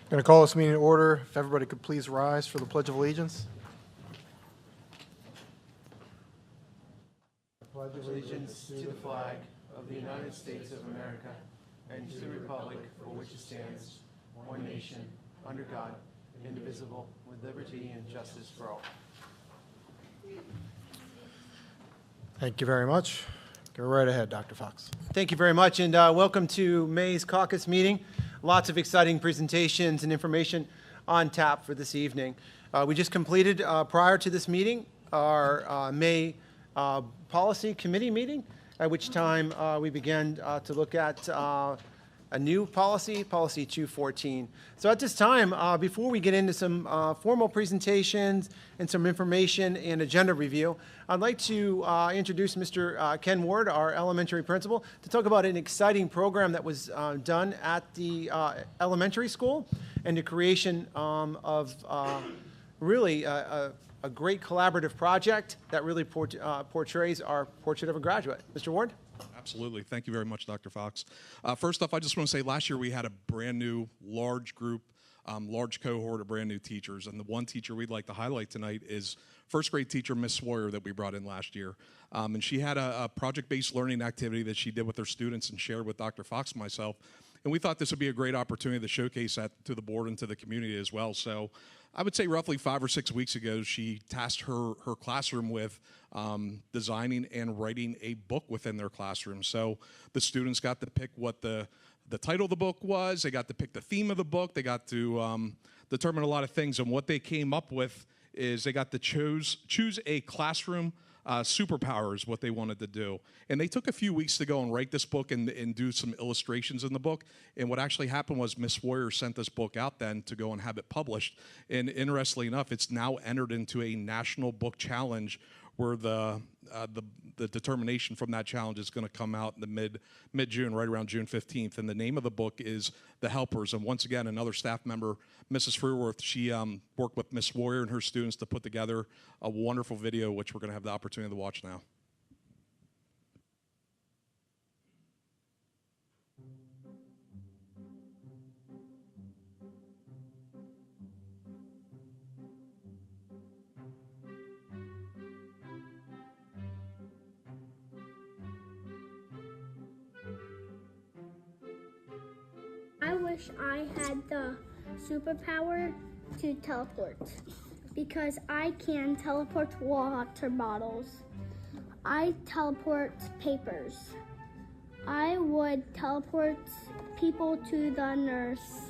Going to call this meeting to order. If everybody could please rise for the Pledge of Allegiance. Pledge allegiance to the flag of the United States of America and to the republic for which it stands, one nation, under God, indivisible, with liberty and justice for all. Thank you very much. Go right ahead, Dr. Fox. Thank you very much, and welcome to May's caucus meeting. Lots of exciting presentations and information on tap for this evening. We just completed, prior to this meeting, our May policy committee meeting, at which time we began to look at a new policy, Policy 214. So at this time, before we get into some formal presentations and some information and agenda review, I'd like to introduce Mr. Ken Ward, our elementary principal, to talk about an exciting program that was done at the elementary school and the creation of really a great collaborative project that really portrays our portrait of a graduate. Mr. Ward? Absolutely. Thank you very much, Dr. Fox. First off, I just want to say last year we had a brand new large group, large cohort of brand new teachers. And the one teacher we'd like to highlight tonight is first grade teacher, Miss Sawyer, that we brought in last year. And she had a project-based learning activity that she did with her students and shared with Dr. Fox and myself. And we thought this would be a great opportunity to showcase that to the board and to the community as well. So I would say roughly 5 or 6 weeks ago, she tasked her classroom with designing and writing a book within their classroom. So the students got to pick what the title of the book was. They got to pick the theme of the book. They got to determine a lot of things. And what they came up with is they got to choose a classroom superpower is what they wanted to do. And they took a few weeks to go and write this book and do some illustrations in the book. And what actually happened was Miss Sawyer sent this book out then to go and have it published. And interestingly enough, it's now entered into a national book challenge where the determination from that challenge is going to come out in the mid-June, right around June 15th. And the name of the book is The Helpers. And once again, another staff member, Mrs. Freeworth, she worked with Miss Warrior and her students to put together a wonderful video, which we're going to have the opportunity to watch now. I wish I had the superpower to teleport because I can teleport water bottles. I teleport papers. I would teleport people to the nurse.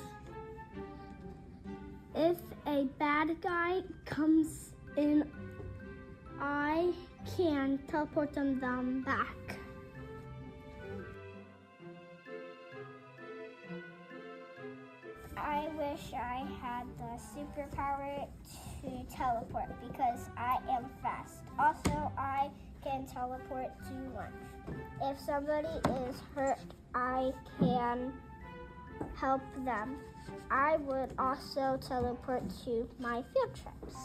If a bad guy comes in, I can teleport them back. I wish I had the superpower to teleport because I am fast. Also, I can teleport to lunch. If somebody is hurt, I can help them. I would also teleport to my field trips.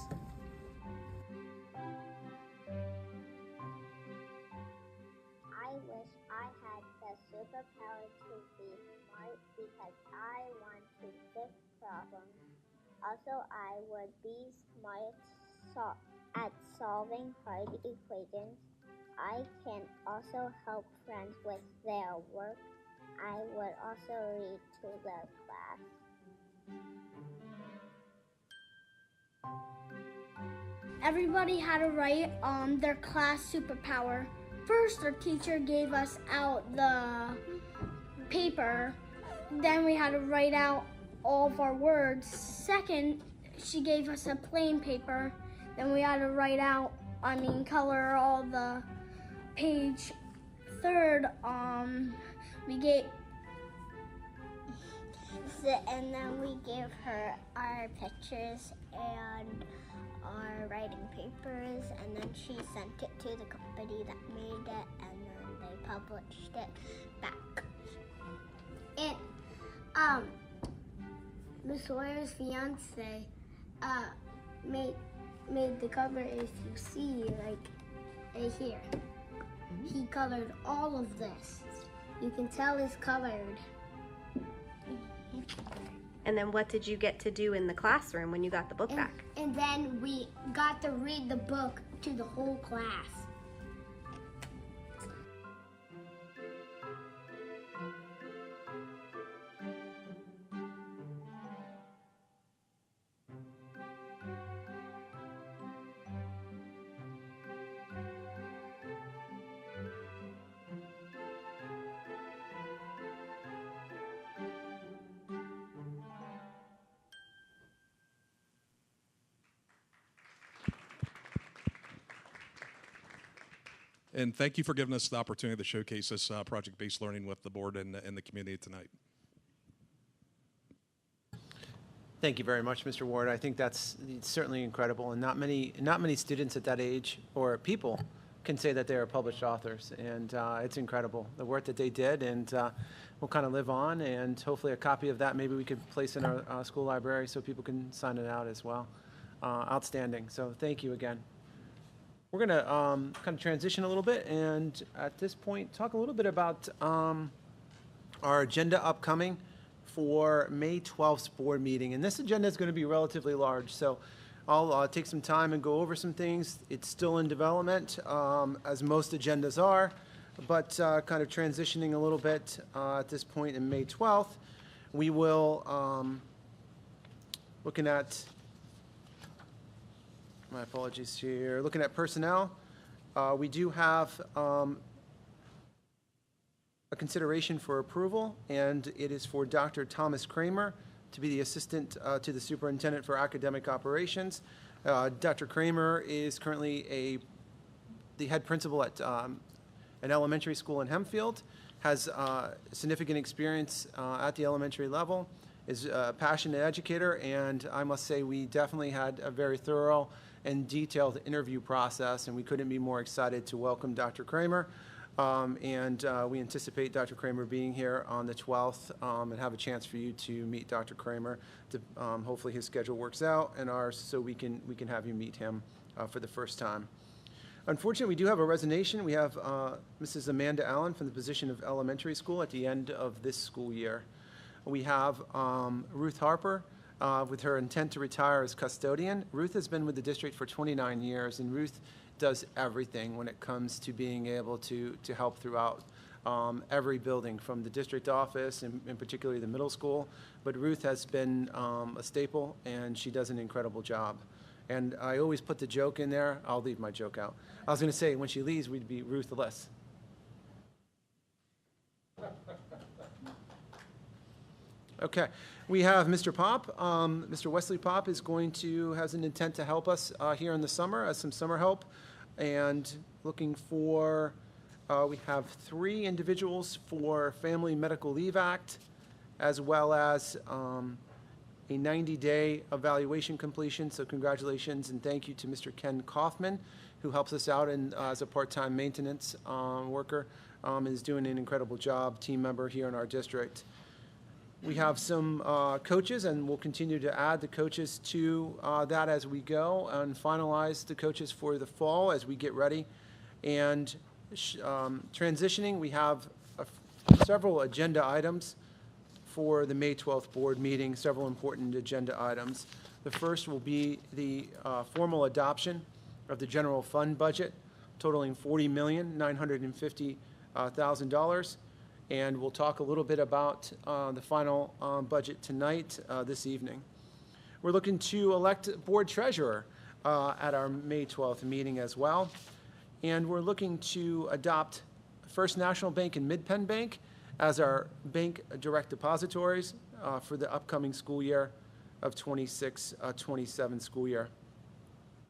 I wish I had the superpower to be smart because I want to fix problems. Also, I would be smart at solving hard equations. I can also help friends with their work. I would also read to the class. Everybody had to write their class superpower. First, our teacher gave us out the paper. Then we had to write out all of our words. Second, she gave us a plain paper. Then we had to write out, color all the page. Third, And then we gave her our pictures and our writing papers, and then she sent it to the company that made it, and then they published it back. And Miss Sawyer's fiance made the cover. If you see, right here, he colored all of this. You can tell it's colored. And then what did you get to do in the classroom when you got the book back? And then we got to read the book to the whole class. And thank you for giving us the opportunity to showcase this project-based learning with the board and the community tonight. Thank you very much, Mr. Ward. I think it's certainly incredible, and not many students at that age or people can say that they are published authors, and it's incredible the work that they did, and we'll kind of live on, and hopefully a copy of that maybe we could place in our school library so people can sign it out as well. Outstanding. So thank you again. We're going to kind of transition a little bit, and at this point talk a little bit about our agenda upcoming for May 12th's board meeting. And this agenda is going to be relatively large, so I'll take some time and go over some things. It's still in development, as most agendas are, but kind of transitioning a little bit at this point in May 12th. We will, looking at, my apologies here, looking at personnel, we do have a consideration for approval, and it is for Dr. Thomas Kramer to be the assistant to the superintendent for academic operations. Dr. Kramer is currently the head principal at an elementary school in Hempfield, has significant experience at the elementary level, is a passionate educator, and I must say we definitely had a very thorough and detailed interview process, and we couldn't be more excited to welcome Dr. Kramer. We anticipate Dr. Kramer being here on the 12th and have a chance for you to meet Dr. Kramer. Hopefully his schedule works out and ours, so we can have you meet him for the first time. Unfortunately, we do have a resignation. We have Mrs. Amanda Allen from the position of elementary school at the end of this school year. We have Ruth Harper with her intent to retire as custodian. Ruth has been with the district for 29 years, and Ruth does everything when it comes to being able to help throughout every building, from the district office and particularly the middle school. But Ruth has been a staple, and she does an incredible job. And I always put the joke in there. I'll leave my joke out. I was going to say, when she leaves, we'd be ruthless. Okay, we have Mr. Pop. Mr. Wesley Pop has an intent to help us here in the summer as some summer help. And looking for, we have 3 individuals for Family Medical Leave Act, as well as a 90-day evaluation completion. So congratulations and thank you to Mr. Ken Kaufman, who helps us out as a part-time maintenance worker, and is doing an incredible job, team member here in our district. We have some coaches, and we'll continue to add the coaches to that as we go and finalize the coaches for the fall as we get ready. And transitioning, we have several agenda items for the May 12th board meeting, several important agenda items. The first will be the formal adoption of the general fund budget totaling $40,950,000. And we'll talk a little bit about the final budget tonight, this evening. We're looking to elect board treasurer at our May 12th meeting as well. And we're looking to adopt First National Bank and Mid-Penn Bank as our bank direct depositories for the upcoming school year of 26-27 school year.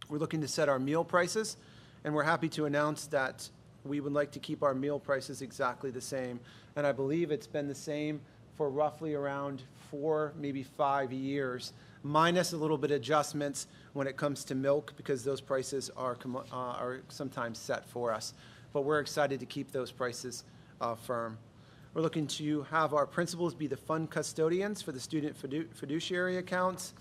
We're looking to set our meal prices, and we're happy to announce that we would like to keep our meal prices exactly the same. And I believe it's been the same for roughly around 4, maybe 5 years, minus a little bit of adjustments when it comes to milk, because those prices are sometimes set for us. But we're excited to keep those prices firm. We're looking to have our principals be the fund custodians for the student fiduciary accounts.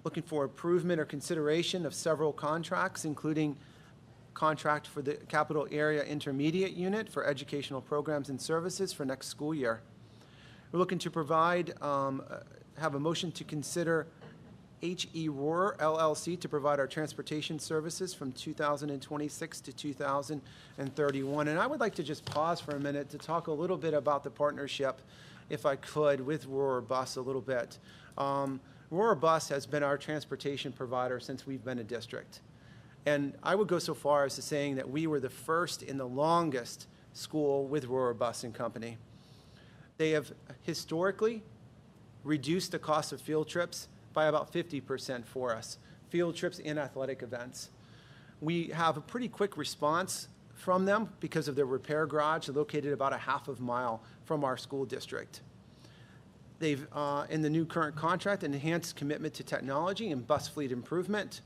Looking for improvement or consideration of several contracts, including contract for the Capital Area Intermediate Unit for educational programs and services for next school year. We're looking to provide, have a motion to consider H.E. Rohr LLC to provide our transportation services from 2026 to 2031. And I would like to just pause for a minute to talk a little bit about the partnership, if I could, with Rohr Bus a little bit. Rohr Bus has been our transportation provider since we've been a district. And I would go so far as to saying that we were the first and the longest school with Rohr Bus and Company. They have historically reduced the cost of field trips by about 50% for us, field trips and athletic events. We have a pretty quick response from them because of their repair garage located about a half of a mile from our school district. They've, in the new current contract, enhanced commitment to technology and bus fleet improvement.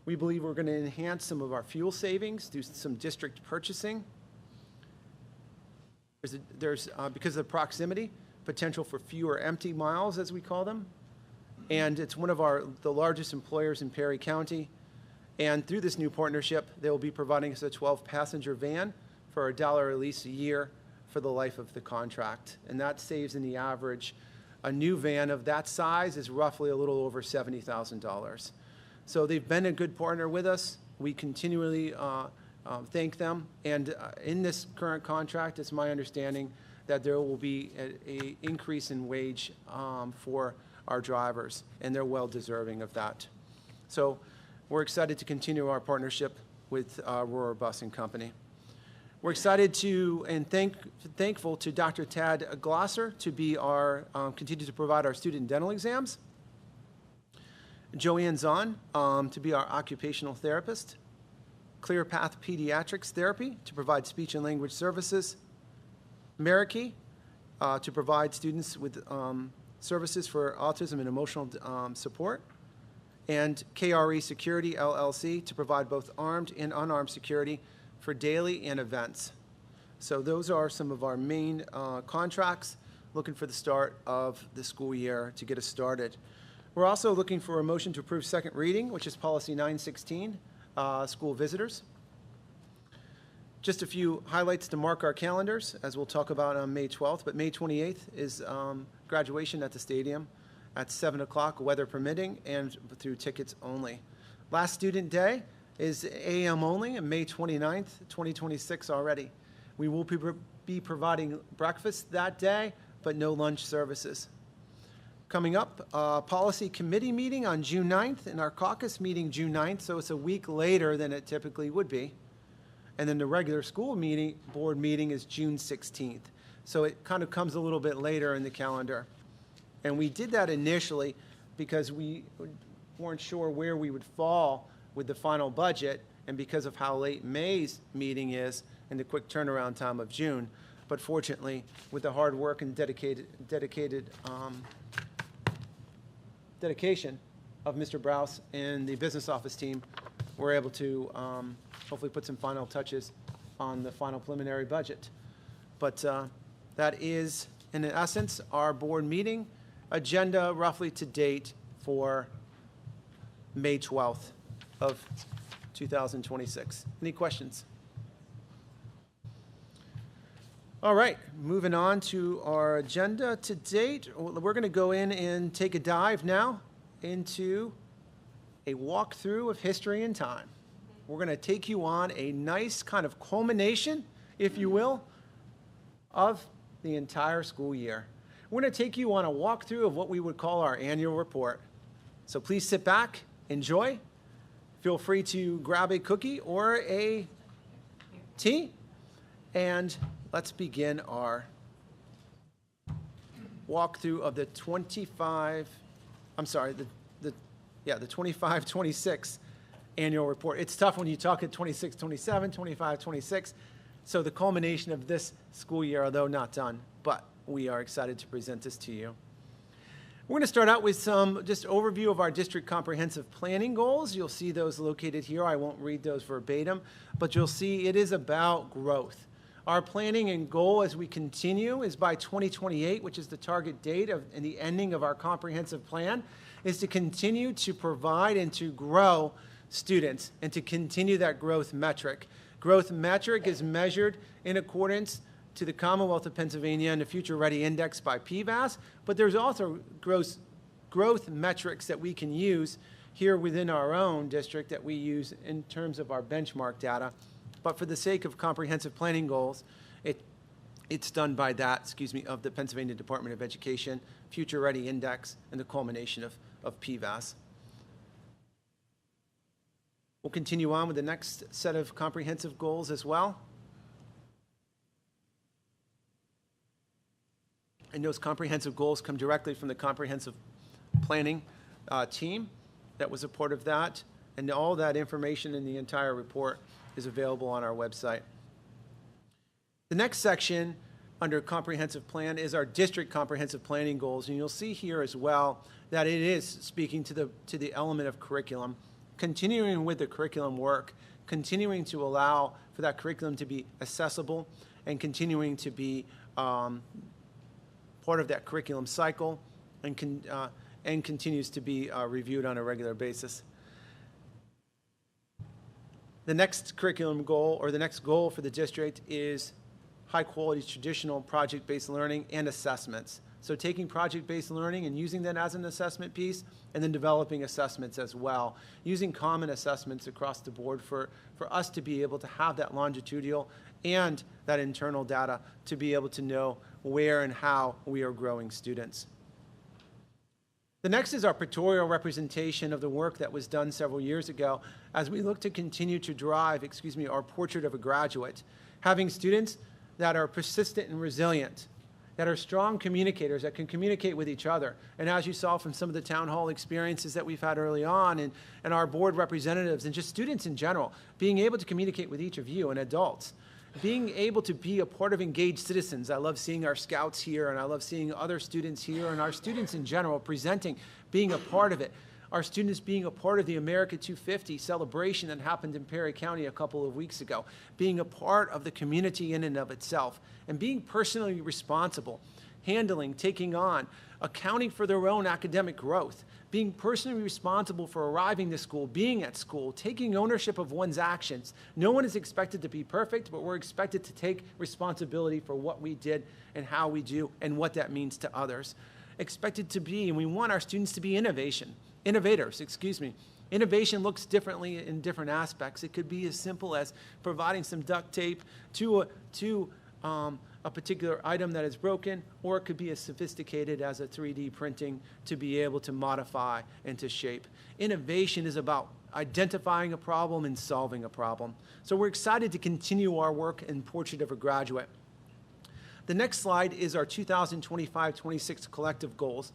We believe we're going to enhance some of our fuel savings through some district purchasing. There's because of the proximity, potential for fewer empty miles, as we call them. And it's one of the largest employers in Perry County. And through this new partnership, they will be providing us a 12-passenger van for $1 a lease a year for the life of the contract. And that saves in the average, a new van of that size is roughly a little over $70,000. So they've been a good partner with us. We continually thank them. And in this current contract, it's my understanding that there will be an increase in wage for our drivers, and they're well deserving of that. So we're excited to continue our partnership with Rohr Bus and Company. We're excited to and thankful to Dr. Tad Glosser to be our, continue to provide our student dental exams. Joanne Zahn to be our occupational therapist. Clear Path Pediatrics Therapy to provide speech and language services. Mariki to provide students with services for autism and emotional support. And KRE Security LLC to provide both armed and unarmed security for daily and events. So those are some of our main contracts, looking for the start of the school year to get us started. We're also looking for a motion to approve second reading, which is policy 916, school visitors. Just a few highlights to mark our calendars, as we'll talk about on May 12th, but May 28th is graduation at the stadium at 7 o'clock, weather permitting, and through tickets only. Last student day is AM only, on May 29th, 2026 already. We will be providing breakfast that day, but no lunch services. Coming up, policy committee meeting on June 9th, and our caucus meeting June 9th, so it's a week later than it typically would be. And then the regular school meeting, board meeting is June 16th. So it kind of comes a little bit later in the calendar. And we did that initially because we weren't sure where we would fall with the final budget, and because of how late May's meeting is and the quick turnaround time of June. But fortunately, with the hard work and dedication of Mr. Browse and the business office team, we're able to hopefully put some final touches on the final preliminary budget. But that is, in essence, our board meeting agenda roughly to date for May 12th of 2026. Any questions? All right, moving on to our agenda to date. We're going to go in and take a dive now into a walkthrough of history and time. We're going to take you on a nice kind of culmination, if you will, of the entire school year. We're going to take you on a walkthrough of what we would call our annual report. So please sit back, enjoy. Feel free to grab a cookie or a tea, and let's begin our walkthrough of the 25-26 annual report. It's tough when you talk at 26, 27, 25, 26. So the culmination of this school year, although not done, but we are excited to present this to you. We're going to start out with some just overview of our district comprehensive planning goals. You'll see those located here. I won't read those verbatim, but you'll see it is about growth. Our planning and goal as we continue is by 2028, which is the target date and the ending of our comprehensive plan, is to continue to provide and to grow students and to continue that growth metric. Growth metric is measured in accordance to the Commonwealth of Pennsylvania and the Future Ready Index by PVAS, but there's also growth metrics that we can use here within our own district that we use in terms of our benchmark data. But for the sake of comprehensive planning goals, it's done by that, of the Pennsylvania Department of Education, Future Ready Index, and the culmination of PVAS. We'll continue on with the next set of comprehensive goals as well. And those comprehensive goals come directly from the comprehensive planning team that was a part of that. And all that information in the entire report is available on our website. The next section under comprehensive plan is our district comprehensive planning goals. And you'll see here as well that it is speaking to the element of curriculum, continuing with the curriculum work, continuing to allow for that curriculum to be accessible and continuing to be part of that curriculum cycle and continues to be reviewed on a regular basis. The next curriculum goal, or the next goal for the district, is high-quality traditional project-based learning and assessments. So taking project-based learning and using that as an assessment piece, and then developing assessments as well. Using common assessments across the board for us to be able to have that longitudinal and that internal data to be able to know where and how we are growing students. The next is our pictorial representation of the work that was done several years ago as we look to continue to drive, our portrait of a graduate. Having students that are persistent and resilient, that are strong communicators, that can communicate with each other. And as you saw from some of the town hall experiences that we've had early on and our board representatives and just students in general, being able to communicate with each of you and adults. Being able to be a part of engaged citizens. I love seeing our scouts here, and I love seeing other students here, and our students in general presenting, being a part of it. Our students being a part of the America 250 celebration that happened in Perry County a couple of weeks ago. Being a part of the community in and of itself. And being personally responsible. Handling, taking on, accounting for their own academic growth. Being personally responsible for arriving to school, being at school, taking ownership of one's actions. No one is expected to be perfect, but we're expected to take responsibility for what we did and how we do and what that means to others. Expected to be, and we want our students to be innovators. Innovation looks differently in different aspects. It could be as simple as providing some duct tape to a particular item that is broken, or it could be as sophisticated as a 3D printing to be able to modify and to shape. Innovation is about identifying a problem and solving a problem. So we're excited to continue our work in Portrait of a Graduate. The next slide is our 2025-26 collective goals.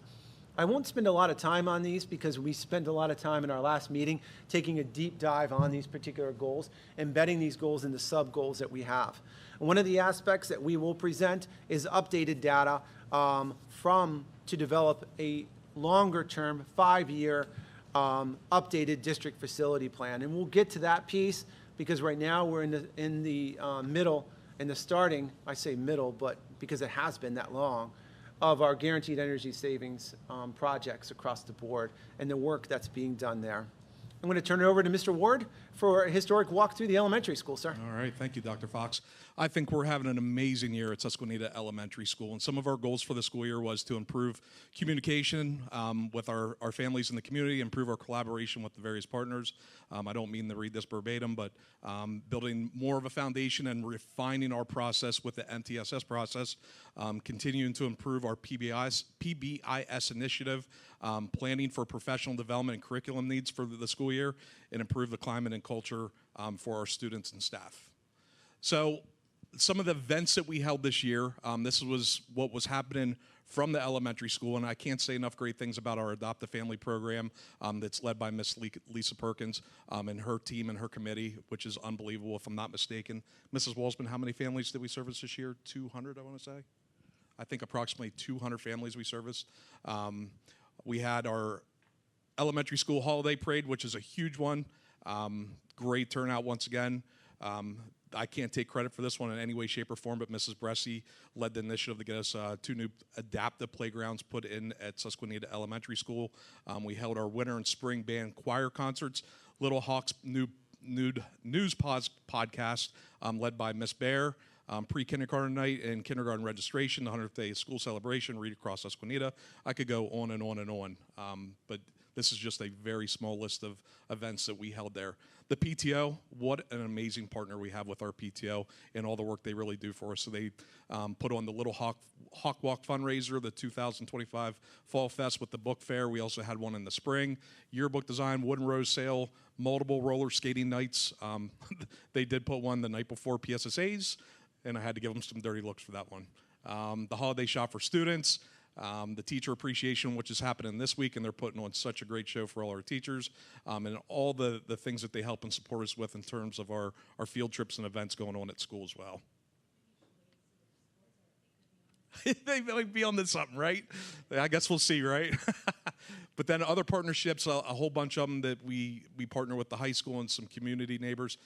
I won't spend a lot of time on these because we spent a lot of time in our last meeting taking a deep dive on these particular goals, embedding these goals into sub-goals that we have. One of the aspects that we will present is updated data to develop a longer-term, 5-year updated district facility plan. And we'll get to that piece because right now we're in the middle, in the starting, I say middle, but because it has been that long, of our guaranteed energy savings projects across the board and the work that's being done there. I'm going to turn it over to Mr. Ward for a historic walk through the elementary school, sir. All right, thank you, Dr. Fox. I think we're having an amazing year at Susquenita Elementary School, and some of our goals for the school year was to improve communication with our families in the community, improve our collaboration with the various partners. I don't mean to read this verbatim, but building more of a foundation and refining our process with the MTSS process, continuing to improve our PBIS initiative, planning for professional development and curriculum needs for the school year, and improve the climate and culture for our students and staff. So some of the events that we held this year, this was what was happening from the elementary school, and I can't say enough great things about our Adopt a Family program that's led by Miss Lisa Perkins and her team and her committee, which is unbelievable if I'm not mistaken. Mrs. Walsman, how many families did we service this year? 200, I want to say? I think approximately 200 families we serviced. We had our elementary school holiday parade, which is a huge one. Great turnout once again. I can't take credit for this one in any way, shape, or form, but Mrs. Bresci led the initiative to get us 2 new adaptive playgrounds put in at Susquenita Elementary School. We held our winter and spring band choir concerts. Little Hawks News podcast led by Miss Bear. Pre-kindergarten night and kindergarten registration, the 100th day school celebration, Read Across Susquenita. I could go on and on and on, but this is just a very small list of events that we held there. The PTO, what an amazing partner we have with our PTO and all the work they really do for us. So they put on the Little Hawk Walk fundraiser, the 2025 Fall Fest with the book fair. We also had one in the spring. Yearbook design, wooden rose sale, multiple roller skating nights. They did put one the night before PSSAs, and I had to give them some dirty looks for that one. The holiday shop for students, the teacher appreciation, which is happening this week, and they're putting on such a great show for all our teachers, and all the things that they help and support us with in terms of our field trips and events going on at school as well. They might be on to something, right? I guess we'll see, right? But then other partnerships, a whole bunch of them that we partner with the high school and some community neighbors.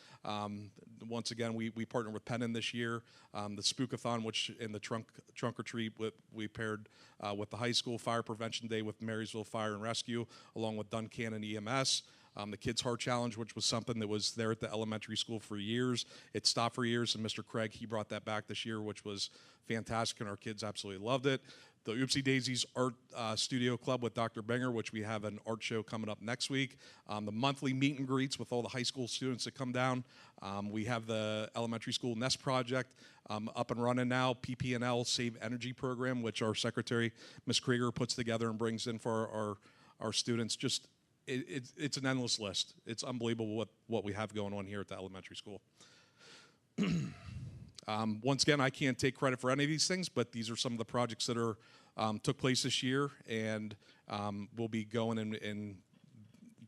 Once again, we partnered with Pennon this year. The Spookathon, which in the trunk or treat, we paired with the high school. Fire Prevention Day with Marysville Fire and Rescue, along with Duncannon EMS. The Kids Heart Challenge, which was something that was there at the elementary school for years. It stopped for years, and Mr. Craig, he brought that back this year, which was fantastic, and our kids absolutely loved it. The Oopsie Daisies Art Studio Club with Dr. Binger, which we have an art show coming up next week. The monthly meet and greets with all the high school students that come down. We have the elementary school Nest Project up and running now. PPNL Save Energy Program, which our secretary, Ms. Krieger, puts together and brings in for our students. Just it's an endless list. It's unbelievable what we have going on here at the elementary school. Once again, I can't take credit for any of these things, but these are some of the projects that took place this year and will be going and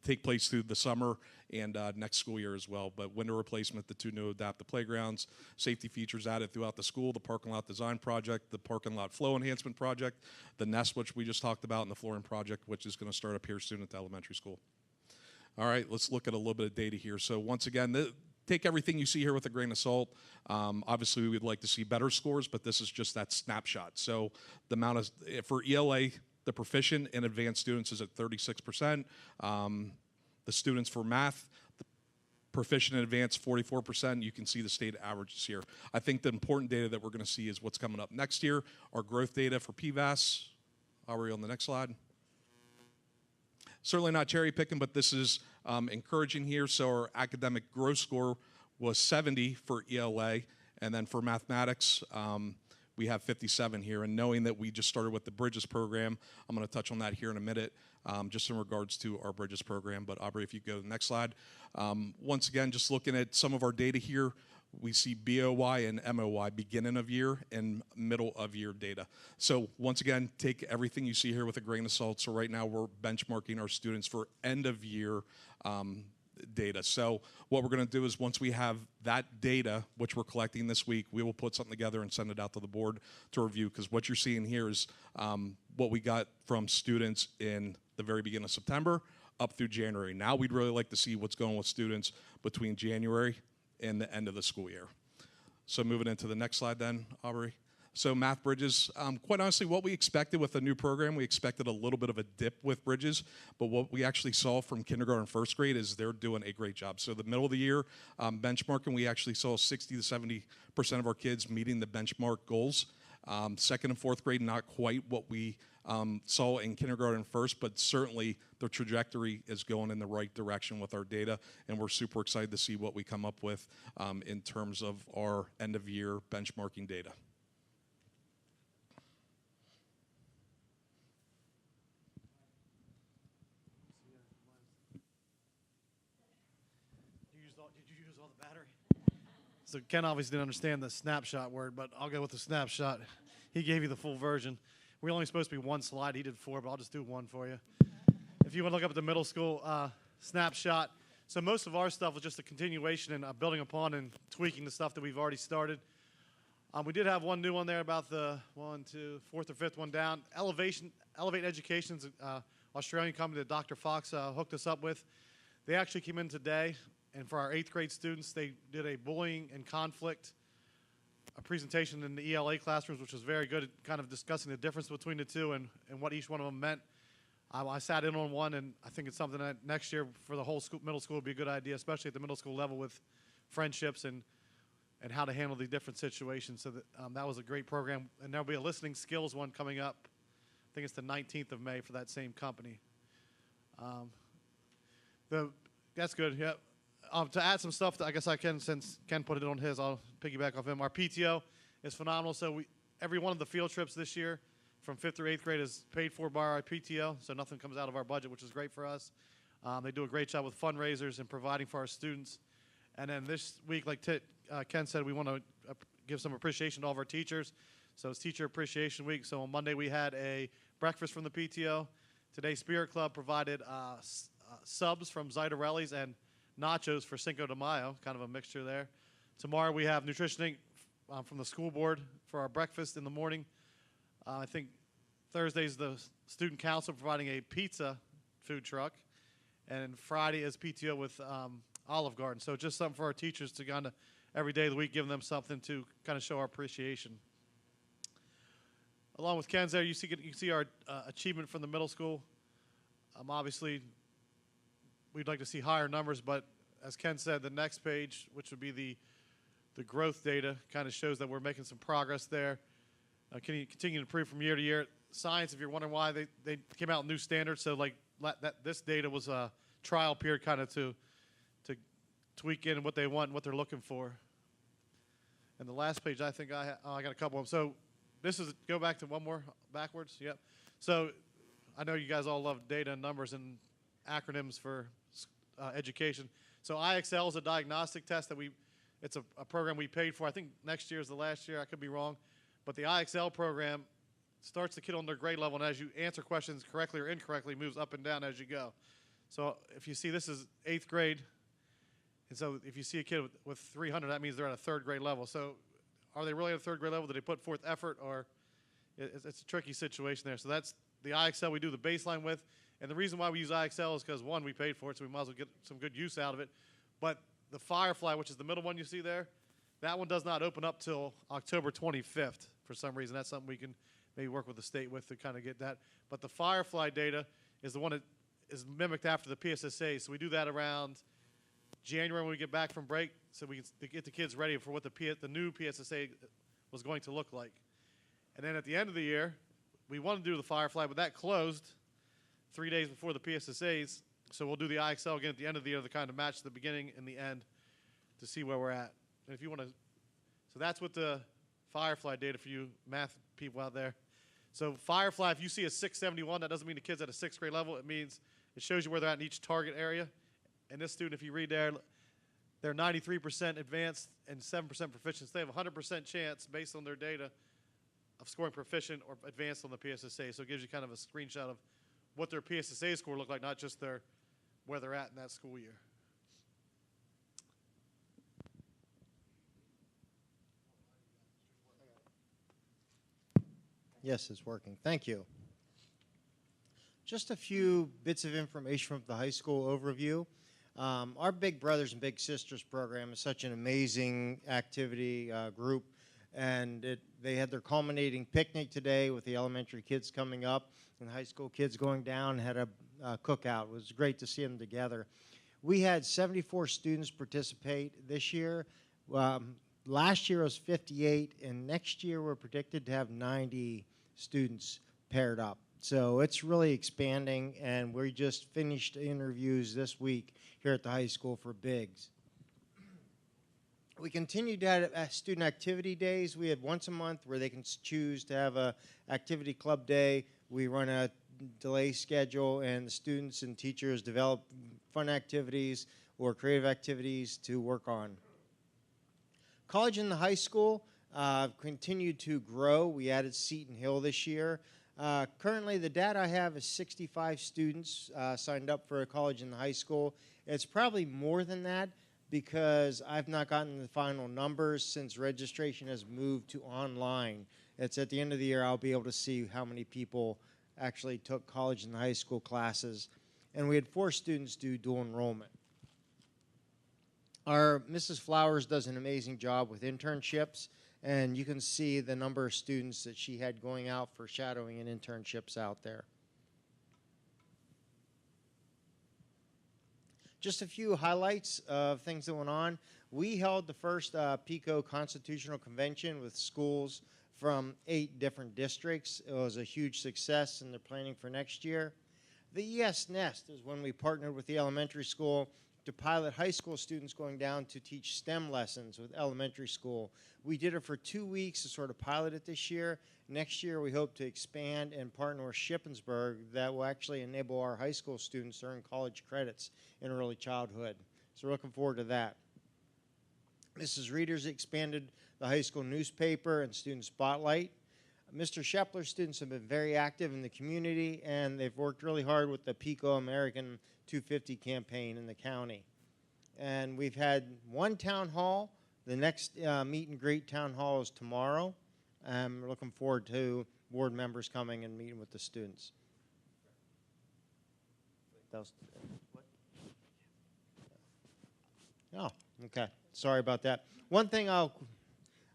take place through the summer and next school year as well. But window replacement, the 2 new adaptive playgrounds, safety features added throughout the school, the parking lot design project, the parking lot flow enhancement project, the nest, which we just talked about, and the flooring project, which is going to start up here soon at the elementary school. All right, let's look at a little bit of data here. So once again, take everything you see here with a grain of salt. Obviously, we would like to see better scores, but this is just that snapshot. So the amount of, for ELA, the proficient and advanced students is at 36%. The students for math, the proficient and advanced, 44%. You can see the state averages here. I think the important data that we're going to see is what's coming up next year. Our growth data for PVAS. Are we on the next slide? Certainly not cherry picking, but this is encouraging here. So our academic growth score was 70 for ELA, and then for mathematics, we have 57 here. And knowing that we just started with the Bridges program, I'm going to touch on that here in a minute, just in regards to our Bridges program. But Aubrey, if you go to the next slide. Once again, just looking at some of our data here, we see BOY and MOY, beginning of year and middle of year data. So once again, take everything you see here with a grain of salt. So right now we're benchmarking our students for end of year data. So what we're going to do is once we have that data, which we're collecting this week, we will put something together and send it out to the board to review, because what you're seeing here is what we got from students in the very beginning of September up through January. Now we'd really like to see what's going on with students between January and the end of the school year. So moving into the next slide then, Aubrey. So Math Bridges, quite honestly, what we expected with the new program, we expected a little bit of a dip with Bridges, but what we actually saw from kindergarten and first grade is they're doing a great job. So the middle of the year benchmarking, we actually saw 60 to 70% of our kids meeting the benchmark goals. Second and fourth grade, not quite what we saw in kindergarten and first, but certainly the trajectory is going in the right direction with our data, and we're super excited to see what we come up with in terms of our end of year benchmarking data. Did you use all the battery? So Ken obviously didn't understand the snapshot word, but I'll go with the snapshot. He gave you the full version. We're only supposed to be 1 slide. He did 4, but I'll just do 1 for you. If you want to look up at the middle school snapshot, so most of our stuff was just a continuation and building upon and tweaking the stuff that we've already started. We did have one new one there about the 4th or 5th one down. Elevate Education's Australian company that Dr. Fox hooked us up with. They actually came in today And for our 8th grade students, they did a bullying and conflict a presentation in the ELA classrooms, which was very good at kind of discussing the difference between the two and what each one of them meant. I sat in on one, and I think it's something that next year for the whole school, middle school would be a good idea, especially at the middle school level with friendships and how to handle the different situations. So that was a great program. And there'll be a listening skills one coming up. I think it's the 19th of May for that same company. That's good, yeah. To add some stuff, I guess I can, since Ken put it on his, I'll piggyback off him. Our PTO is phenomenal. So every one of the field trips this year from 5th through 8th grade is paid for by our PTO, so nothing comes out of our budget, which is great for us. They do a great job with fundraisers and providing for our students. And then this week, like Ken said, we want to give some appreciation to all of our teachers. So it's Teacher Appreciation Week. So on Monday, we had a breakfast from the PTO. Today, Spirit Club provided subs from Zitarelli's and nachos for Cinco de Mayo, kind of a mixture there. Tomorrow we have Nutrition Inc. From the school board for our breakfast in the morning. I think Thursday's the student council providing a pizza food truck. And Friday is PTO with Olive Garden. So just something for our teachers to kind of every day of the week give them something to kind of show our appreciation. Along with Ken's there, you see our achievement from the middle school. Obviously, we'd like to see higher numbers, but as Ken said, the next page, which would be the growth data, kind of shows that we're making some progress there. Can you continue to improve from year to year? Science, if you're wondering why, they came out with new standards, so like this data was a trial period kind of to tweak in what they want and what they're looking for. And the last page, I think I got a couple of them. So this is, go back to one more backwards, yep. So I know you guys all love data and numbers and acronyms for education. So IXL is a diagnostic test that it's a program we paid for. I think next year is the last year. I could be wrong. But the IXL program starts the kid on their grade level, and as you answer questions correctly or incorrectly, moves up and down as you go. So if you see this is 8th grade, and so if you see a kid with 300, that means they're at a 3rd grade level. So are they really at a 3rd grade level? Did they put forth effort? Or it's a tricky situation there. So that's the IXL we do the baseline with. And the reason why we use IXL is because, one, we paid for it, so we might as well get some good use out of it. But the Firefly, which is the middle one you see there, that one does not open up till October 25th for some reason. That's something we can maybe work with the state with to kind of get that. But the Firefly data is the one that is mimicked after the PSSA. So we do that around January when we get back from break, so we can get the kids ready for what the new PSSA was going to look like. And then at the end of the year, we want to do the Firefly, but that closed 3 days before the PSSAs, so we'll do the IXL again at the end of the year to kind of match the beginning and the end to see where we're at. And if you want to, so that's what the Firefly data for you math people out there. So Firefly, if you see a 671, that doesn't mean the kid's at a 6th grade level. It means it shows you where they're at in each target area. And this student, if you read there, they're 93% advanced and 7% proficient. So they have a 100% chance based on their data of scoring proficient or advanced on the PSSA. So it gives you kind of a screenshot of what their PSSA score look like, not just where they're at in that school year. Yes, it's working. Thank you. Just a few bits of information from the high school overview. Our Big Brothers and Big Sisters program is such an amazing activity group, and they had their culminating picnic today with the elementary kids coming up and the high school kids going down, had a cookout. It was great to see them together. We had 74 students participate this year. Last year was 58, and next year we're predicted to have 90 students paired up. So it's really expanding, and we just finished interviews this week here at the high school for Bigs. We continue to have student activity days. We had once a month where they can choose to have a activity club day. We run a delay schedule, and the students and teachers develop fun activities or creative activities to work on. College and the high school continued to grow. We added Seton Hill this year. Currently, the data I have is 65 students signed up for a college and the high school. It's probably more than that because I've not gotten the final numbers since registration has moved to online. It's at the end of the year I'll be able to see how many people actually took college and high school classes. And we had 4 students do dual enrollment. Our Mrs. Flowers does an amazing job with internships, and you can see the number of students that she had going out for shadowing and internships out there. Just a few highlights of things that went on. We held the first PICO Constitutional Convention with schools from 8 different districts. It was a huge success, and they're planning for next year. The ES Nest is when we partnered with the elementary school to pilot high school students going down to teach STEM lessons with elementary school. We did it for 2 weeks to sort of pilot it this year. Next year, we hope to expand and partner with Shippensburg that will actually enable our high school students to earn college credits in early childhood. So we're looking forward to that. Mrs. Readers expanded the high school newspaper and student spotlight. Mr. Shepler's students have been very active in the community, and they've worked really hard with the PICO American 250 campaign in the county. And we've had one town hall. The next meet and greet town hall is tomorrow. We're looking forward to board members coming and meeting with the students. Oh, okay. Sorry about that. One thing I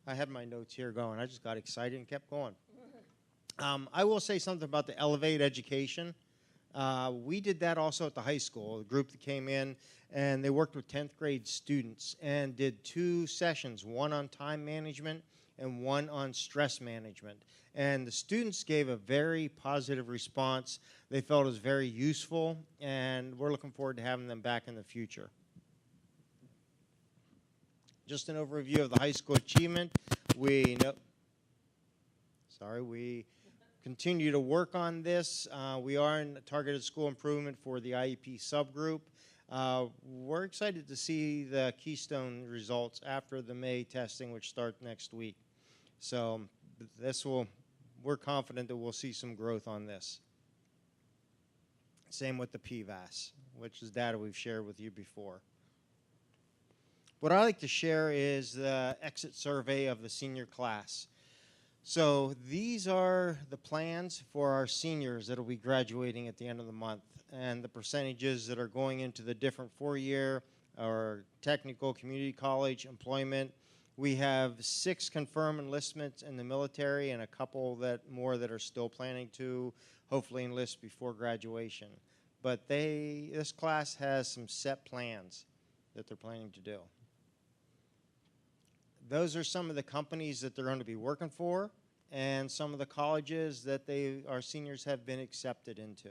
had my notes here going. I just got excited and kept going. I will say something about the Elevate Education. We did that also at the high school, a group that came in, and they worked with 10th grade students and did 2 sessions, one on time management and one on stress management. And the students gave a very positive response. They felt it was very useful, and we're looking forward to having them back in the future. Just an overview of the high school achievement. We continue to work on this. We are in targeted school improvement for the IEP subgroup. We're excited to see the Keystone results after the May testing, which starts next week. So we're confident that we'll see some growth on this. Same with the PVAS, which is data we've shared with you before. What I like to share is the exit survey of the senior class. So these are the plans for our seniors that will be graduating at the end of the month, and the percentages that are going into the different 4-year or technical community college employment. We have 6 confirmed enlistments in the military and a couple more that are still planning to hopefully enlist before graduation. But this class has some set plans that they're planning to do. Those are some of the companies that they're going to be working for and some of the colleges that our seniors have been accepted into.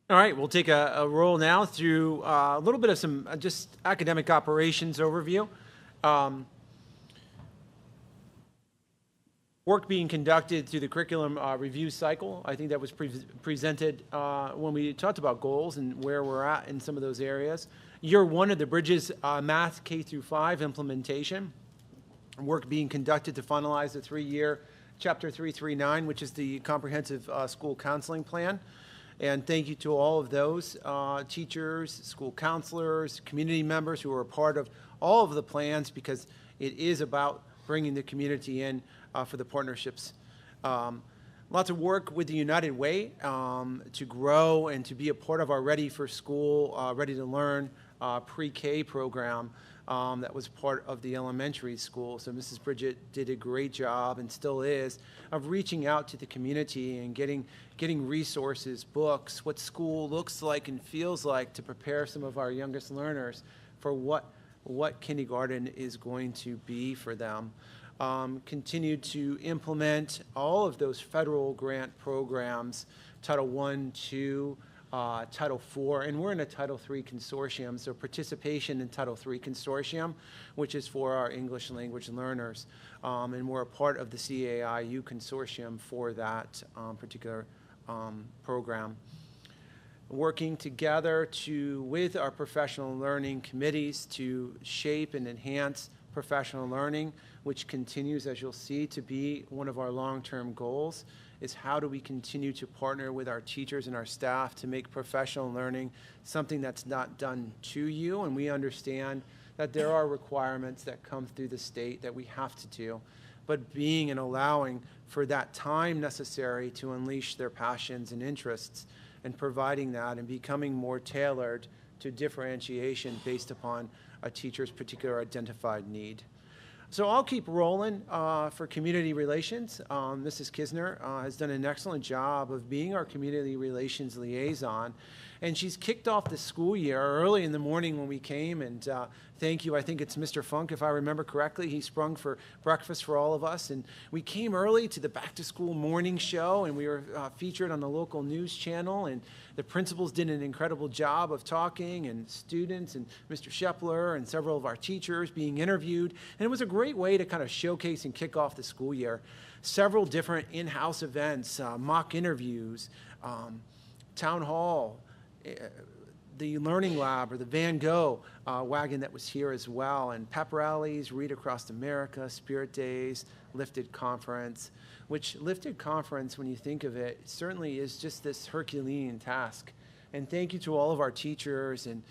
All right, we'll take a roll now through a little bit of some just academic operations overview. Work being conducted through the curriculum review cycle. I think that was presented when we talked about goals and where we're at in some of those areas. Year 1 of the Bridges Math K-5 implementation. Work being conducted to finalize the 3-year Chapter 339, which is the comprehensive school counseling plan. And thank you to all of those teachers, school counselors, community members who are a part of all of the plans, because it is about bringing the community in for the partnerships. Lots of work with the United Way to grow and to be a part of our Ready for School, Ready to Learn pre-K program that was part of the elementary school. So Mrs. Bridget did a great job, and still is, of reaching out to the community and getting resources, books, what school looks like and feels like, to prepare some of our youngest learners for what kindergarten is going to be for them. Continue to implement all of those federal grant programs, Title I, II, Title IV, and we're in a Title III consortium, so participation in Title III consortium, which is for our English language learners, and we're a part of the CAIU consortium for that particular program. Working together with our professional learning committees to shape and enhance professional learning, which continues, as you'll see, to be one of our long-term goals, is how do we continue to partner with our teachers and our staff to make professional learning something that's not done to you. And we understand that there are requirements that come through the state that we have to do, but being and allowing for that time necessary to unleash their passions and interests and providing that and becoming more tailored to differentiation based upon a teacher's particular identified need. So I'll keep rolling for community relations. Mrs. Kisner has done an excellent job of being our community relations liaison. And she's kicked off the school year early in the morning when we came. And thank you. I think it's Mr. Funk, if I remember correctly. He sprung for breakfast for all of us. And we came early to the back-to-school morning show, and we were featured on the local news channel. And the principals did an incredible job of talking, and students, and Mr. Shepler, and several of our teachers being interviewed. And it was a great way to kind of showcase and kick off the school year. Several different in-house events, mock interviews, town hall, the Learning Lab, or the Van Gogh wagon that was here as well, and pep rallies, Read Across America, Spirit Days, Lifted Conference, which Lifted Conference, when you think of it, certainly is just this Herculean task. And thank you to all of our teachers and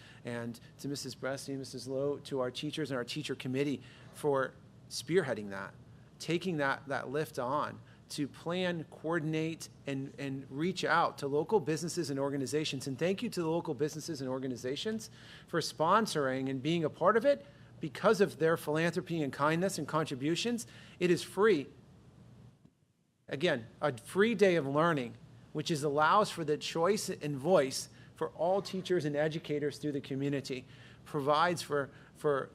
to Mrs. Bressy, Mrs. Lowe, to our teachers and our teacher committee for spearheading that, taking that lift on to plan, coordinate, and reach out to local businesses and organizations. And thank you to the local businesses and organizations for sponsoring and being a part of it. Because of their philanthropy and kindness and contributions, it is free. Again, a free day of learning, which allows for the choice and voice for all teachers and educators through the community, provides for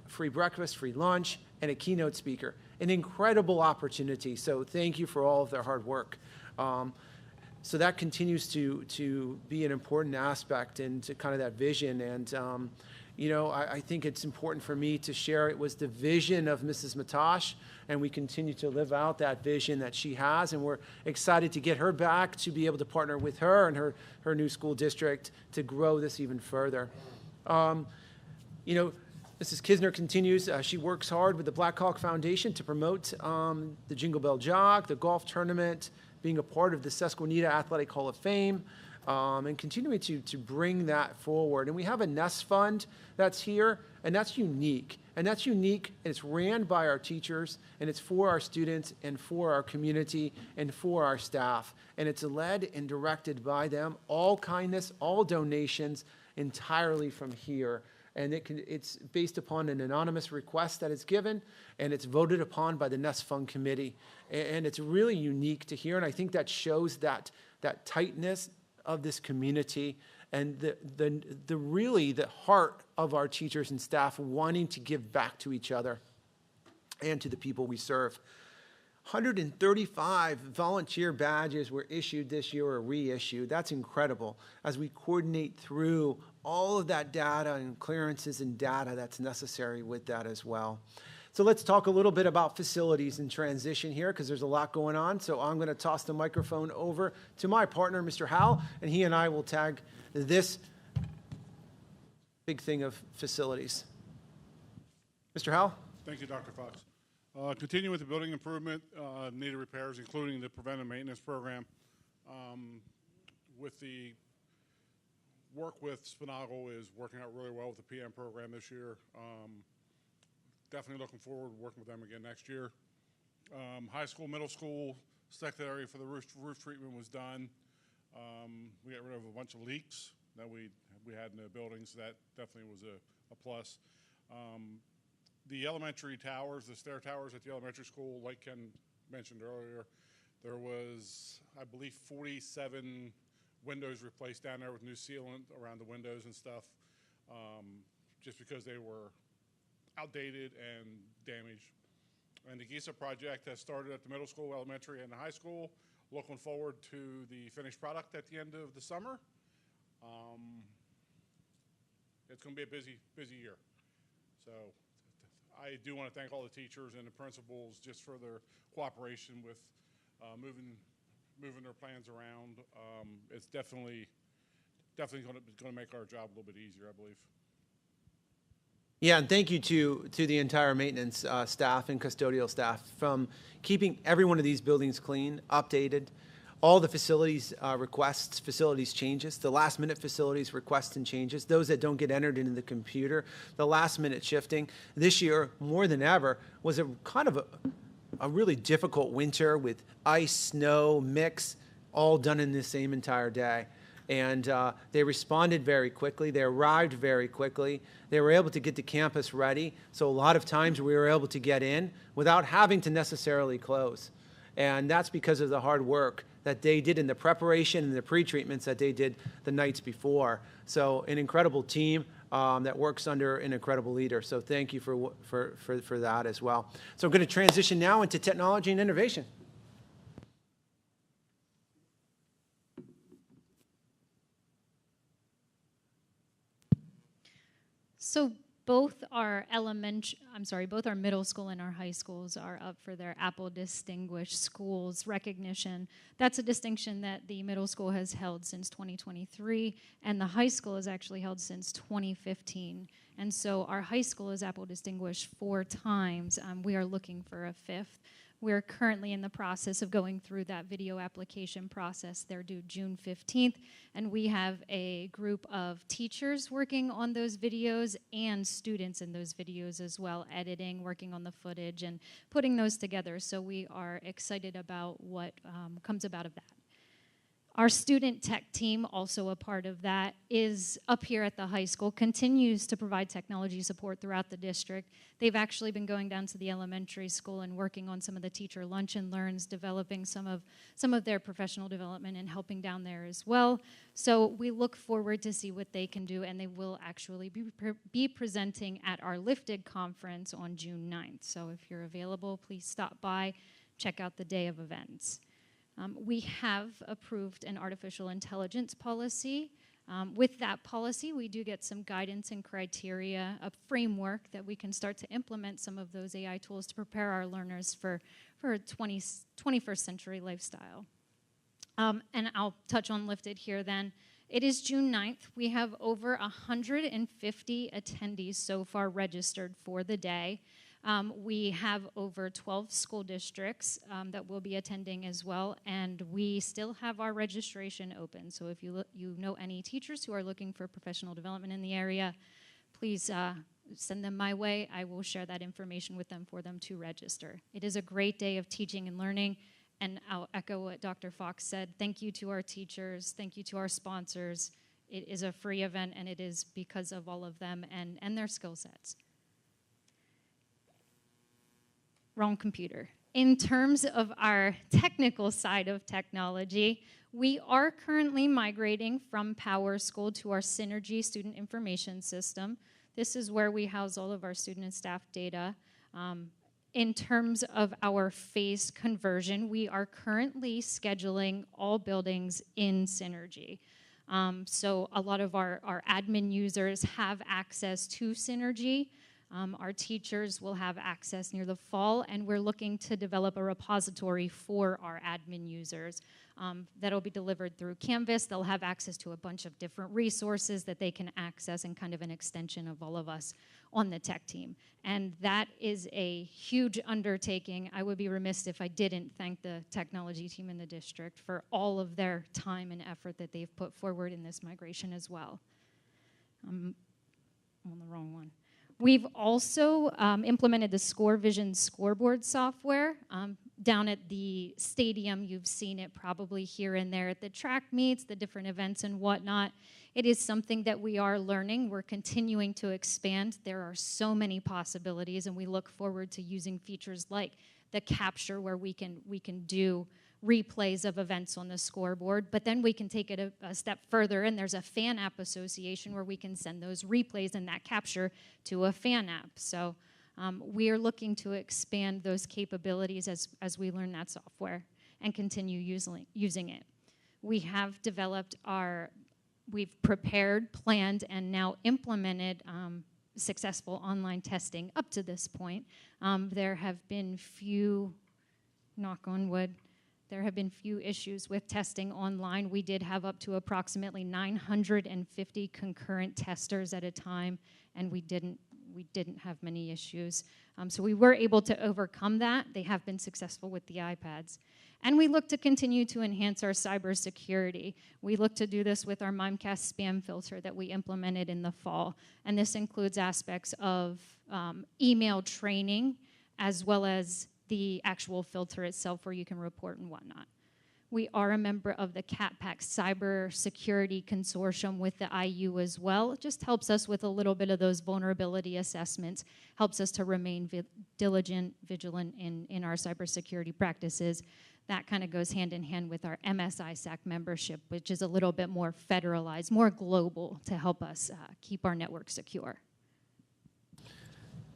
free breakfast, free lunch, and a keynote speaker. An incredible opportunity. So thank you for all of their hard work. So that continues to be an important aspect into kind of that vision. And you know, I think it's important for me to share it was the vision of Mrs. Matosh, and we continue to live out that vision that she has, and we're excited to get her back to be able to partner with her and her new school district to grow this even further. You know, Mrs. Kisner continues, she works hard with the Black Hawk Foundation to promote the Jingle Bell Jog, the golf tournament, being a part of the Susquenita Athletic Hall of Fame, and continuing to bring that forward. And we have a Nest Fund that's here, and that's unique. And that's unique, and it's ran by our teachers, and it's for our students, and for our community, and for our staff. And it's led and directed by them, all kindness, all donations, entirely from here. And it's based upon an anonymous request that is given, and it's voted upon by the Nest Fund Committee. And it's really unique to hear, and I think that shows that tightness of this community and the heart of our teachers and staff wanting to give back to each other and to the people we serve. 135 volunteer badges were issued this year or reissued. That's incredible as we coordinate through all of that data and clearances and data that's necessary with that as well. So let's talk a little bit about facilities and transition here because there's a lot going on. So I'm going to toss the microphone over to my partner, Mr. Howell, and he and I will tag this big thing of facilities. Mr. Howell? Thank you, Dr. Fox. Continue with the building improvement, needed repairs, including the preventive maintenance program. With the work with Spinagle is working out really well with the PM program this year. Definitely looking forward to working with them again next year. High school, middle school, secondary for the roof treatment was done. We got rid of a bunch of leaks that we had in the buildings. That definitely was a plus. The elementary towers, the stair towers at the elementary school, like Ken mentioned earlier, there was, I believe, 47 windows replaced down there with new sealant around the windows and stuff, just because they were outdated and damaged. And the GISA project has started at the middle school, elementary, and the high school. Looking forward to the finished product at the end of the summer. It's going to be a busy year. So I do want to thank all the teachers and the principals just for their cooperation with moving their plans around. It's definitely going to make our job a little bit easier, I believe. Yeah, and thank you to the entire maintenance staff and custodial staff from keeping every one of these buildings clean, updated, all the facilities requests, facilities changes, the last minute facilities requests and changes, those that don't get entered into the computer, the last minute shifting. This year, more than ever, was a kind of a really difficult winter with ice, snow, mix, all done in the same entire day. And they responded very quickly. They arrived very quickly. They were able to get the campus ready. So a lot of times we were able to get in without having to necessarily close. And that's because of the hard work that they did in the preparation and the pre-treatments that they did the nights before. So an incredible team that works under an incredible leader. So thank you for that as well. So I'm going to transition now into technology and innovation. So both our both our middle school and our high schools are up for their Apple Distinguished Schools recognition. That's a distinction that the middle school has held since 2023, and the high school has actually held since 2015. And so our high school is Apple Distinguished 4 times. We are looking for a 5th. We're currently in the process of going through that video application process. They're due June 15th, and we have a group of teachers working on those videos and students in those videos as well, editing, working on the footage, and putting those together. So we are excited about what comes about of that. Our student tech team, also a part of that, is up here at the high school, continues to provide technology support throughout the district. They've actually been going down to the elementary school and working on some of the teacher lunch and learns, developing some of their professional development and helping down there as well. So we look forward to see what they can do, and they will actually be presenting at our Lifted conference on June 9th. So if you're available, please stop by, check out the day of events. We have approved an artificial intelligence policy. With that policy, we do get some guidance and criteria, a framework that we can start to implement some of those AI tools to prepare our learners for a 21st century lifestyle. And I'll touch on Lifted here then. It is June 9th. We have over 150 attendees so far registered for the day. We have over 12 school districts that will be attending as well, and we still have our registration open. So if you know any teachers who are looking for professional development in the area, please send them my way. I will share that information with them for them to register. It is a great day of teaching and learning, and I'll echo what Dr. Fox said. Thank you to our teachers. Thank you to our sponsors. It is a free event, and it is because of all of them and their skill sets. Wrong computer. In terms of our technical side of technology, we are currently migrating from PowerSchool to our Synergy student information system. This is where we house all of our student and staff data. In terms of our phased conversion, we are currently scheduling all buildings in Synergy. So a lot of our admin users have access to Synergy. Our teachers will have access near the fall, and we're looking to develop a repository for our admin users that'll be delivered through Canvas. They'll have access to a bunch of different resources that they can access, and kind of an extension of all of us on the tech team. And that is a huge undertaking. I would be remiss if I didn't thank the technology team in the district for all of their time and effort that they've put forward in this migration as well. I'm on the wrong one. We've also implemented the ScoreVision scoreboard software. Down at the stadium, you've seen it probably here and there at the track meets, the different events and whatnot. It is something that we are learning. We're continuing to expand. There are so many possibilities, and we look forward to using features like the capture, where we can do replays of events on the scoreboard, but then we can take it a step further, and there's a fan app association where we can send those replays and that capture to a fan app. So we are looking to expand those capabilities as we learn that software and continue using it. We have developed we've prepared, planned, and now implemented successful online testing up to this point. There have been few, knock on wood, there have been few issues with testing online. We did have up to approximately 950 concurrent testers at a time, and we we didn't have many issues. So we were able to overcome that. They have been successful with the iPads. And we look to continue to enhance our cybersecurity. We look to do this with our Mimecast spam filter that we implemented in the fall. And this includes aspects of email training, as well as the actual filter itself where you can report and whatnot. We are a member of the CatPack Cybersecurity Consortium with the IU as well. It just helps us with a little bit of those vulnerability assessments, helps us to remain diligent, vigilant in our cybersecurity practices. That kind of goes hand in hand with our MSISAC membership, which is a little bit more federalized, more global to help us keep our network secure.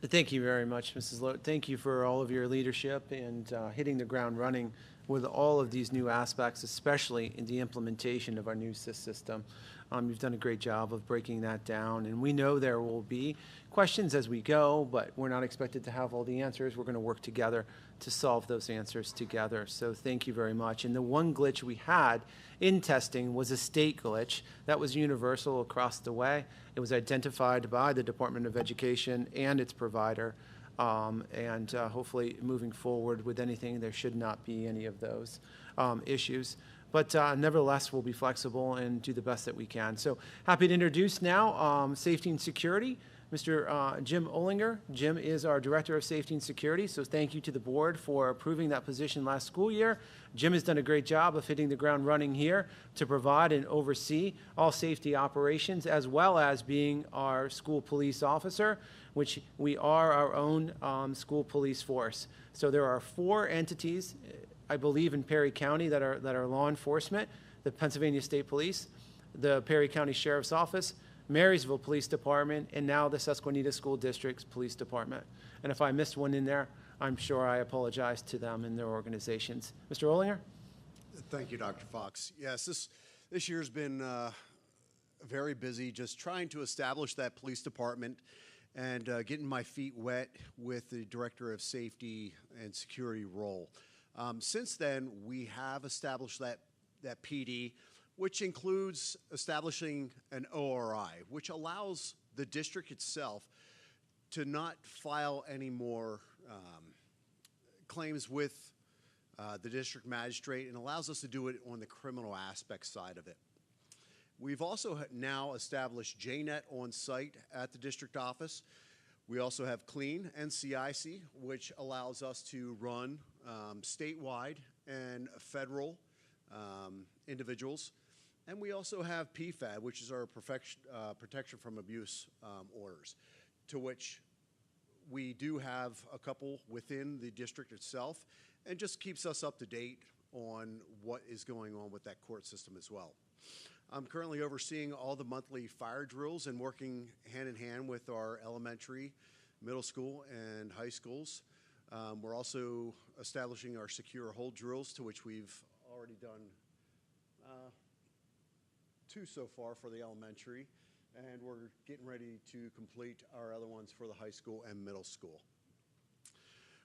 Thank you very much, Mrs. Lote. Thank you for all of your leadership and hitting the ground running with all of these new aspects, especially in the implementation of our new SIS system. You've done a great job of breaking that down, and we know there will be questions as we go, but we're not expected to have all the answers. We're going to work together to solve those answers together. So thank you very much. And the one glitch we had in testing was a state glitch that was universal across the way. It was identified by the Department of Education and its provider. Hopefully moving forward with anything, there should not be any of those issues. But nevertheless, we'll be flexible and do the best that we can. So happy to introduce now Safety and Security, Mr. Jim Olinger. Jim is our Director of Safety and Security, so thank you to the board for approving that position last school year. Jim has done a great job of hitting the ground running here to provide and oversee all safety operations, as well as being our school police officer, which we are our own school police force. So there are 4 entities, I believe, in Perry County that are law enforcement: the Pennsylvania State Police, the Perry County Sheriff's Office, Marysville Police Department, and now the Susquenita School District's Police Department. And if I missed one in there, I'm sure I apologize to them and their organizations. Mr. Olinger? Thank you, Dr. Fox. Yes, this year's been very busy just trying to establish that police department and getting my feet wet with the Director of Safety and Security role. Since then, we have established that PD, which includes establishing an ORI, which allows the district itself to not file any more claims with the district magistrate, and allows us to do it on the criminal aspect side of it. We've also now established JNet on site at the district office. We also have CLEAN and CIC, which allows us to run statewide and federal individuals. And we also have PFAB, which is our protection from abuse orders, to which we do have a couple within the district itself, and just keeps us up to date on what is going on with that court system as well. I'm currently overseeing all the monthly fire drills and working hand in hand with our elementary, middle school, and high schools. We're also establishing our secure hold drills, to which we've already done 2 so far for the elementary, and we're getting ready to complete our other ones for the high school and middle school.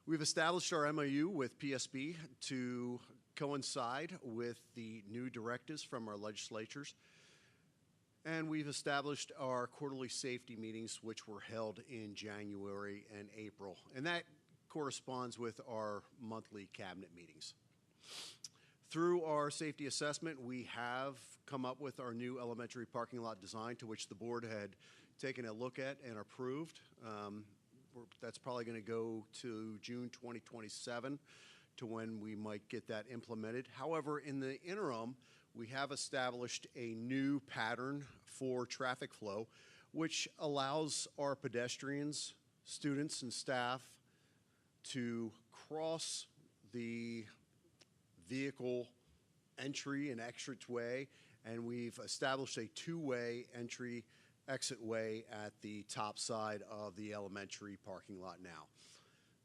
We've established our MOU with PSB to coincide with the new directives from our legislatures, and we've established our quarterly safety meetings, which were held in January and April, and that corresponds with our monthly cabinet meetings. Through our safety assessment, we have come up with our new elementary parking lot design, to which the board had taken a look at and approved. That's probably going to go to June 2027 to when we might get that implemented. However, in the interim, we have established a new pattern for traffic flow, which allows our pedestrians, students, and staff to cross the vehicle entry and exit way, and we've established a 2-way entry exit way at the top side of the elementary parking lot now.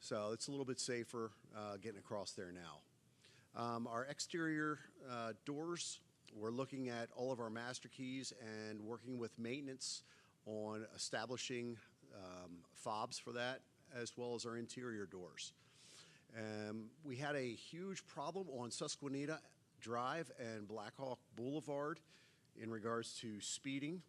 So it's a little bit safer getting across there now. Our exterior doors, we're looking at all of our master keys and working with maintenance on establishing fobs for that, as well as our interior doors. We had a huge problem on Susquenita Drive and Blackhawk Boulevard in regards to speeding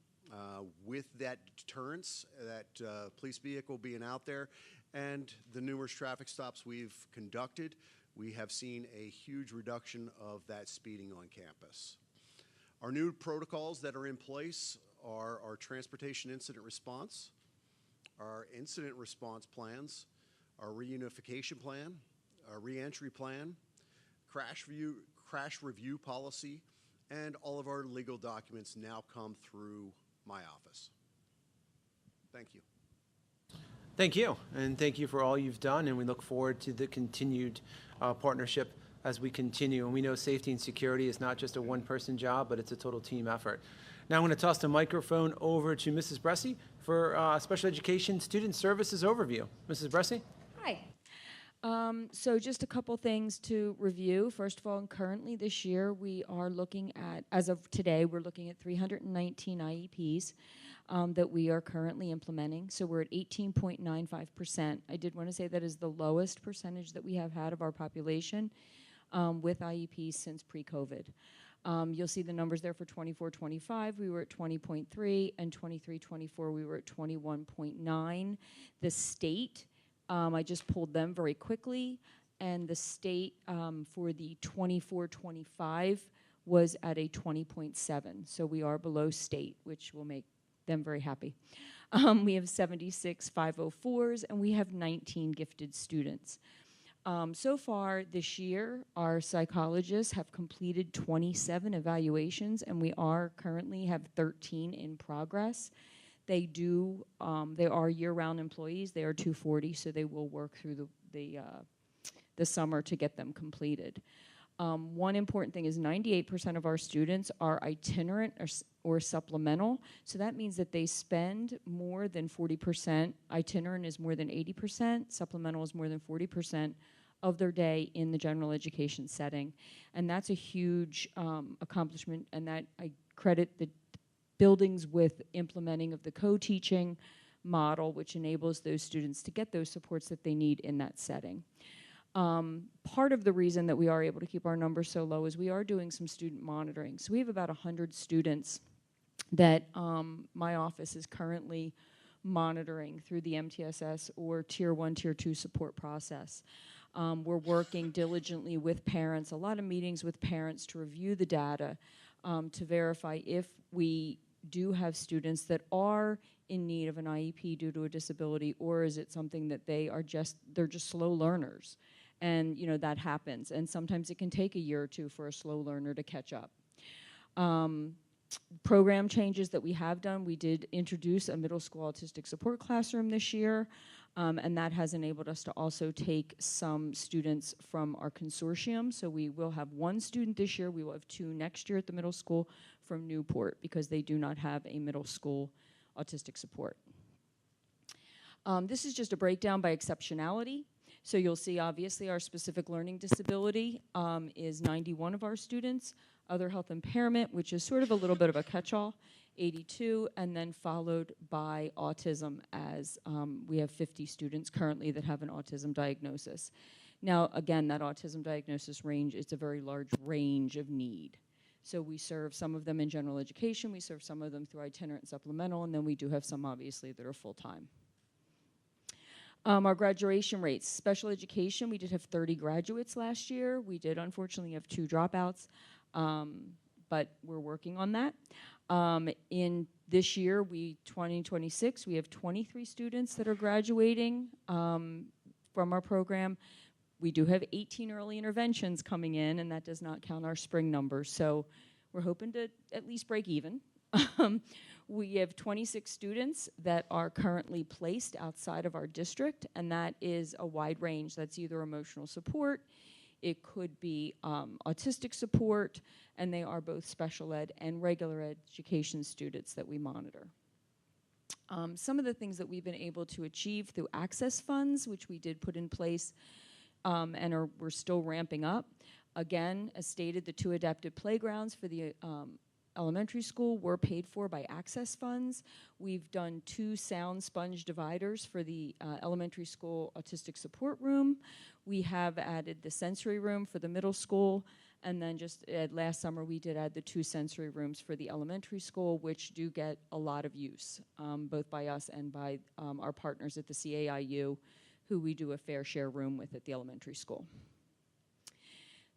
With that deterrence, that police vehicle being out there, and the numerous traffic stops we've conducted, we have seen a huge reduction of that speeding on campus. Our new protocols that are in place are our transportation incident response, our incident response plans, our reunification plan, our reentry plan, crash review policy, and all of our legal documents now come through my office. Thank you. Thank you, and thank you for all you've done, and we look forward to the continued partnership as we continue. And we know safety and security is not just a one-person job, but it's a total team effort. Now I'm going to toss the microphone over to Mrs. Bressi for Special Education Student Services Overview. Mrs. Bressi? Hi. So just a couple things to review. First of all, currently this year we are looking at, as of today, we're looking at 319 IEPs that we are currently implementing. So we're at 18.95%. I did want to say that is the lowest percentage that we have had of our population with IEPs since pre-COVID. You'll see the numbers there for 24-25, we were at 20.3, and 23-24, we were at 21.9. The state, I just pulled them very quickly, and the state for the 24-25 was at a 20.7. So we are below state, which will make them very happy. We have 76 504s, and we have 19 gifted students. So far this year, our psychologists have completed 27 evaluations, and we are currently have 13 in progress. They are year-round employees. They are 240, so they will work through the summer to get them completed. One important thing is 98% of our students are itinerant or supplemental, so that means that they spend more than 40%. Itinerant is more than 80%, supplemental is more than 40% of their day in the general education setting. And that's a huge accomplishment, and that I credit the buildings with implementing of the co-teaching model, which enables those students to get those supports that they need in that setting. Part of the reason that we are able to keep our numbers so low is we are doing some student monitoring. So we have about 100 students that my office is currently monitoring through the MTSS or Tier 1, Tier 2 support process. We're working diligently with parents, a lot of meetings with parents to review the data, to verify if we do have students that are in need of an IEP due to a disability, or is it something that they're just slow learners. And that happens, and sometimes it can take a year or two for a slow learner to catch up. Program changes that we have done, we did introduce a middle school autistic support classroom this year, and that has enabled us to also take some students from our consortium. So we will have 1 student this year, we will have 2 next year at the middle school from Newport, because they do not have a middle school autistic support. This is just a breakdown by exceptionality. So you'll see, obviously, our specific learning disability is 91 of our students. Other health impairment, which is sort of a little bit of a catch-all, 82, and then followed by autism, as we have 50 students currently that have an autism diagnosis. Now, again, that autism diagnosis range, it's a very large range of need. So we serve some of them in general education, we serve some of them through itinerant and supplemental, and then we do have some, obviously, that are full-time. Our graduation rates, special education, we did have 30 graduates last year. We did, unfortunately, have 2 dropouts, but we're working on that. In this year, 2026, we have 23 students that are graduating from our program. We do have 18 early interventions coming in, and that does not count our spring numbers. So we're hoping to at least break even. We have 26 students that are currently placed outside of our district, and that is a wide range. That's either emotional support, it could be autistic support, and they are both special ed and regular education students that we monitor. Some of the things that we've been able to achieve through access funds, which we did put in place and we're still ramping up. Again, as stated, the 2 adaptive playgrounds for the elementary school were paid for by access funds. We've done 2 sound sponge dividers for the elementary school autistic support room. We have added the sensory room for the middle school, And then just last summer, we did add the 2 sensory rooms for the elementary school, which do get a lot of use, both by us and by our partners at the CAIU, who we do a fair share room with at the elementary school.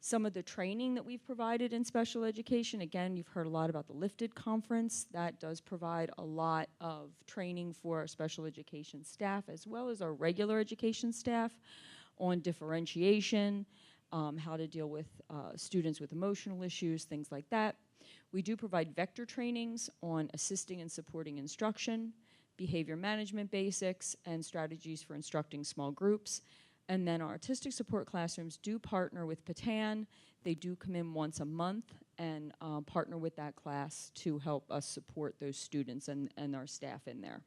Some of the training that we've provided in special education, again, you've heard a lot about the Lifted Conference. That does provide a lot of training for our special education staff as well as our regular education staff on differentiation, how to deal with students with emotional issues, things like that. We do provide vector trainings on assisting and supporting instruction, behavior management basics, and strategies for instructing small groups. And then our autistic support classrooms do partner with Patan. They do come in once a month and partner with that class to help us support those students and our staff in there.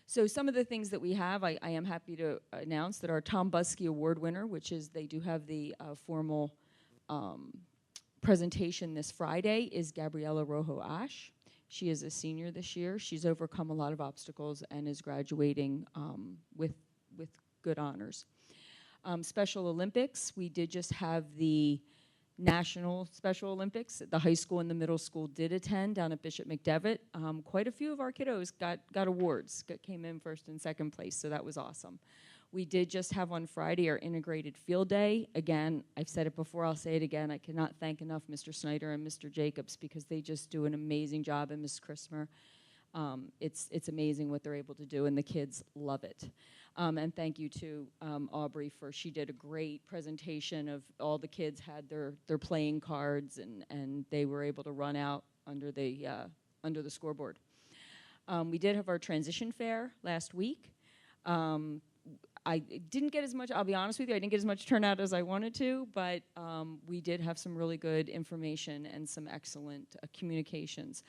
So some of the things that we have, I am happy to announce that our Tom Buskey Award winner, which is they do have the formal presentation this Friday, is Gabriela Rojo Ash. She is a senior this year. She's overcome a lot of obstacles and is graduating with good honors. Special Olympics, we did just have the National Special Olympics. The high school and the middle school did attend down at Bishop McDevitt. Quite a few of our kiddos got awards, came in first and second place, so that was awesome. We did just have on Friday our integrated field day. Again, I've said it before, I'll say it again. I cannot thank enough Mr. Snyder and Mr. Jacobs because they just do an amazing job, and Ms. Christmer. It's amazing what they're able to do, and the kids love it. And thank you to Aubrey she did a great presentation of all the kids had their playing cards, and they were able to run out under the scoreboard. We did have our transition fair last week. I didn't get as much, I'll be honest with you, I didn't get as much turnout as I wanted to, but we did have some really good information and some excellent communications.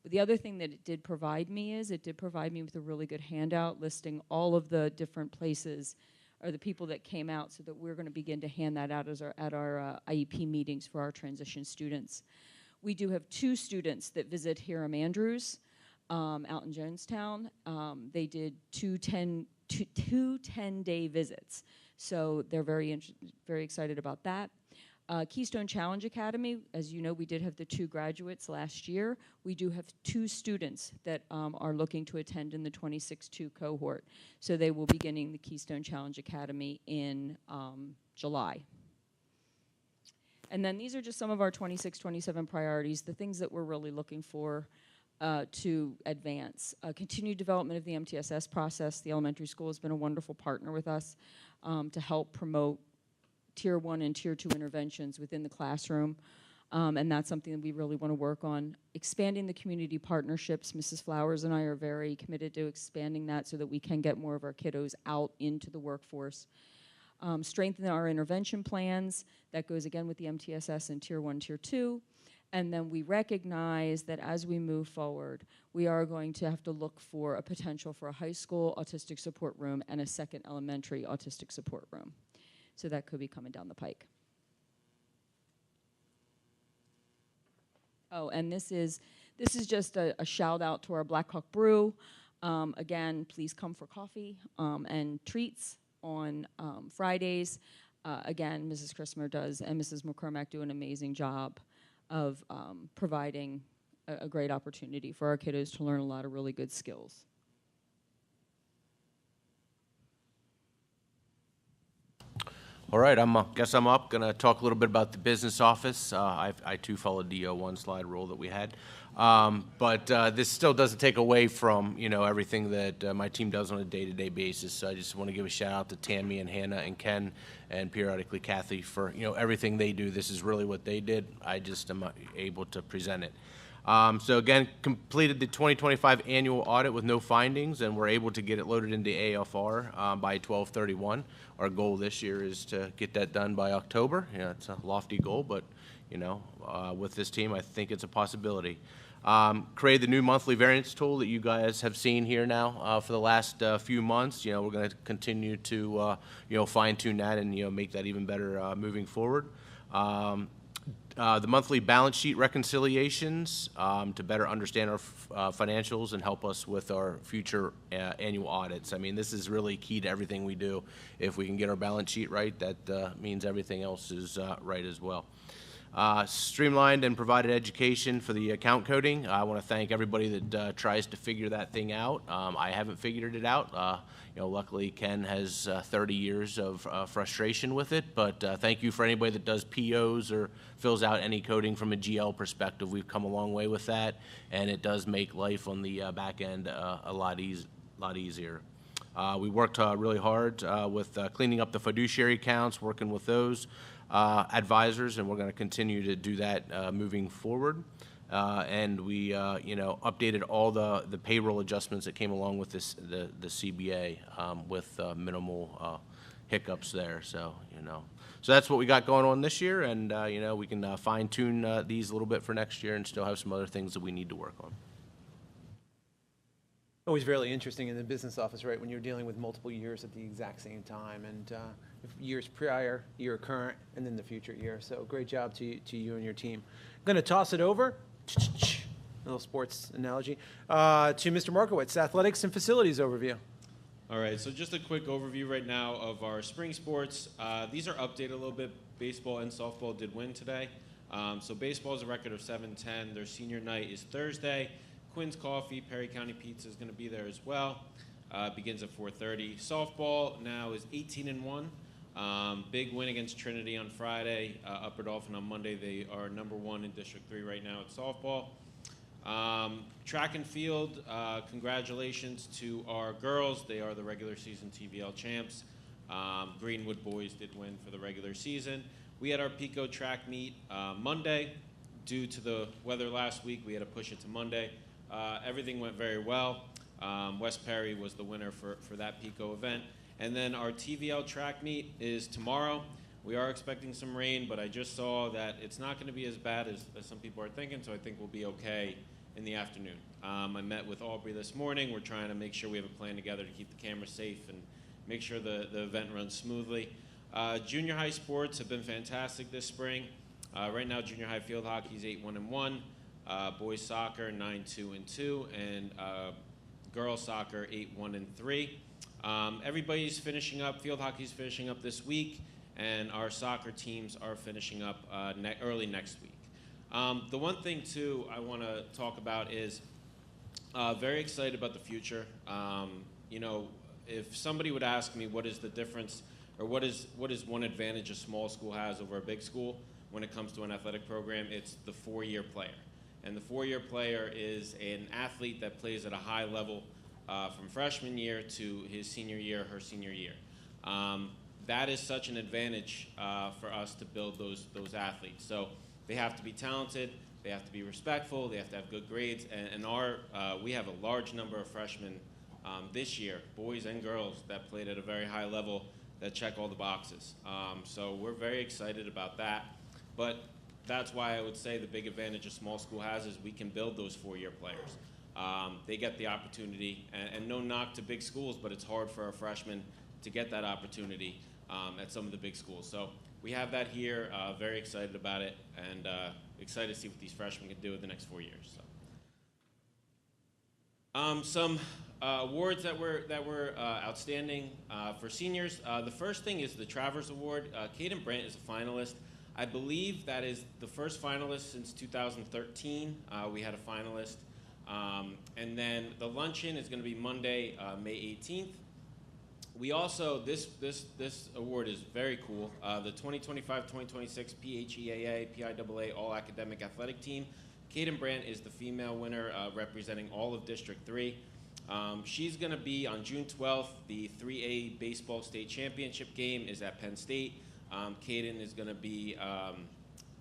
The other thing that it did provide me with a really good handout listing all of the different places or the people that came out, so that we're going to begin to hand that out at our IEP meetings for our transition students. We do have 2 students that visit Hiram Andrews out in Jonestown. They did two 10-day visits, so they're very excited about that. Keystone Challenge Academy, as you know, we did have the 2 graduates last year. We do have 2 students that are looking to attend in the 26-2 cohort. So they will be beginning the Keystone Challenge Academy in July. And then these are just some of our 26-27 priorities, the things that we're really looking for to advance. Continued development of the MTSS process. The elementary school has been a wonderful partner with us to help promote Tier 1 and Tier 2 interventions within the classroom, and that's something that we really want to work on. Expanding the community partnerships. Mrs. Flowers and I are very committed to expanding that so that we can get more of our kiddos out into the workforce. Strengthen our intervention plans. That goes again with the MTSS in Tier 1, Tier 2. And then we recognize that as we move forward, we are going to have to look for a potential for a high school autistic support room and a second elementary autistic support room. So that could be coming down the pike. Oh, and this is just a shout out to our Black Hawk Brew. Again, please come for coffee and treats on Fridays. Again, Mrs. Christmer does and Mrs. McCormack do an amazing job of providing a great opportunity for our kiddos to learn a lot of really good skills. All right, guess I'm up. Going to talk a little bit about the business office. I too followed the one slide rule that we had, but this still doesn't take away from everything that my team does on a day-to-day basis. So I just want to give a shout out to Tammy and Hannah and Ken and periodically Kathy for everything they do. This is really what they did. I just am able to present it. So again, completed the 2025 annual audit with no findings, and we're able to get it loaded into AFR by 12/31. Our goal this year is to get that done by October. It's a lofty goal, but with this team, I think it's a possibility. Created the new monthly variance tool that you guys have seen here now for the last few months. We're going to continue to fine-tune that and make that even better moving forward. the monthly balance sheet reconciliations to better understand our financials and help us with our future annual audits. I mean, this is really key to everything we do. If we can get our balance sheet right, that means everything else is right as well. Streamlined and provided education for the account coding. I want to thank everybody that tries to figure that thing out. I haven't figured it out. Luckily Ken has 30 years of frustration with it, but thank you for anybody that does POs or fills out any coding from a GL perspective. We've come a long way with that, and it does make life on the back end a lot easier. We worked really hard with cleaning up the fiduciary accounts, working with those advisors, and we're going to continue to do that moving forward. And we, updated all the payroll adjustments that came along with the CBA with minimal hiccups there. So, so that's what we got going on this year, and we can fine tune these a little bit for next year, and still have some other things that we need to work on. Always really interesting in the business office, right, when you're dealing with multiple years at the exact same time, and years prior, year current, and then the future year. So great job to you and your team. I'm going to toss it over, a little sports analogy, to Mr. Markowitz, athletics and facilities overview. All right, so just a quick overview right now of our spring sports. These are updated a little bit. Baseball and softball did win today. So baseball is a record of 7-10. Their senior night is Thursday. Quinn's Coffee, Perry County Pizza is going to be there as well. Begins at 4:30. Softball now is 18-1. Big win against Trinity on Friday. Upper Dolphin on Monday. They are #1 in District 3 right now at softball. Track and field, congratulations to our girls. They are the regular season TVL champs. Greenwood boys did win for the regular season. We had our Pico track meet Monday. Due to the weather last week, we had to push it to Monday. Everything went very well. West Perry was the winner for that Pico event. And then our TVL track meet is tomorrow. We are expecting some rain, but I just saw that it's not going to be as bad as some people are thinking, so I think we'll be okay in the afternoon. I met with Aubrey this morning. We're trying to make sure we have a plan together to keep the cameras safe and make sure the event runs smoothly. Junior high sports have been fantastic this spring. Right now, junior high field hockey is 8-1-1. Boys soccer 9-2-2, and girls soccer 8-1-3. Everybody's finishing up. Field hockey's finishing up this week, and our soccer teams are finishing up early next week. The one thing too I want to talk about is very excited about the future. If somebody would ask me what is the difference, or what is one advantage a small school has over a big school when it comes to an athletic program, it's the 4-year player. And the 4-year player is an athlete that plays at a high level from freshman year to his senior year, her senior year. That is such an advantage for us to build those athletes. So they have to be talented, they have to be respectful, they have to have good grades, and we have a large number of freshmen this year, boys and girls, that played at a very high level that check all the boxes. So we're very excited about that. But that's why I would say the big advantage a small school has is we can build those 4-year players. They get the opportunity, and no knock to big schools, but it's hard for a freshman to get that opportunity at some of the big schools. So we have that here, very excited about it, and excited to see what these freshmen can do in the next 4 years. So. Some awards that were outstanding for seniors. The first thing is the Travers Award. Caden Brandt is a finalist. I believe that is the first finalist since 2013. We had a finalist. And then the luncheon is going to be Monday, May 18th. We also, this award is very cool. The 2025-2026 PHEAA, PIAA All Academic Athletic Team. Caden Brandt is the female winner representing all of District 3. She's going to be on June 12th. The 3A Baseball State Championship game is at Penn State. Caden is going to be,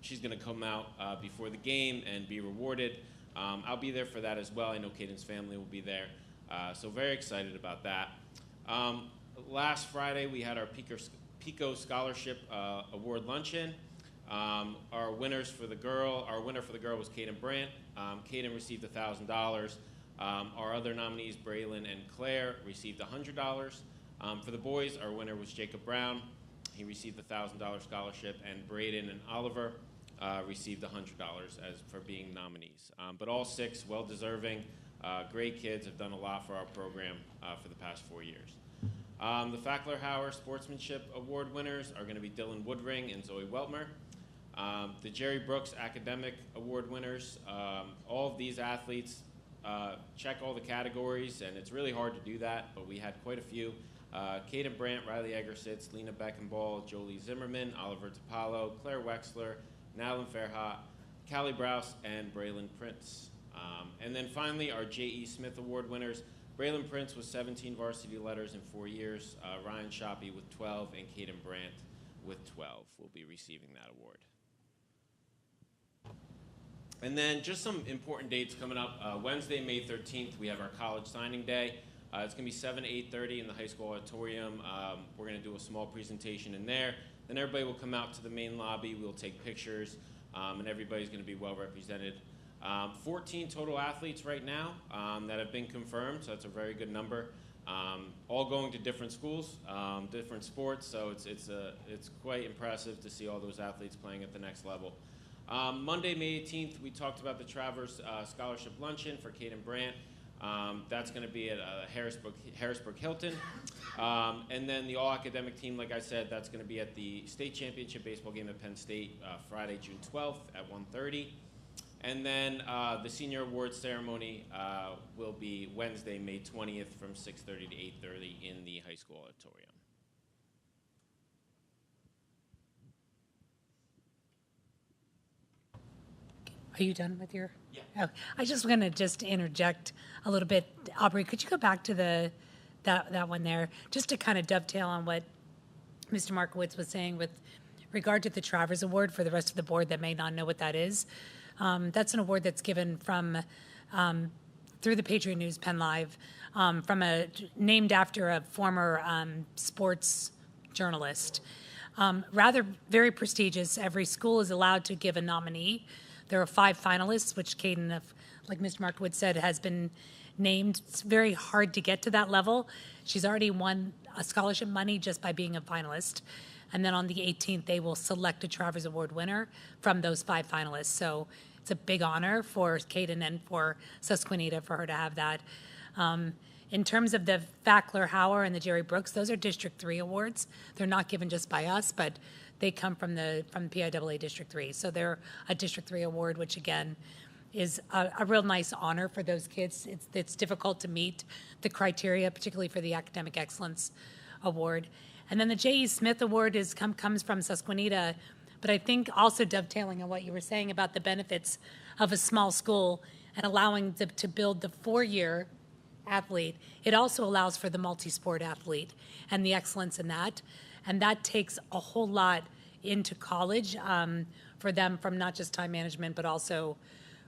she's going to come out before the game and be rewarded. I'll be there for that as well. I know Caden's family will be there. So very excited about that. Last Friday, we had our Pico Scholarship Award Luncheon. Our winner for the girl was Caden Brandt. Caden received $1,000. Our other nominees, Braylon and Claire, received $100. For the boys, our winner was Jacob Brown. He received the $1,000 scholarship, and Braden and Oliver received $100 as for being nominees. But all 6 well-deserving, great kids, have done a lot for our program for the past 4 years. The Fackler-Hauer Sportsmanship Award winners are going to be Dylan Woodring and Zoe Weltmer. The Jerry Brooks Academic Award winners, all of these athletes check all the categories, and it's really hard to do that, but we had quite a few. Caden Brandt, Riley Eggersitz, Lena Beckenball, Jolie Zimmerman, Oliver DiPaolo, Claire Wexler, Natalie Fairhot, Callie Browse, and Braylon Prince. And then finally, our J.E. Smith Award winners. Braylon Prince with 17 varsity letters in 4 years, Ryan Shoppy with 12, and Caden Brandt with 12 will be receiving that award. And then just some important dates coming up. Wednesday, May 13th, we have our college signing day. It's going to be 7 to 8:30 in the high school auditorium. We're going to do a small presentation in there. Then everybody will come out to the main lobby. We'll take pictures, and everybody's going to be well represented. 14 total athletes right now that have been confirmed, so that's a very good number. All going to different schools, different sports, so it's quite impressive to see all those athletes playing at the next level. Monday, May 18th, we talked about the Travers Scholarship Luncheon for Caden Brandt. That's going to be at Harrisburg Hilton. And then the all-academic team, like I said, that's going to be at the state championship baseball game at Penn State Friday, June 12th at 1:30. And then the senior awards ceremony will be Wednesday, May 20th from 6:30 to 8:30 in the high school auditorium. Are you done with your? Yeah. Oh, I just want to interject a little bit. Aubrey, could you go back to that one there, just to kind of dovetail on what Mr. Markowitz was saying with regard to the Travers Award for the rest of the board that may not know what that is. That's an award that's given from through the Patriot News Penn Live, named after a former sports journalist. Rather very prestigious. Every school is allowed to give a nominee. There are 5 finalists, which Caden, like Mr. Markowitz said, has been named. It's very hard to get to that level. She's already won a scholarship money just by being a finalist. And then on the 18th, they will select a Travers Award winner from those 5 finalists. So it's a big honor for Caden and for Susquenita for her to have that. In terms of the Fackler-Hauer and the Jerry Brooks, those are District 3 awards. They're not given just by us, but they come from PIAA District 3. So they're a District 3 award, which again is a real nice honor for those kids. It's difficult to meet the criteria, particularly for the Academic Excellence Award. And then the J.E. Smith Award comes from Susquenita, but I think also dovetailing on what you were saying about the benefits of a small school and allowing to build the 4-year athlete, it also allows for the multi-sport athlete and the excellence in that. And that takes a whole lot into college for them, from not just time management, but also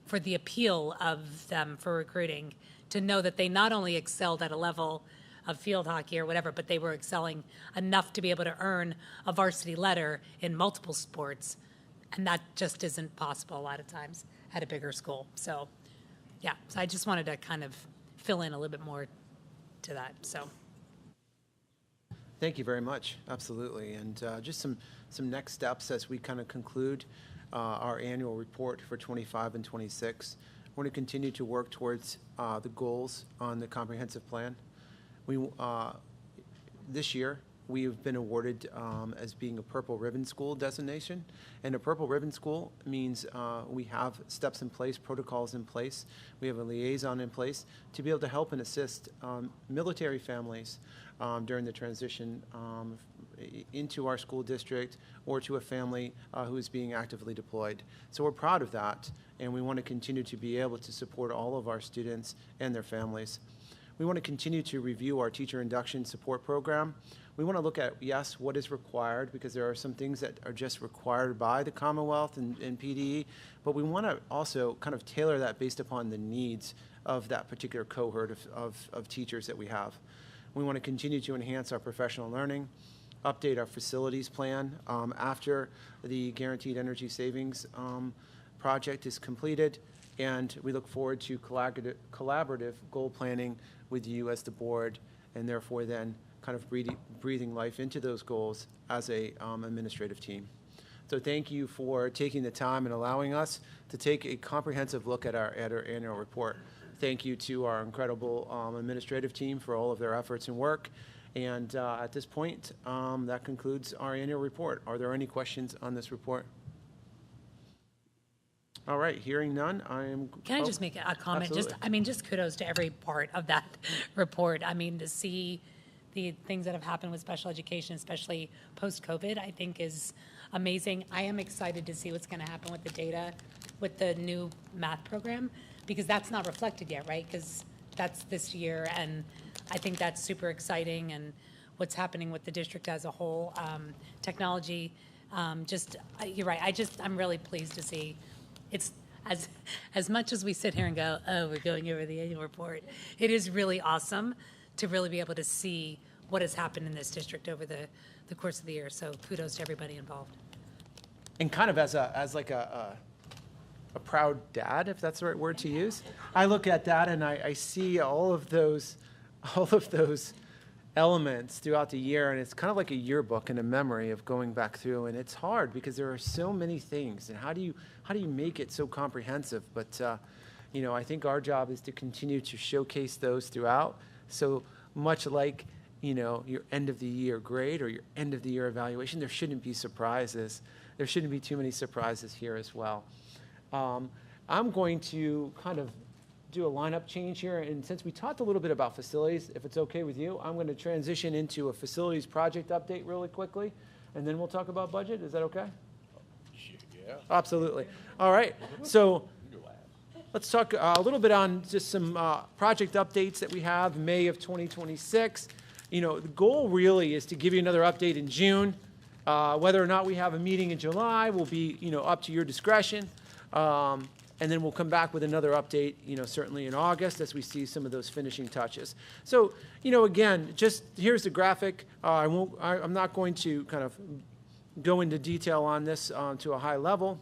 for the appeal of them for recruiting, to know that they not only excelled at a level of field hockey or whatever, but they were excelling enough to be able to earn a varsity letter in multiple sports. And that just isn't possible a lot of times at a bigger school. So, yeah, so I just wanted to kind of fill in a little bit more to that, so. Thank you very much. Absolutely. And just some next steps as we kind of conclude our annual report for 25 and 26. We're going to continue to work towards the goals on the comprehensive plan. This year, we've been awarded as being a Purple Ribbon School designation. And a Purple Ribbon School means we have steps in place, protocols in place. We have a liaison in place to be able to help and assist military families during the transition into our school district or to a family who is being actively deployed. So we're proud of that, and we want to continue to be able to support all of our students and their families. We want to continue to review our teacher induction support program. We want to look at, yes, what is required, because there are some things that are just required by the Commonwealth and PDE, but we want to also kind of tailor that based upon the needs of that particular cohort of teachers that we have. We want to continue to enhance our professional learning, update our facilities plan after the Guaranteed Energy Savings project is completed, and we look forward to collaborative goal planning with you as the board, and therefore then kind of breathing life into those goals as a administrative team. So thank you for taking the time and allowing us to take a comprehensive look at our annual report. Thank you to our incredible administrative team for all of their efforts and work. And at this point, that concludes our annual report. Are there any questions on this report? All right, hearing none, Can I just make a comment? Absolutely. Just kudos to every part of that report. I mean, to see the things that have happened with special education, especially post-COVID, I think is amazing. I am excited to see what's going to happen with the data, with the new math program, because that's not reflected yet, right? Because that's this year, and I think that's super exciting, and what's happening with the district as a whole. Technology, you're right. I'm really pleased to see. It's as much as we sit here and go, oh, we're going over the annual report, it is really awesome to really be able to see what has happened in this district over the course of the year. So kudos to everybody involved. And kind of as a proud dad, if that's the right word to use, I look at that and I see all of those elements throughout the year, and it's kind of like a yearbook and a memory of going back through. And it's hard because there are so many things, and how do you make it so comprehensive? But I think our job is to continue to showcase those throughout. So much like your end of the year grade or your end of the year evaluation, there shouldn't be surprises. There shouldn't be too many surprises here as well. I'm going to kind of do a lineup change here, and since we talked a little bit about facilities, if it's okay with you, I'm going to transition into a facilities project update really quickly, and then we'll talk about budget. Is that okay? Yeah. Absolutely. All right. So let's talk a little bit on just some project updates that we have May of 2026. The goal really is to give you another update in June. Whether or not we have a meeting in July will be up to your discretion. And then we'll come back with another update, certainly in August as we see some of those finishing touches. So, again, just here's the graphic. I'm not going to kind of go into detail on this to a high level.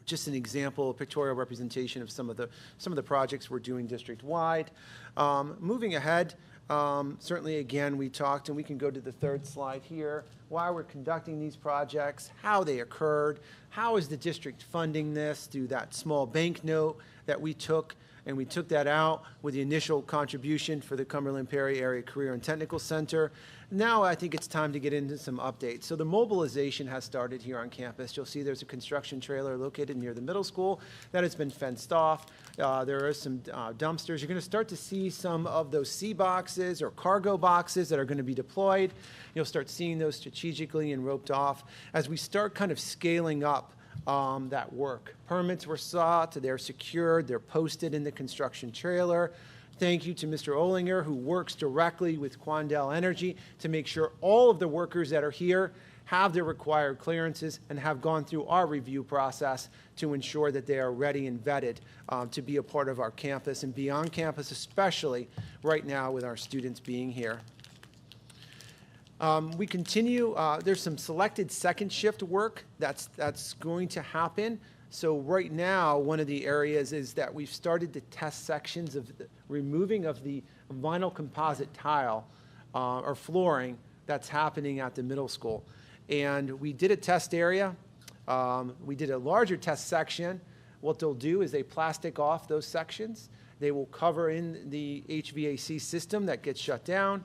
Just an example, a pictorial representation of some of the projects we're doing district-wide. Moving ahead, certainly, again, we talked, and we can go to the third slide here, why we're conducting these projects, how they occurred, how is the district funding this through that small bank note that we took, and we took that out with the initial contribution for the Cumberland Perry Area Career and Technical Center. Now I think it's time to get into some updates. So the mobilization has started here on campus. You'll see there's a construction trailer located near the middle school that has been fenced off. There are some dumpsters. You're going to start to see some of those C boxes or cargo boxes that are going to be deployed. You'll start seeing those strategically and roped off as we start kind of scaling up that work. Permits were sought, they're secured, they're posted in the construction trailer. Thank you to Mr. Olinger, who works directly with Quandel Energy to make sure all of the workers that are here have their required clearances and have gone through our review process to ensure that they are ready and vetted to be a part of our campus and beyond campus, especially right now with our students being here. We continue, there's some selected second shift work that's going to happen. So right now, one of the areas is that we've started to test sections of the removing of the vinyl composite tile or flooring that's happening at the middle school. And we did a test area. We did a larger test section. What they'll do is they plastic off those sections. They will cover in the HVAC system that gets shut down.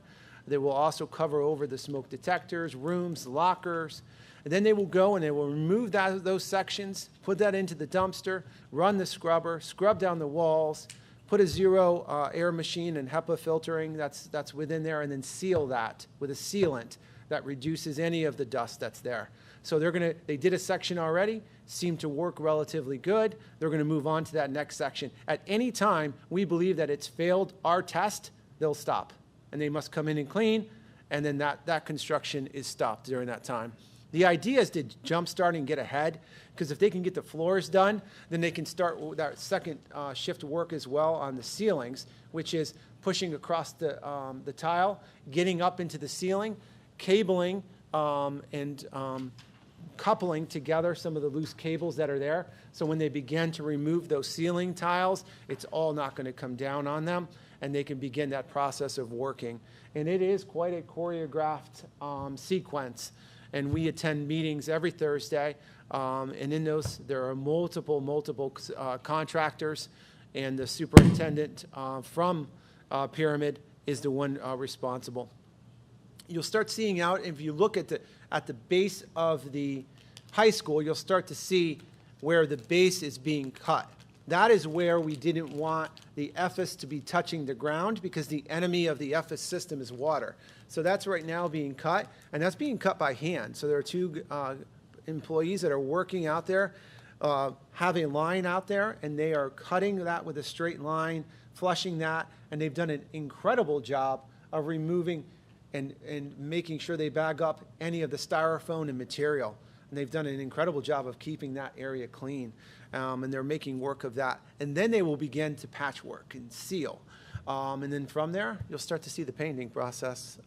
They will also cover over the smoke detectors, rooms, lockers. And then they will go and they will remove those sections, put that into the dumpster, run the scrubber, scrub down the walls, put a zero air machine and HEPA filtering that's within there, and then seal that with a sealant that reduces any of the dust that's there. So they did a section already, seemed to work relatively good. They're going to move on to that next section. At any time we believe that it's failed our test, they'll stop. And they must come in and clean, and then that construction is stopped during that time. The idea is to jumpstart and get ahead, because if they can get the floors done, then they can start that second shift work as well on the ceilings, which is pushing across the tile, getting up into the ceiling, cabling, and coupling together some of the loose cables that are there. So when they begin to remove those ceiling tiles, it's all not going to come down on them, and they can begin that process of working. And it is quite a choreographed sequence. and we attend meetings every Thursday. And in those, there are multiple contractors, and the superintendent from Pyramid is the one responsible. You'll start seeing out, if you look at the base of the high school, you'll start to see where the base is being cut. That is where we didn't want the EFS to be touching the ground, because the enemy of the EFS system is water. So that's right now being cut, and that's being cut by hand. So there are two employees that are working out there, have a line out there, and they are cutting that with a straight line, flushing that, and they've done an incredible job of removing and making sure they bag up any of the styrofoam and material. And they've done an incredible job of keeping that area clean. And they're making work of that. And then they will begin to patchwork and seal. And then from there, you'll start to see the painting process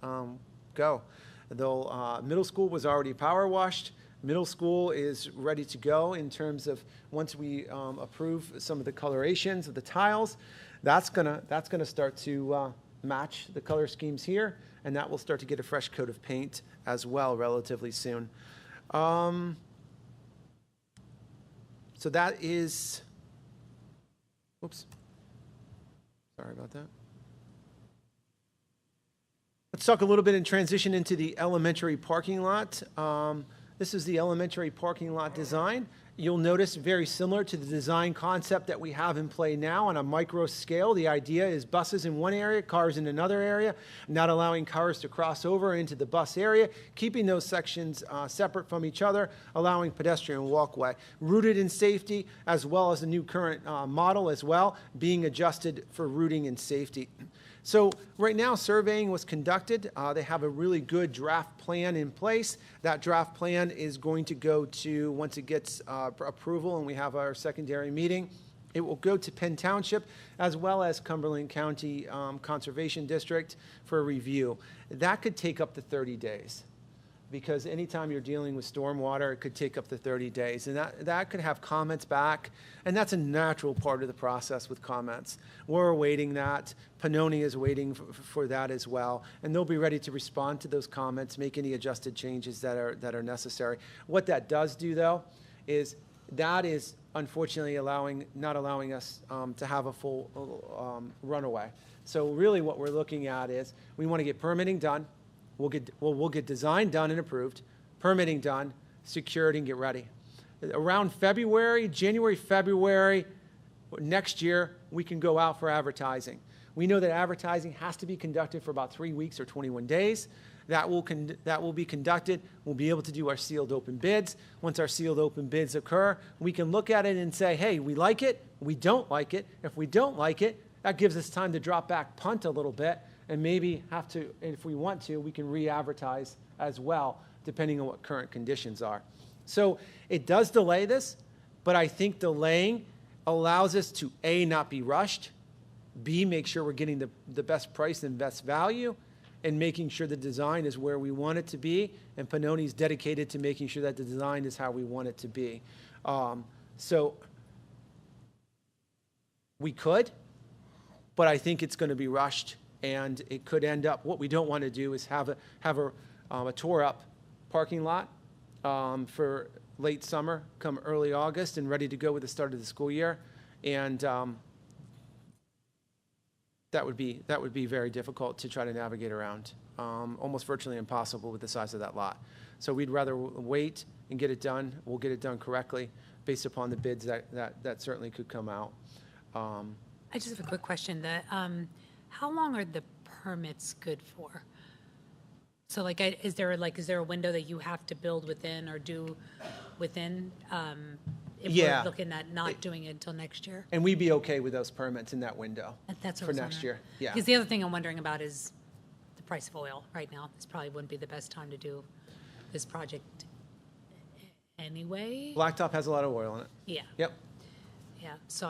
go. Middle school was already power washed. Middle school is ready to go in terms of once we approve some of the colorations of the tiles, that's gonna start to match the color schemes here, and that will start to get a fresh coat of paint as well relatively soon. So that is, oops, sorry about that. Let's talk a little bit and transition into the elementary parking lot. This is the elementary parking lot design. You'll notice very similar to the design concept that we have in play now on a micro scale. The idea is buses in one area, cars in another area, not allowing cars to cross over into the bus area, keeping those sections separate from each other, allowing pedestrian walkway. Rooted in safety, as well as the new current model as well, being adjusted for rooting and safety. So right now, surveying was conducted. They have a really good draft plan in place. That draft plan is going to go to, once it gets approval and we have our secondary meeting, it will go to Penn Township as well as Cumberland County Conservation District for review. That could take up to 30 days. Because anytime you're dealing with stormwater, it could take up to 30 days. And that could have comments back, and that's a natural part of the process with comments. We're awaiting that. Pannoni is waiting for that as well, and they'll be ready to respond to those comments, make any adjusted changes that are necessary. What that does do, though, is that is unfortunately not allowing us to have a full runaway. So really what we're looking at is we want to get permitting done. We'll get design done and approved, permitting done, secured, and get ready. Around January, February next year, we can go out for advertising. We know that advertising has to be conducted for about 3 weeks or 21 days. That will be conducted. We'll be able to do our sealed open bids. Once our sealed open bids occur, we can look at it and say, hey, we like it, we don't like it. If we don't like it, that gives us time to drop back, punt a little bit, and maybe have to, if we want to, we can re-advertise as well, depending on what current conditions are. So it does delay this, but I think delaying allows us to A, not be rushed, B, make sure we're getting the best price and best value, and making sure the design is where we want it to be, and Pannoni's dedicated to making sure that the design is how we want it to be. So we could, but I think it's going to be rushed. And it could end up, what we don't want to do is have a tore-up parking lot for late summer, come early August, and ready to go with the start of the school year. And that would be very difficult to try to navigate around, almost virtually impossible with the size of that lot. So we'd rather wait and get it done. We'll get it done correctly based upon the bids that certainly could come out. I just have a quick question. How long are the permits good for? So is there a window that you have to build within or do within? If we're looking at not doing it until next year? And we'd be okay with those permits in that window. That's what for next year. Yeah. Because the other thing I'm wondering about is the price of oil right now. This probably wouldn't be the best time to do this project anyway. Blacktop has a lot of oil in it. Yeah. Yep. Yeah. So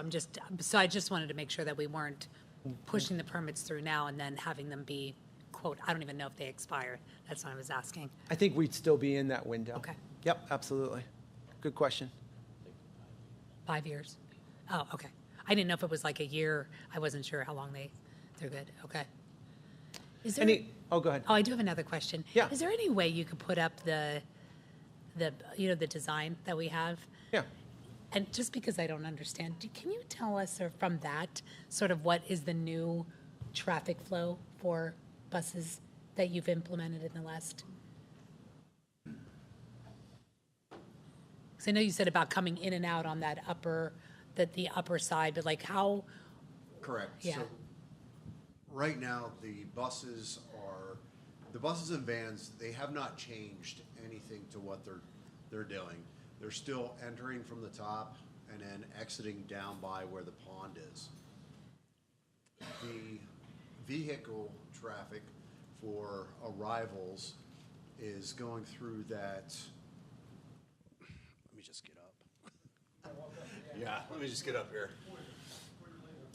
I just wanted to make sure that we weren't pushing the permits through now and then having them be, quote, I don't even know if they expire. That's what I was asking. I think we'd still be in that window. Okay. Yep, absolutely. Good question. 5 years? Oh, okay. I didn't know if it was like a year. I wasn't sure how long they're good. Okay. Is there go ahead. Oh, I do have another question. Yeah. Is there any way you could put up the the design that we have. Yeah. And just because I don't understand, can you tell us, or from that, sort of what is the new traffic flow for buses that you've implemented in the last? Because I know you said about coming in and out on that the upper side, but like how? Correct. Yeah. So right now, the buses and vans, they have not changed anything to what they're doing. They're still entering from the top and then exiting down by where the pond is. The vehicle traffic for arrivals is going through that. Let me just get up. Yeah, let me just get up here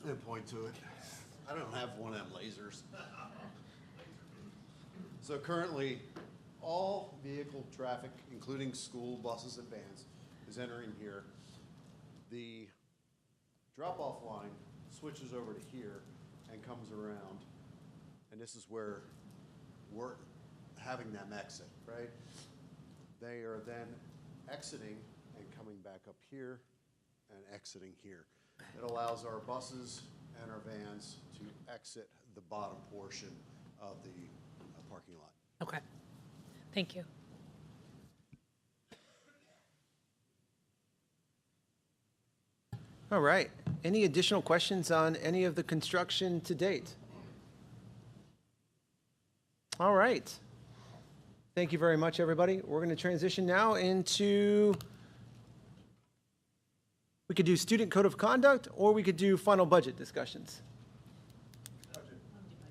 and point to it. I don't have one of them lasers. So currently, all vehicle traffic, including school buses and vans, is entering here. The drop-off line switches over to here and comes around, and this is where we're having them exit, right? They are then exiting and coming back up here and exiting here. It allows our buses and our vans to exit the bottom portion of the parking lot. Okay, thank you. All right. Any additional questions on any of the construction to date? All right. Thank you very much, everybody. We're going to transition now into, we could do student code of conduct, or we could do final budget discussions.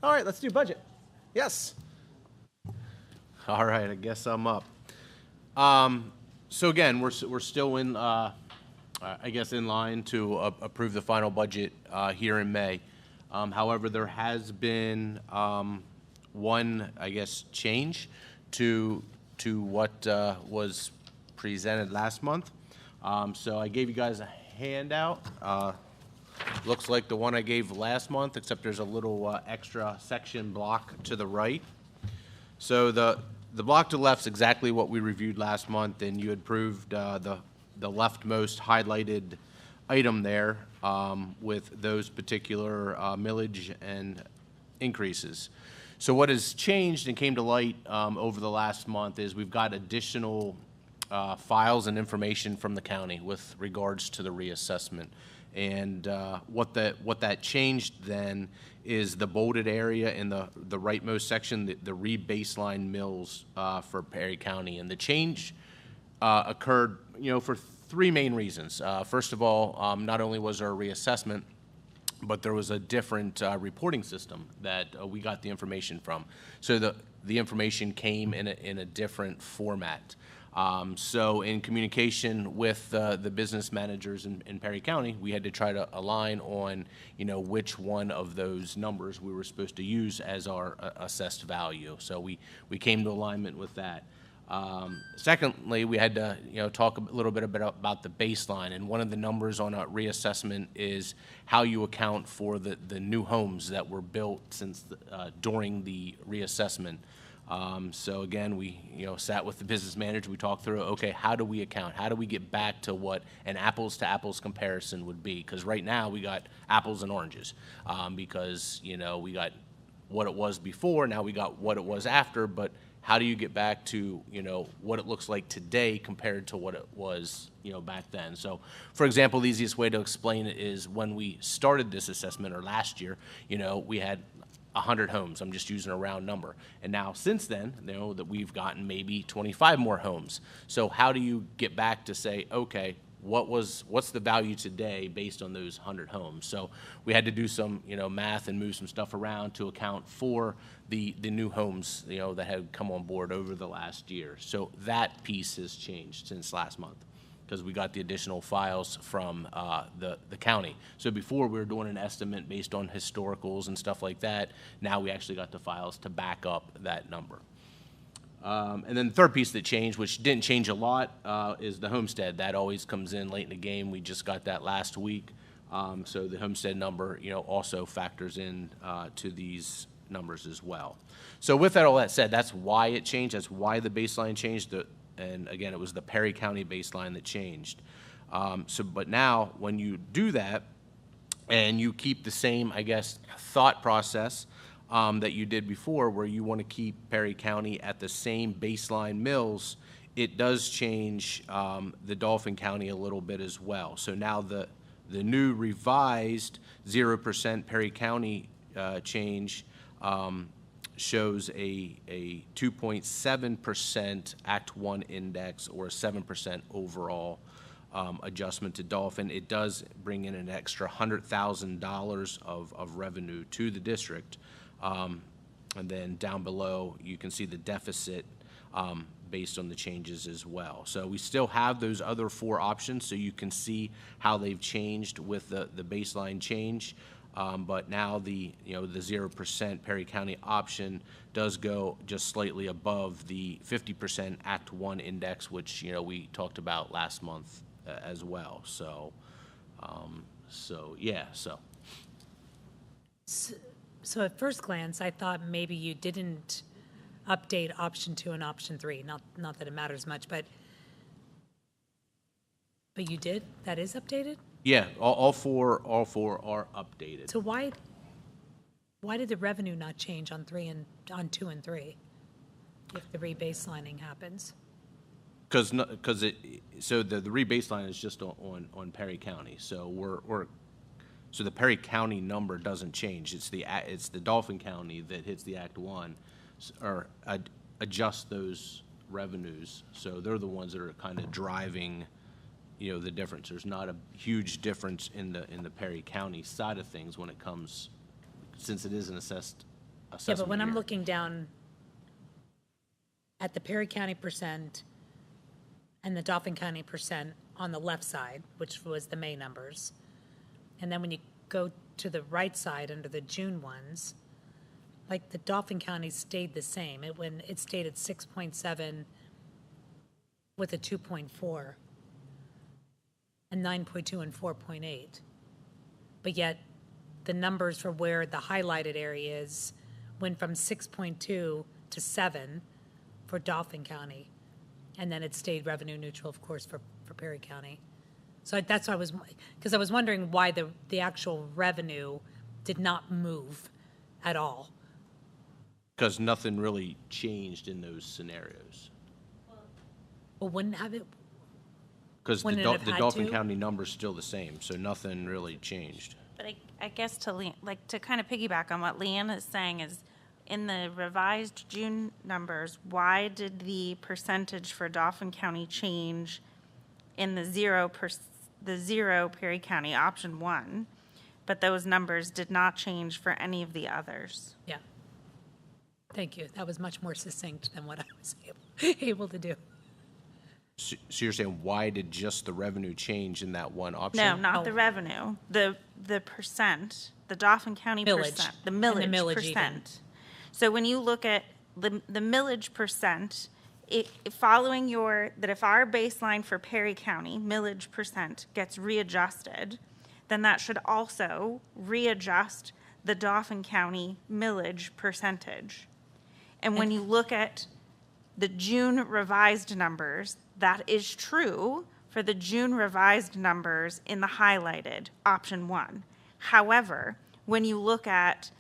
All right, let's do budget. Yes. All right, I guess I'm up. So again, we're still in, I guess, in line to approve the final budget here in May. However, there has been one, I guess, change to what was presented last month. So I gave you guys a handout. Looks like the one I gave last month, except there's a little extra section block to the right. So the block to the left is exactly what we reviewed last month, and you had approved the leftmost highlighted item there with those particular millage and increases. So what has changed and came to light over the last month is we've got additional files and information from the county with regards to the reassessment. And what that changed then is the bolded area in the rightmost section, the re-baseline mills for Perry County. And the change occurred, for three main reasons. First of all, not only was there a reassessment, but there was a different reporting system that we got the information from. So the information came in a different format. So in communication with the business managers in Perry County, we had to try to align on, which one of those numbers we were supposed to use as our assessed value. So we came to alignment with that. Secondly, we had to, talk a little bit about the baseline, and one of the numbers on a reassessment is how you account for the new homes that were built since during the reassessment. So again, we sat with the business manager. We talked through, okay, how do we account? How do we get back to what an apples to apples comparison would be? Because right now we got apples and oranges, because we got what it was before, now we got what it was after. But how do you get back to what it looks like today compared to what it was back then? So, for example, the easiest way to explain it is when we started this assessment, or last year, we had 100 homes. I'm just using a round number. And now since then, that we've gotten maybe 25 more homes. So how do you get back to say, okay, what's the value today based on those 100 homes? So we had to do some, math and move some stuff around to account for the new homes, that had come on board over the last year. So that piece has changed since last month, because we got the additional files from the county. So before we were doing an estimate based on historicals and stuff like that. Now we actually got the files to back up that number. And then the third piece that changed, which didn't change a lot, is the homestead. That always comes in late in the game. We just got that last week. So the homestead number, also factors in to these numbers as well. So with all that said, that's why it changed. That's why the baseline changed. And again, it was the Perry County baseline that changed. But now, when you do that, and you keep the same, I guess, thought process that you did before, where you want to keep Perry County at the same baseline mills, it does change the Dauphin County a little bit as well. So now the new revised 0% Perry County change shows a 2.7% Act 1 index, or a 7% overall adjustment to Dauphin. It does bring in an extra $100,000 of revenue to the district. And then down below, you can see the deficit based on the changes as well. So we still have those other 4 options, so you can see how they've changed with the baseline change. But now the 0% Perry County option does go just slightly above the 50% Act 1 index, which we talked about last month as well. So yeah. So at first glance, I thought maybe you didn't update option 2 and option 3. Not that it matters much, but you did? That is updated? Yeah, all four are updated. So why did the revenue not change on 2 and 3 if the rebaselining happens? So the rebaseline is just on Perry County. So so the Perry County number doesn't change. It's the Dauphin County that hits the Act 1 or adjust those revenues. So they're the ones that are kind of driving the difference. There's not a huge difference in the Perry County side of things when it comes, since it is an assessment. Yeah, but when I'm looking down at the Perry County percent and the Dauphin County percent on the left side, which was the May numbers, and then when you go to the right side under the June ones, like the Dauphin County stayed the same. It stayed at 6.7 with a 2.4. And 9.2 and 4.8. But yet the numbers for where the highlighted area is went from 6.2 to 7 for Dauphin County. And then it stayed revenue neutral, of course, for Perry County. So that's why because I was wondering why the actual revenue did not move at all. Because nothing really changed in those scenarios. Well, wouldn't have it? Because the Dauphin County number is still the same, so nothing really changed. But I guess to kind of piggyback on what Leanne is saying is, in the revised June numbers, why did the percentage for Dauphin County change in the zero Perry County option 1, but those numbers did not change for any of the others? Yeah. Thank you. That was much more succinct than what I was able to do. So you're saying, why did just the revenue change in that one option? No, not the revenue. The percent, the Dauphin County millage. percent, the millage percent. Even. So when you look at the millage percent, following that if our baseline for Perry County millage percent gets readjusted, then that should also readjust the Dauphin County millage percentage. And when you look at the June revised numbers, that is true for the June revised numbers in the highlighted option 1. However, when you look at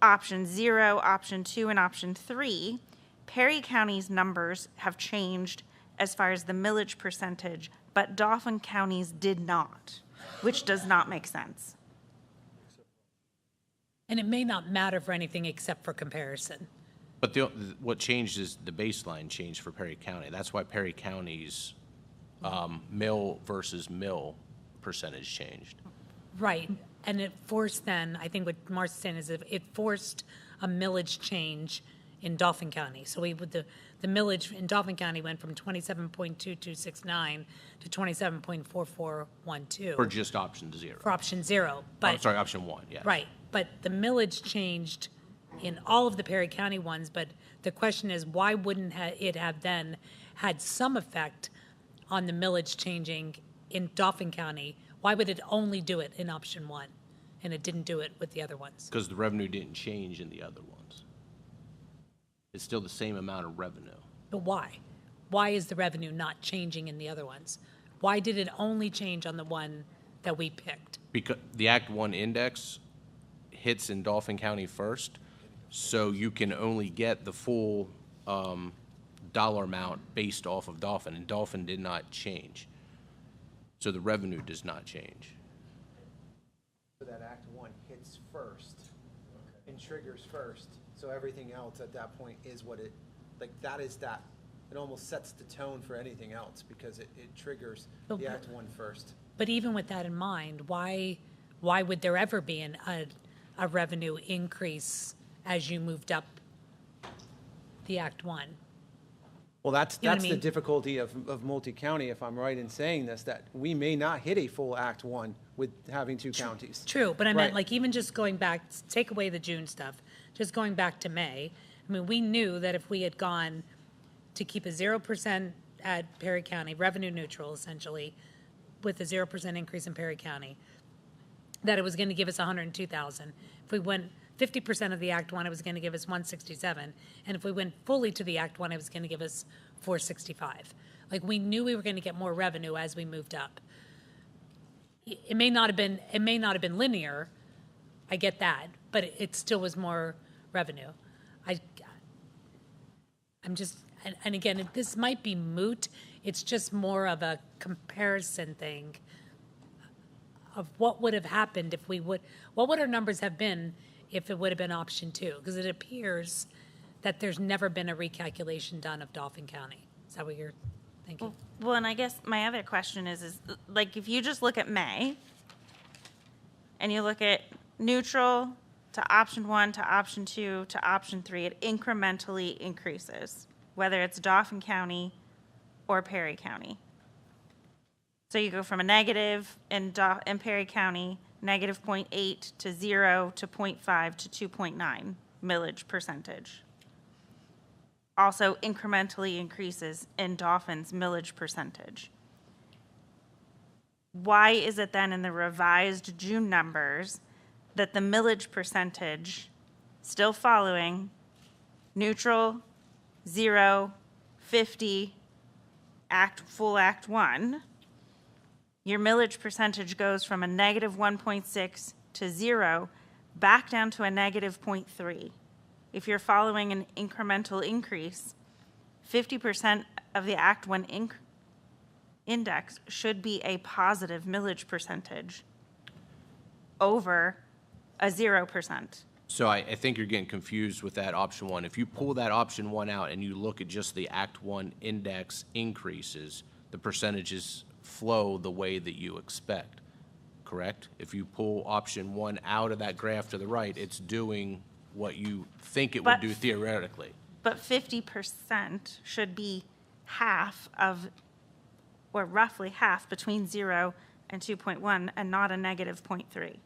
option 0, option 2, and option 3, Perry County's numbers have changed as far as the millage percentage, but Dauphin County's did not, which does not make sense. And it may not matter for anything except for comparison. But what changed is the baseline changed for Perry County. That's why Perry County's mill versus mill percentage changed. Right. And it forced then, I think what Marcy's saying is it forced a millage change in Dauphin County. So the millage in Dauphin County went from 27.2269 to 27.4412. For just option 0. For option 0. But, option 1, yeah. Right. But the millage changed in all of the Perry County ones, but the question is, why wouldn't it have then had some effect on the millage changing in Dauphin County? Why would it only do it in option 1, and it didn't do it with the other ones? Because the revenue didn't change in the other ones. It's still the same amount of revenue. But why? why is the revenue not changing in the other ones? Why did it only change on the one that we picked? Because the Act 1 index hits in Dauphin County first, so you can only get the full dollar amount based off of Dauphin, and Dauphin did not change. So the revenue does not change. So that Act 1 hits first and triggers first, so everything else at that point is what it, like that is that, it almost sets the tone for anything else because it triggers the Act 1 first. But even with that in mind, why would there ever be a revenue increase as you moved up the Act 1? Well, that's You know what I the mean? difficulty of multi-county, if I'm right in saying this, that we may not hit a full Act 1 with having two counties. True, but I meant Right. like even just going back, take away the June stuff, just going back to May. I mean, we knew that if we had gone to keep a 0% at Perry County, revenue neutral essentially, with a 0% increase in Perry County, that it was going to give us 102,000. If we went 50% of the Act 1, it was going to give us 167. And if we went fully to the Act 1, it was going to give us 465. Like we knew we were going to get more revenue as we moved up. It may not have been linear. I get that, but it still was more revenue. I'm just, and again, this might be moot. It's just more of a comparison thing of what would have happened if what would our numbers have been if it would have been option 2? Because it appears that there's never been a recalculation done of Dauphin County. Is that what you're thinking? Well, and I guess my other question is like if you just look at May and you look at neutral to option 1 to option 2 to option 3, it incrementally increases, whether it's Dauphin County or Perry County. So you go from a negative in Perry County, negative 0.8 to 0 to 0.5 to 2.9 millage percentage. Also incrementally increases in Dauphin's millage percentage. Why is it then in the revised June numbers that the millage percentage, still following neutral, 0, 50, full Act 1, your millage percentage goes from a negative 1.6 to 0 back down to a negative 0.3. If you're following an incremental increase, 50% of the Act 1 index should be a positive millage percentage over a 0%. So I think you're getting confused with that option 1. If you pull that option 1 out and you look at just the Act 1 index increases, the percentages flow the way that you expect, correct? If you pull option 1 out of that graph to the right, it's doing what you think it would do theoretically. But 50% should be half of, or roughly half between 0 and 2.1 and not a negative 0.3.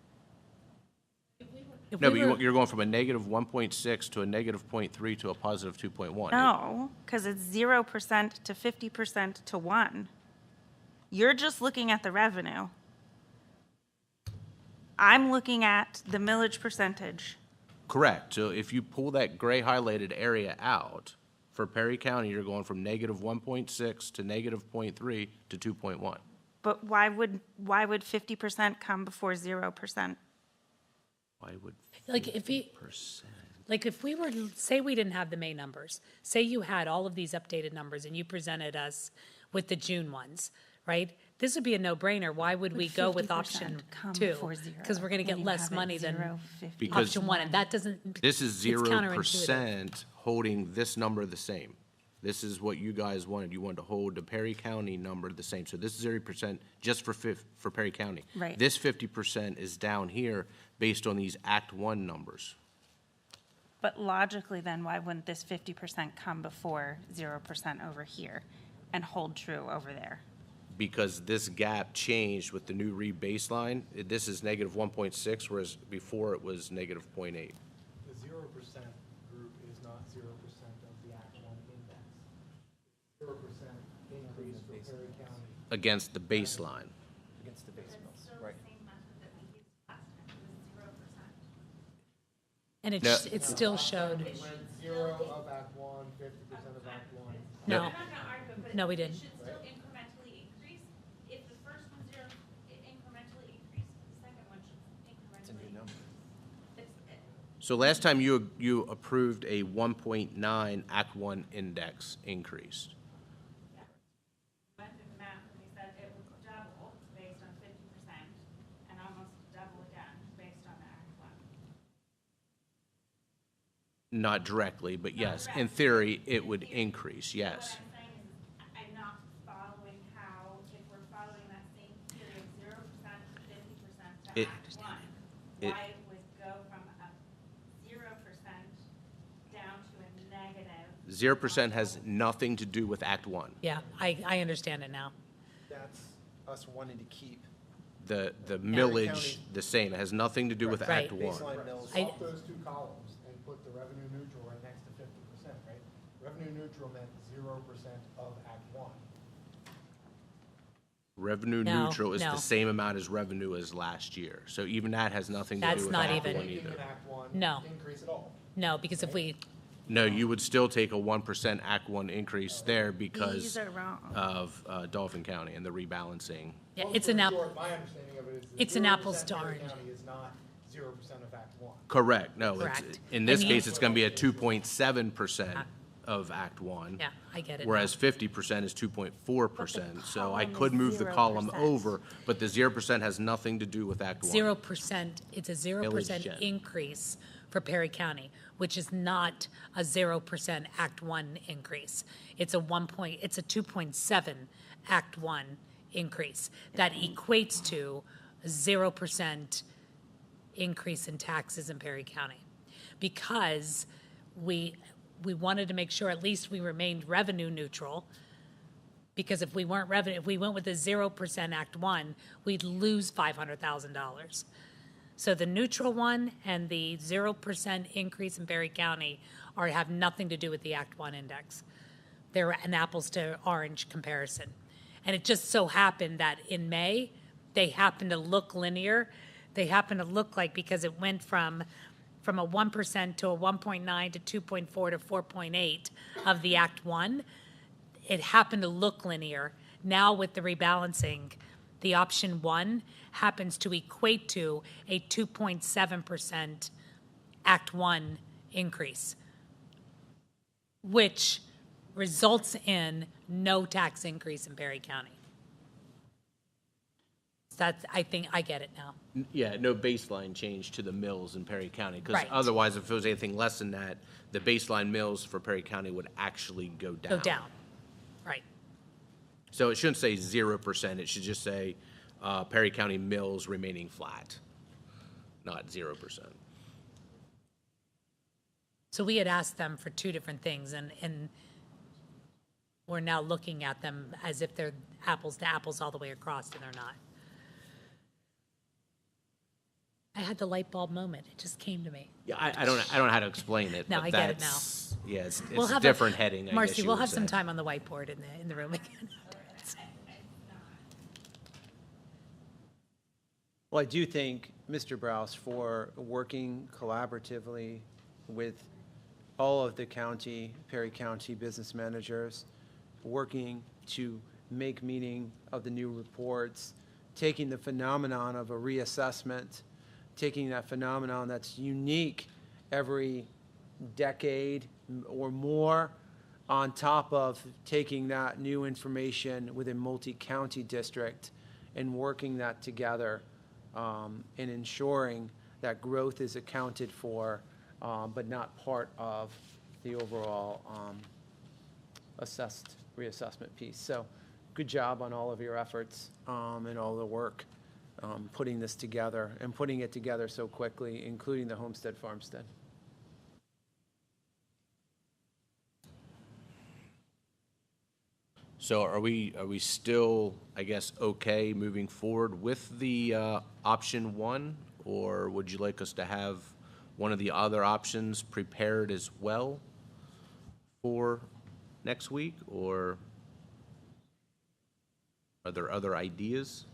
No, but you're going from a negative 1.6 to a negative 0.3 to a positive 2.1. No, because it's 0% to 50% to 1. You're just looking at the revenue. I'm looking at the millage percentage. Correct. So if you pull that gray highlighted area out, for Perry County, you're going from negative 1.6 to negative 0.3 to 2.1. But why would 50% come before 0%? Why would 50%? Like if we were, say we didn't have the May numbers, say you had all of these updated numbers and you presented us with the June ones, right? This would be a no-brainer. Why would we go with option 2? Because we're going to get less money than option 1, and that doesn't. This is it's 0% holding this number the same. This is what you guys wanted. You wanted to hold the Perry County number the same. So this is 0% just for Perry County. Right. This 50% is down here based on these Act 1 numbers. But logically then, why wouldn't this 50% come before 0% over here and hold true over there? Because this gap changed with the new re-baseline. This is negative 1.6, whereas before it was negative 0.8. The 0% group is not 0% of the Act 1 index. 0% increase for Perry County. Against the baseline. Against the baseline, right. And No. it still showed. 0 of Act 1, 50% of Act 1. No. No, we didn't. It should still incrementally increase. If the first one's zero, it incrementally increased, the second one should incrementally increase. So last time you approved a 1.9 Act 1 index increase. Went through the math and we said it would double based on 50% and almost double again based on the Act 1. Not directly, but yes, in theory, it would increase, yes. What I'm saying is I'm not following how, if we're following that same theory of 0% to 50% to It- Act 1, it- why it would go from a 0% down to a negative. 0% has nothing to do with Act 1. Yeah, I understand it now. That's us wanting to keep. The County. millage, the same. It has nothing to do with Right. Act 1. Baseline mills. Swap those two columns and put the revenue neutral right next to 50%, right? Revenue neutral meant 0% of Act 1. Revenue No, neutral is no. the same amount as revenue as last year. So even that has nothing to That's do with not Act even- 1 either. Act 1 No. increase at all. No, because if we, No, you would still take a 1% Act 1 increase there because These are wrong. of Dauphin County and the rebalancing. yeah, Long it's an story apple. short, my understanding of it is that It's an 0% apples to Perry orange. County is not 0% of Act 1. Correct, no, it's, Correct. in this And case, the- it's gonna be a 2.7% of Act 1. Yeah, I get it. Whereas now. 50% is 2.4%, so I column could is move the column 0%. over, but the 0% has nothing to do with Act 1. 0%, it's a 0% Millage, yeah. increase for Perry County, which is not a 0% Act 1 increase. It's a 2.7 Act 1 increase. That equates to a 0% increase in taxes in Perry County. Because we wanted to make sure at least we remained revenue neutral, because if we weren't if we went with a 0% Act 1, we'd lose $500,000. So the neutral one and the 0% increase in Perry County have nothing to do with the Act 1 index. They're an apples to orange comparison. And it just so happened that in May, they happened to look linear. They happened to look like, because it went from a 1% to a 1.9 to 2.4 to 4.8 of the Act 1, it happened to look linear. Now with the rebalancing, the option 1 happens to equate to a 2.7% Act 1 increase, which results in no tax increase in Perry County. That's, I think, I get it now. Yeah, no baseline change to the mills in Perry County, because Right. otherwise, if it was anything less than that, the baseline mills for Perry County would actually go down. Go down, right. So it shouldn't say 0%, it should just say Perry County mills remaining flat, not 0%. So we had asked them for two different things, and we're now looking at them as if they're apples to apples all the way across, and they're not. I had the light bulb moment. It just came to me. Yeah, I don't know how to explain it. No, but I get it now. that's- Yeah, it's We'll a have different heading, I guess Marcy, you we'll would have some say. time on the whiteboard in the room again. Well, I do thank Mr. Browse for working collaboratively with all of the Perry County business managers, working to make meaning of the new reports, taking the phenomenon of a reassessment, taking that phenomenon that's unique every decade or more, on top of taking that new information with a multi-county district and working that together, and ensuring that growth is accounted for, but not part of the overall reassessment piece. So good job on all of your efforts and all the work putting this together and putting it together so quickly, including the homestead farmstead. So are we still, I guess, okay moving forward with the option 1? Or would you like us to have one of the other options prepared as well for next week? Or are there other ideas?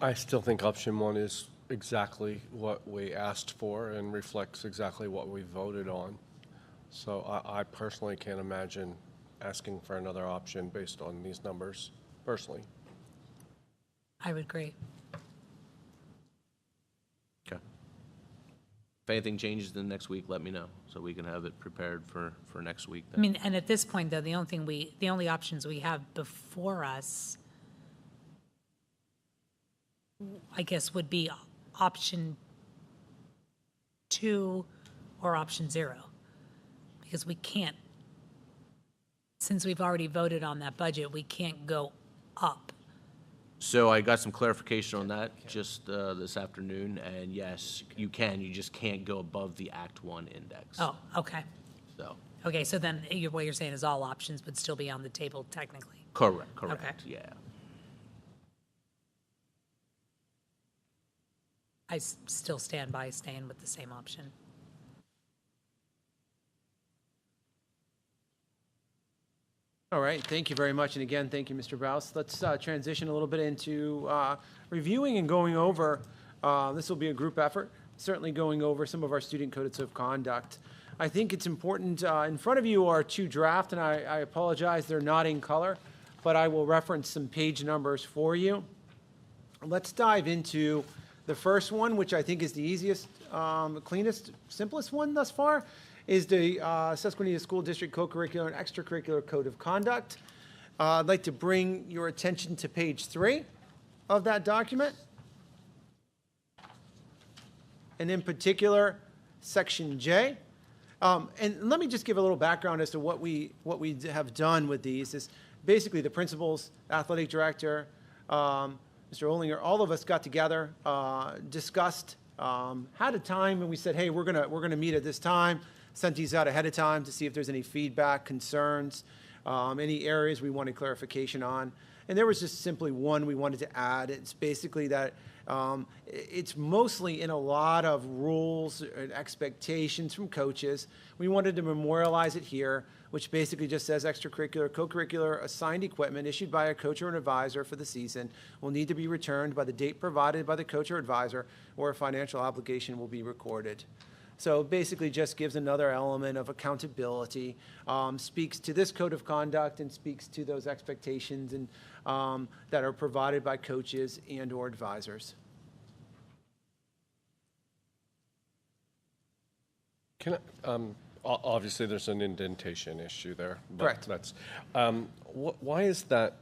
I still think option 1 is exactly what we asked for and reflects exactly what we voted on. So I personally can't imagine asking for another option based on these numbers, personally. I would agree. Okay. If anything changes in the next week, let me know, so we can have it prepared for next week I then. mean, and at this point, though, the only options we have before us, I guess, would be option 2 or option 0. Because we can't, since we've already voted on that budget, we can't go up. So I got some clarification on that just this afternoon, and yes, you can, you just can't go above the Act 1 index. Oh, okay. So, Okay, so then what you're saying is all options would still be on the table technically. correct, Okay. yeah. I still stand by staying with the same option. All right, thank you very much. And again, thank you, Mr. Baus. Let's transition a little bit into reviewing and going over, this will be a group effort, certainly going over some of our student codes of conduct. I think it's important, in front of you are 2 drafts, and I apologize, they're not in color, but I will reference some page numbers for you. Let's dive into the first one, which I think is the easiest, cleanest, simplest one thus far, is the Susquenita School District Co-Curricular and Extracurricular Code of Conduct. I'd like to bring your attention to page 3 of that document. And in particular, section J. And let me just give a little background as to what we have done with these. Is basically the principals, athletic director, Mr. Olinger, all of us got together, discussed, had a time, and we said, hey, we're gonna meet at this time. Sent these out ahead of time to see if there's any feedback, concerns, any areas we wanted clarification on. And there was just simply one we wanted to add. It's basically that it's mostly in a lot of rules and expectations from coaches. We wanted to memorialize it here, which basically just says extracurricular, co-curricular assigned equipment issued by a coach or an advisor for the season will need to be returned by the date provided by the coach or advisor, or a financial obligation will be recorded. So basically just gives another element of accountability, speaks to this code of conduct and speaks to those expectations and that are provided by coaches and or advisors. Can I, obviously there's an indentation issue there. But Correct. That's, why is that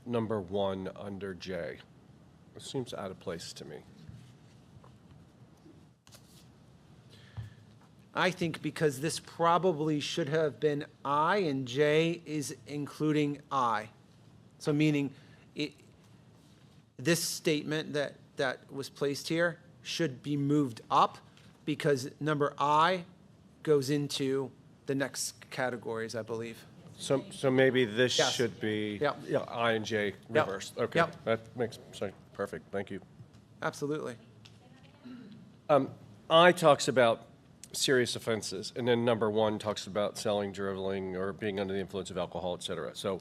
number 1 under J? It seems out of place to me. I think because this probably should have been I, and J is including I. So meaning this statement that was placed here should be moved up because number I goes into the next categories, I believe. So maybe this Yes. should be Yep. I and J Yep. reversed. Okay, Yep. that makes sense. Perfect. Thank you. Absolutely. I talks about serious offenses, and then number 1 talks about selling, dribbling, or being under the influence of alcohol, et cetera. So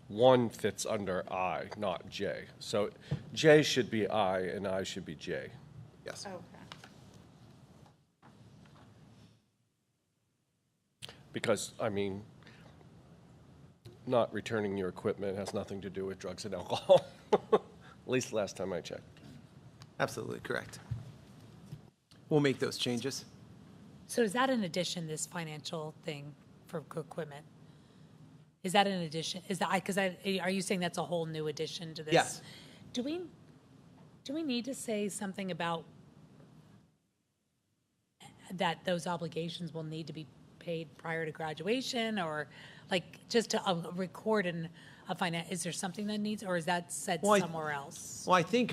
1 fits under I, not J. So J should be I, and I should be J. Yes. Okay. Because, I mean, not returning your equipment has nothing to do with drugs and alcohol, at least last time I checked. Absolutely correct. We'll make those changes. So is that in addition, this financial thing for equipment? Is that in addition, are you saying that's a whole new addition to this? Yes. Do we need to say something about that those obligations will need to be paid prior to graduation, or like just to record is there something that needs, or is that said somewhere else? Well, I think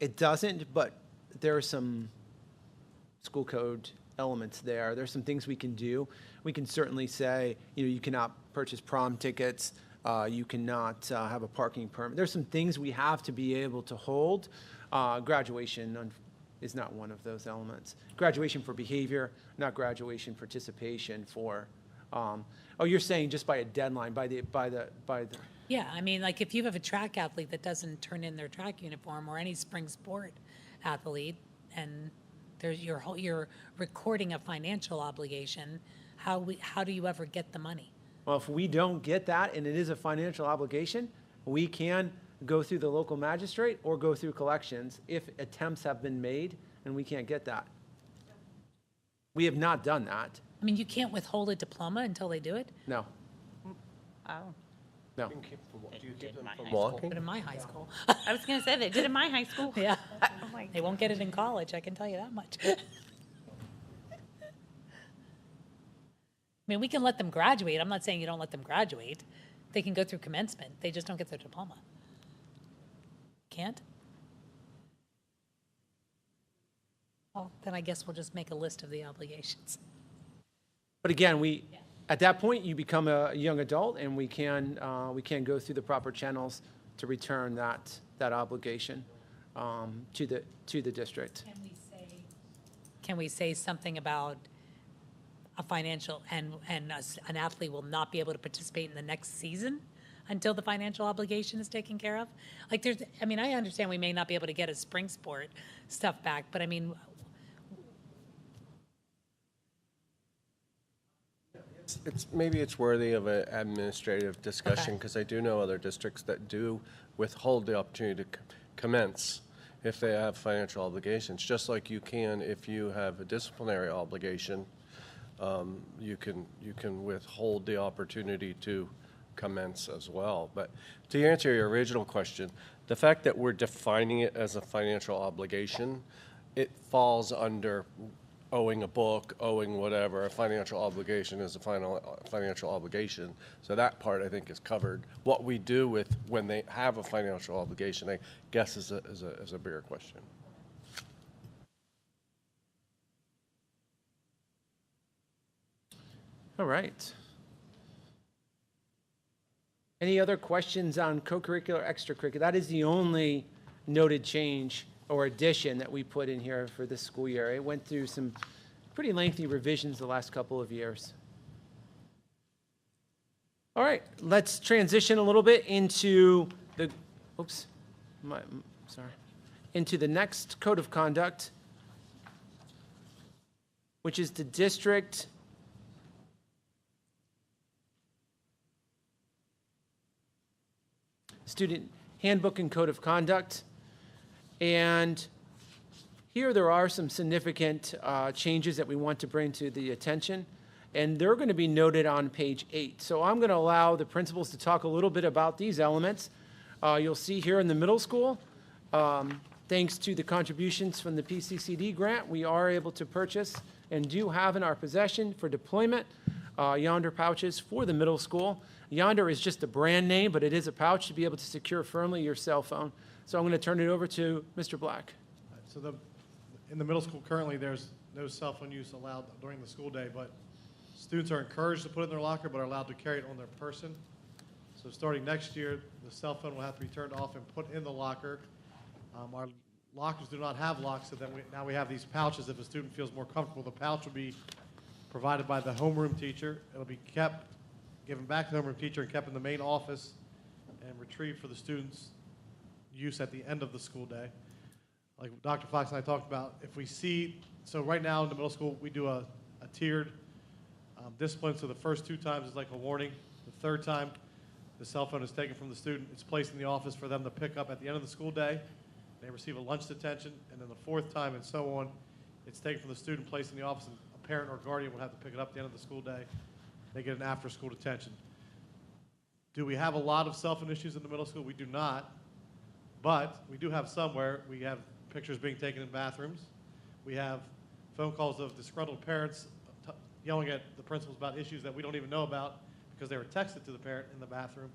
it doesn't, but there are some school code elements there. There's some things we can do. We can certainly say, you cannot purchase prom tickets. You cannot have a parking permit. There's some things we have to be able to hold. Graduation is not one of those elements. Graduation for behavior, not graduation participation for. You're saying just by a deadline, by the. Yeah, I mean, like if you have a track athlete that doesn't turn in their track uniform, or any spring sport athlete, and you're recording a financial obligation, how do you ever get the money? Well, if we don't get that and it is a financial obligation, we can go through the local magistrate or go through collections if attempts have been made and we can't get that. We have not done that. I mean, you can't withhold a diploma until they do it? No, Oh. no. Do you keep them from But walking? in my high school. I was going to say, they did in my high school. Yeah. Oh my They won't get it in college, I can tell you that much. I mean, we can let them graduate. I'm not saying you don't let them graduate. They can go through commencement. They just don't get their diploma. Can't? Well, then I guess we'll just make a list of the obligations. But again, at that point, you become a young adult and we can go through the proper channels to return that obligation to the district. Can we say something about a financial, and an athlete will not be able to participate in the next season until the financial obligation is taken care of? Like I mean, I understand we may not be able to get a spring sport stuff back, but I mean, Maybe it's worthy of an administrative discussion, because I do know other districts that do withhold the opportunity to commence if they have financial obligations, just like you can if you have a disciplinary obligation. You can withhold the opportunity to commence as well. But to answer your original question, the fact that we're defining it as a financial obligation, it falls under owing a book, owing whatever. A financial obligation is a financial obligation. So that part, I think, is covered. What we do with when they have a financial obligation, I guess, is a bigger question. All right. Any other questions on co-curricular, extracurricular? That is the only noted change or addition that we put in here for this school year. It went through some pretty lengthy revisions the last couple of years. All right, let's transition a little bit into the, into the next code of conduct, which is the district student handbook and code of conduct. And here there are some significant changes that we want to bring to the attention, and they're going to be noted on page 8. So I'm going to allow the principals to talk a little bit about these elements. You'll see here in the middle school, thanks to the contributions from the PCCD grant, we are able to purchase and do have in our possession for deployment Yonder pouches for the middle school. Yonder is just a brand name, but it is a pouch to be able to secure firmly your cell phone. So I'm going to turn it over to Mr. Black. So in the middle school currently, there's no cell phone use allowed during the school day, but students are encouraged to put it in their locker, but are allowed to carry it on their person. So starting next year, the cell phone will have to be turned off and put in the locker. Our lockers do not have locks, so then now we have these pouches. If a student feels more comfortable, the pouch will be provided by the homeroom teacher. It'll be given back to the homeroom teacher and kept in the main office and retrieved for the students' use at the end of the school day. Like Dr. Fox and I talked about, if we see, so right now in the middle school, we do a tiered discipline. So the first 2 times is like a warning. The 3rd time, the cell phone is taken from the student. It's placed in the office for them to pick up at the end of the school day. They receive a lunch detention. And then the 4th time and so on, it's taken from the student, placed in the office, and a parent or guardian would have to pick it up at the end of the school day. They get an after-school detention. Do we have a lot of cell phone issues in the middle school? We do not. But we do have some where we have pictures being taken in bathrooms. We have phone calls of disgruntled parents yelling at the principals about issues that we don't even know about because they were texted to the parent in the bathroom.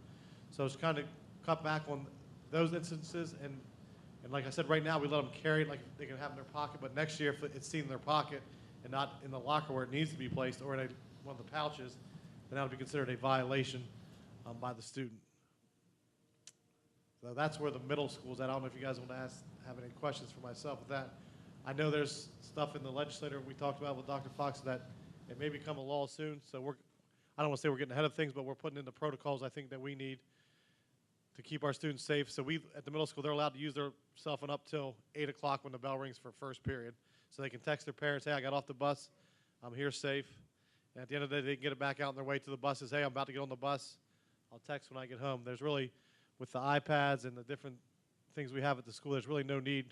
So it's kind of cut back on those instances. And like I said, right now we let them carry it like they can have it in their pocket. But next year, if it's seen in their pocket and not in the locker where it needs to be placed or in one of the pouches, then that would be considered a violation by the student. So that's where the middle school is at. I don't know if you guys want to have any questions for myself with that. I know there's stuff in the legislature we talked about with Dr. Fox that it may become a law soon. So I don't want to say we're getting ahead of things, but we're putting in the protocols I think that we need to keep our students safe. So at the middle school, they're allowed to use their cell phone up till 8 o'clock when the bell rings for first period. So they can text their parents, hey, I got off the bus, I'm here safe. And at the end of the day, they can get it back out on their way to the buses. Hey, I'm about to get on the bus. I'll text when I get home. There's really, with the iPads and the different things we have at the school, there's really no need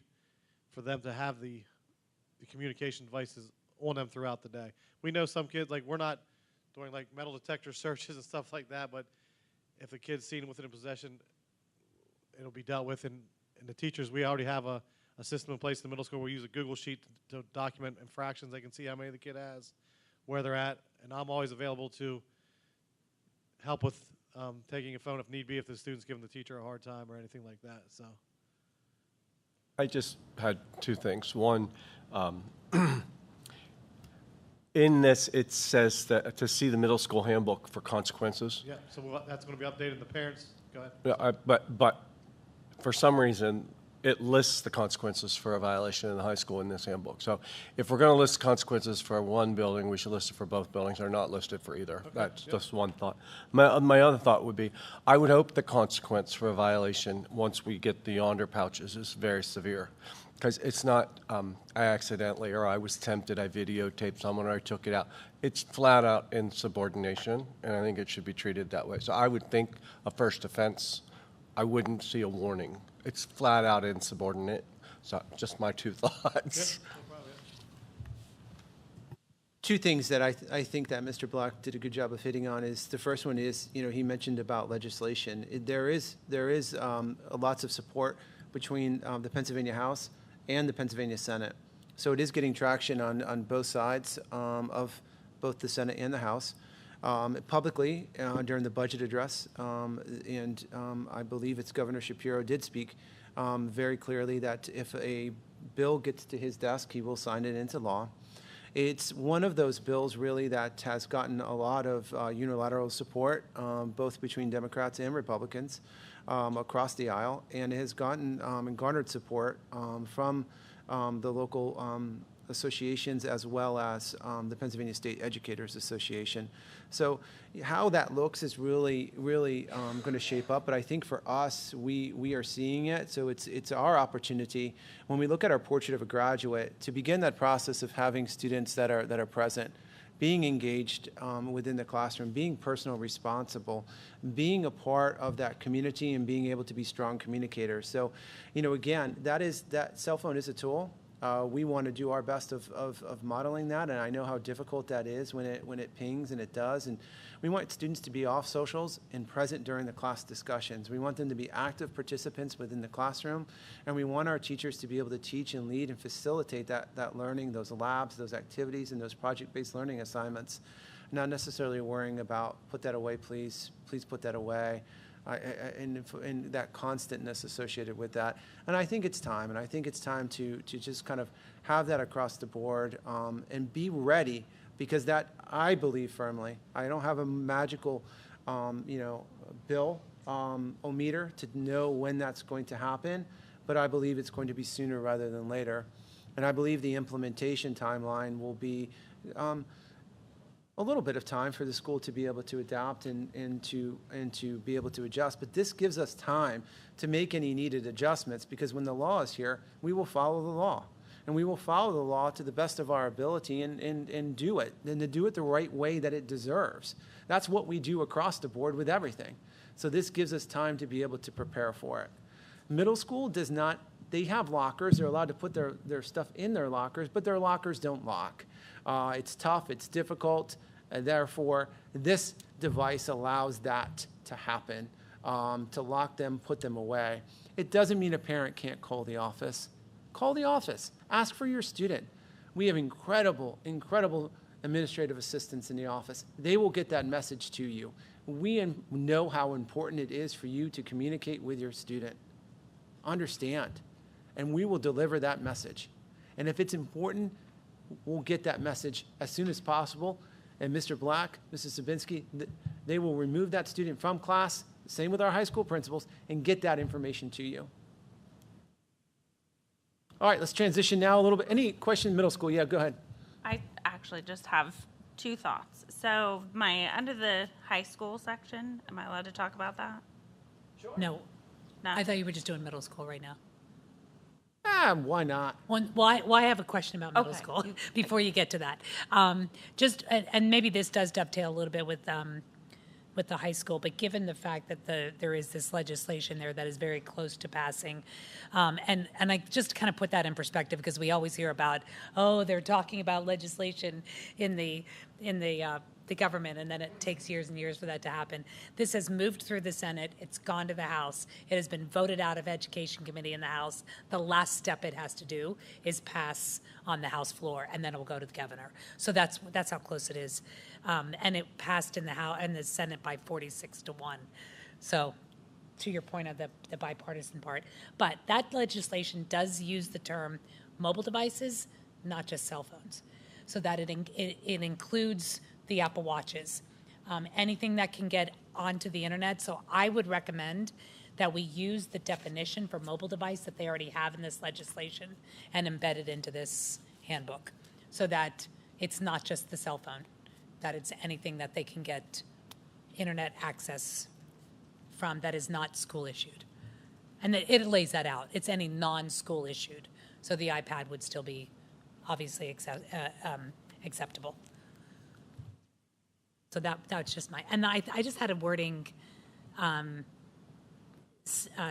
for them to have the communication devices on them throughout the day. We know some kids, like we're not doing like metal detector searches and stuff like that, but if a kid's seen within a possession, it'll be dealt with. And the teachers, we already have a system in place in the middle school. We use a Google Sheet to document infractions. They can see how many the kid has, where they're at, and I'm always available to help with taking a phone if need be, if the student's giving the teacher a hard time or anything like that. So I just had two things. One, in this, it says that to see the middle school handbook for consequences. yeah, so that's going to be updated. The parents, go ahead. Yeah, but for some reason, it lists the consequences for a violation in the high school in this handbook. So if we're going to list consequences for one building, we should list it for both buildings. They're not listed for either. Okay, That's yep. just one thought. My other thought would be, I would hope the consequence for a violation once we get the yonder pouches is very severe. Because it's not, I accidentally, or I was tempted, I videotaped someone, or I took it out. It's flat out insubordination, and I think it should be treated that way. So I would think a first offense, I wouldn't see a warning. It's flat out insubordinate. So just my two thoughts. Two things that I think that Mr. Black did a good job of hitting on is, the first one is, he mentioned about legislation. There is lots of support between the Pennsylvania House and the Pennsylvania Senate. So it is getting traction on both sides of both the Senate and the House. Publicly during the budget address, and I believe it's Governor Shapiro did speak very clearly that if a bill gets to his desk, he will sign it into law. It's one of those bills really that has gotten a lot of unilateral support, both between Democrats and Republicans across the aisle, and has gotten and garnered support from the local associations as well as the Pennsylvania State Educators Association. So how that looks is really going to shape up. But I think for us, we are seeing it. So it's our opportunity when we look at our portrait of a graduate to begin that process of having students that are present, being engaged within the classroom, being personal responsible, being a part of that community, and being able to be strong communicators. So, again, that cell phone is a tool. We want to do our best of modeling that, and I know how difficult that is when it pings, and it does. And we want students to be off socials and present during the class discussions. We want them to be active participants within the classroom, and we want our teachers to be able to teach and lead and facilitate that learning, those labs, those activities, and those project-based learning assignments. Not necessarily worrying about, put that away, please put that away. And that constantness associated with that. And I think it's time, to just kind of have that across the board and be ready, because that, I believe firmly, I don't have a magical, bill o meter to know when that's going to happen, but I believe it's going to be sooner rather than later. And I believe the implementation timeline will be a little bit of time for the school to be able to adapt and to be able to adjust. But this gives us time to make any needed adjustments, because when the law is here, we will follow the law. And we will follow the law to the best of our ability and do it, and to do it the right way that it deserves. That's what we do across the board with everything. So this gives us time to be able to prepare for it. Middle school does not, they have lockers. They're allowed to put their stuff in their lockers, but their lockers don't lock. It's tough, it's difficult. And therefore, this device allows that to happen, to lock them, put them away. It doesn't mean a parent can't call the office. Call the office. Ask for your student. We have incredible administrative assistants in the office. They will get that message to you. We know how important it is for you to communicate with your student. Understand. And we will deliver that message. And if it's important, we'll get that message as soon as possible. And Mr. Black, Mrs. Sabinski, they will remove that student from class, same with our high school principals, and get that information to you. All right, let's transition now a little bit. Any question in middle school? Yeah, go ahead. I actually just have two thoughts. So under the high school section, am I allowed to talk about that? No. No. I thought you were just doing middle school right now. Why not? Why I have a question about middle school before you get to that. And maybe this does dovetail a little bit with the high school, but given the fact that there is this legislation there that is very close to passing, and I just kind of put that in perspective because we always hear about, they're talking about legislation in the government, and then it takes years and years for that to happen. This has moved through the Senate. It's gone to the House. It has been voted out of Education Committee in the House. The last step it has to do is pass on the House floor, and then it will go to the governor. So that's how close it is. And it passed in the House and the Senate by 46-1. So to your point of the bipartisan part. But that legislation does use the term mobile devices, not just cell phones. So that it includes the Apple Watches, anything that can get onto the internet. So I would recommend that we use the definition for mobile device that they already have in this legislation and embed it into this handbook so that it's not just the cell phone, that it's anything that they can get internet access from that is not school issued. And it lays that out. It's any non-school issued. So the iPad would still be obviously acceptable. So that's just and I just had a wording,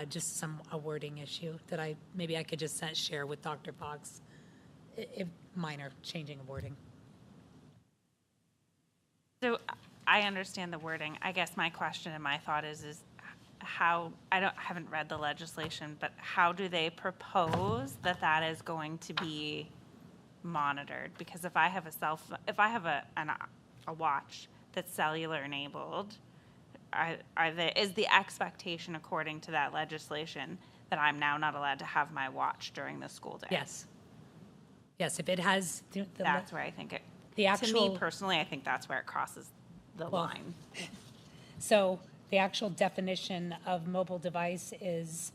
just a wording issue that I could just share with Dr. Fox, if minor changing of wording. So I understand the wording. I guess my question and my thought is how, haven't read the legislation, but how do they propose that is going to be monitored? Because if I have a watch that's cellular enabled, is the expectation according to that legislation that I'm now not allowed to have my watch during the school day? Yes. Yes, if it has that's where I think it. To me personally, I think that's where it crosses the line. So the actual definition of mobile device is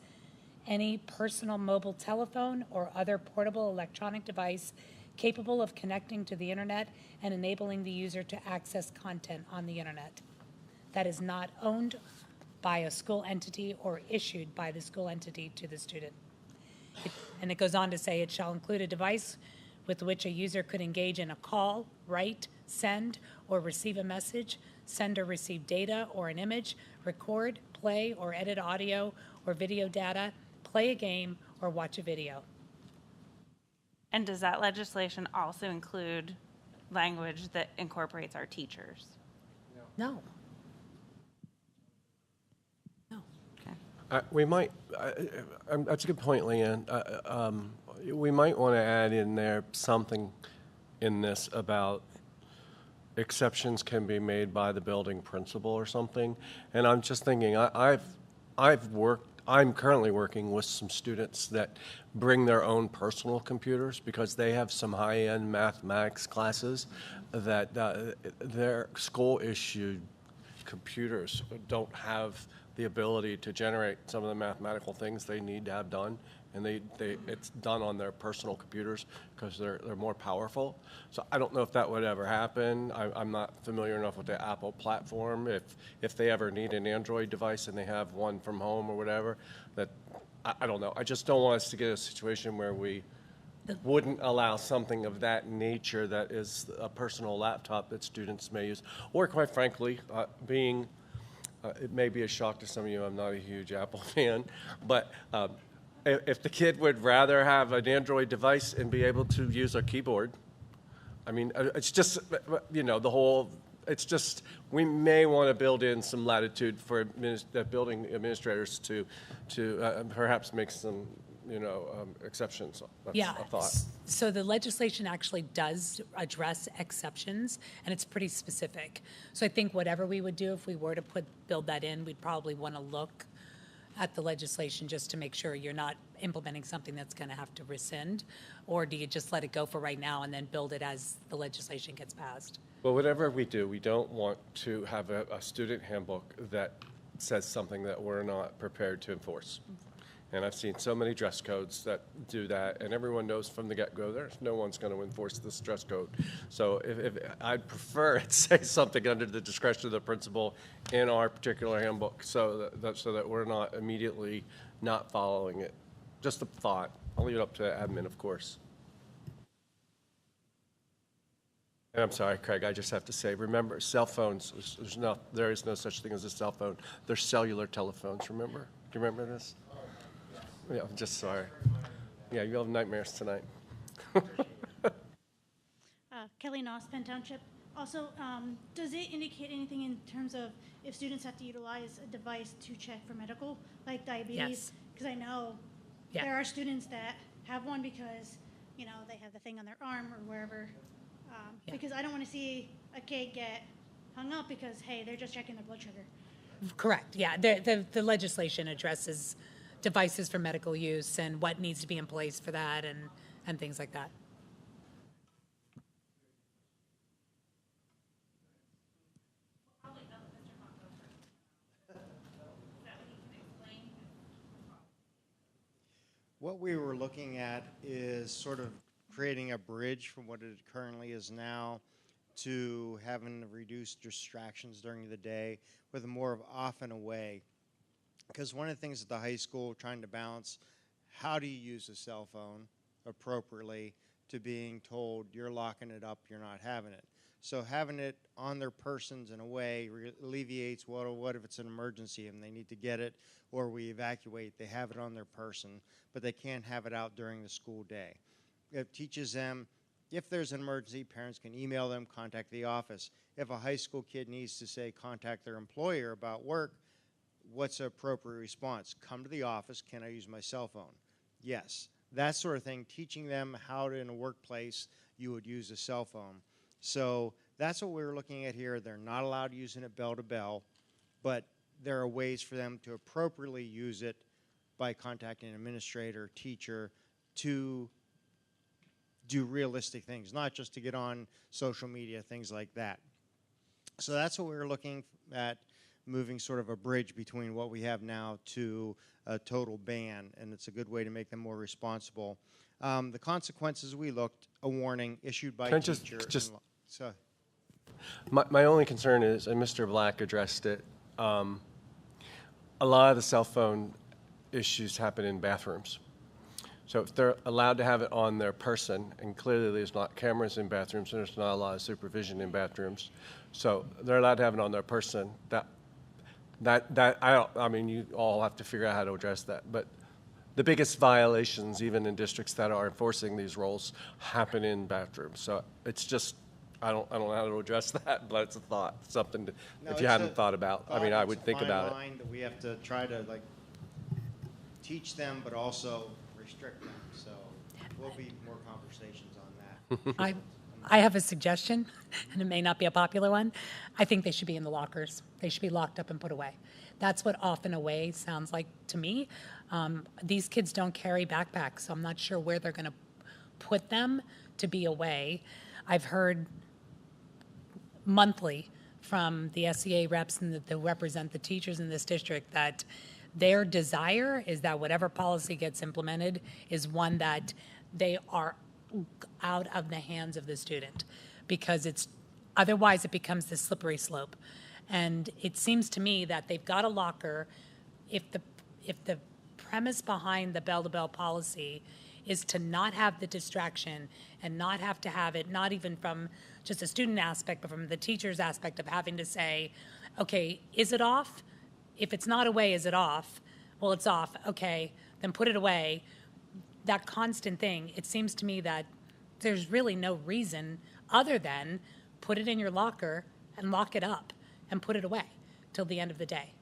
any personal mobile telephone or other portable electronic device capable of connecting to the internet and enabling the user to access content on the internet that is not owned by a school entity or issued by the school entity to the student. And it goes on to say it shall include a device with which a user could engage in a call, write, send, or receive a message, send or receive data or an image, record, play, or edit audio or video data, play a game, or watch a video. And does that legislation also include language that incorporates our teachers? No. We might, that's a good point, Leanne. We might want to add in there something in this about exceptions can be made by the building principal or something. And I'm just thinking, I'm currently working with some students that bring their own personal computers because they have some high-end mathematics classes that their school-issued computers don't have the ability to generate some of the mathematical things they need to have done, and it's done on their personal computers because they're more powerful. So I don't know if that would ever happen. I'm not familiar enough with the Apple platform. If they ever need an Android device and they have one from home or whatever, that I don't know. I just don't want us to get a situation where we wouldn't allow something of that nature that is a personal laptop that students may use, or quite frankly, it may be a shock to some of you, I'm not a huge Apple fan, but if the kid would rather have an Android device and be able to use a keyboard, I mean, it's just, it's just, we may want to build in some latitude for building administrators to perhaps make some, exceptions. That's a thought. So the legislation actually does address exceptions, and it's pretty specific. So I think whatever we would do if we were to build that in, we'd probably want to look at the legislation just to make sure you're not implementing something that's going to have to rescind, or do you just let it go for right now and then build it as the legislation gets passed? Well, whatever we do, we don't want to have a student handbook that says something that we're not prepared to enforce. And I've seen so many dress codes that do that, and everyone knows from the get-go there's no one's going to enforce this dress code. So if I'd prefer it say something under the discretion of the principal in our particular handbook, so that we're not immediately not following it. Just a thought. I'll leave it up to admin, of course. And I'm sorry, Craig, I just have to say, remember, cell phones, there is no such thing as a cell phone. They're cellular telephones, remember? Do you remember this? Yeah, I'm just sorry. Yeah, you'll have nightmares tonight. Kelly Noss, Penn Township. Also, does it indicate anything in terms of if students have to utilize a device to check for medical, like diabetes? Because I know there are students that have one because, you know, they have the thing on their arm or wherever. Because I don't want to see a kid get hung up because, hey, they're just checking their blood sugar. Correct, yeah. The legislation addresses devices for medical use and what needs to be in place for that and things like that. What we were looking at is sort of creating a bridge from what it currently is now to having reduced distractions during the day with more of off and away. Because one of the things at the high school, trying to balance how do you use a cell phone appropriately to being told you're locking it up, you're not having it. So having it on their persons in a way alleviates what if it's an emergency and they need to get it or we evacuate, they have it on their person, but they can't have it out during the school day. It teaches them if there's an emergency, parents can email them, contact the office. If a high school kid needs to say contact their employer about work, what's the appropriate response? Come to the office, can I use my cell phone? Yes, that sort of thing, teaching them how to, in a workplace, you would use a cell phone. So that's what we were looking at here. They're not allowed using it bell to bell, but there are ways for them to appropriately use it by contacting an administrator, teacher, to do realistic things, not just to get on social media, things like that. So that's what we were looking at, moving sort of a bridge between what we have now to a total ban, and it's a good way to make them more responsible. The consequences we looked, a warning issued by teacher. My only concern is, and Mr. Black addressed it, a lot of the cell phone issues happen in bathrooms. So if they're allowed to have it on their person, and clearly there's not cameras in bathrooms, and there's not a lot of supervision in bathrooms, so they're allowed to have it on their person. I mean, you all have to figure out how to address that. But the biggest violations, even in districts that are enforcing these rules, happen in bathrooms. So it's just, I don't know how to address that, but it's a thought, something to, if you hadn't thought about. I mean, I would think about it. That we have to try to teach them, but also restrict them. So there'll be more conversations on that. I have a suggestion, and it may not be a popular one. I think they should be in the lockers. They should be locked up and put away. That's what off and away sounds like to me. These kids don't carry backpacks, so I'm not sure where they're going to put them to be away. I've heard monthly from the SEA reps and that represent the teachers in this district that their desire is that whatever policy gets implemented is one that they are out of the hands of the student, because otherwise it becomes this slippery slope. And it seems to me that they've got a locker. If the premise behind the bell-to-bell policy is to not have the distraction and not have to have it, not even from just a student aspect, but from the teacher's aspect of having to say, okay, is it off? If it's not away, is it off? Well, it's off. Okay, then put it away. That constant thing, it seems to me that there's really no reason other than put it in your locker and lock it up and put it away till the end of the day.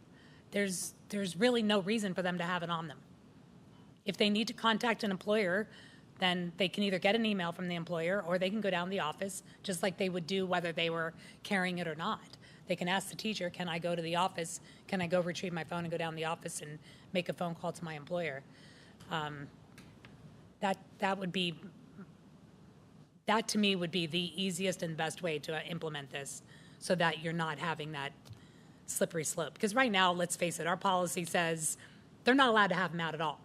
There's really no reason for them to have it on them. If they need to contact an employer, then they can either get an email from the employer or they can go down to the office just like they would do whether they were carrying it or not. They can ask the teacher, can I go to the office? Can I go retrieve my phone and go down to the office and make a phone call to my employer? That to me would be the easiest and best way to implement this so that you're not having that slippery slope. Because right now, let's face it, our policy says they're not allowed to have them out at all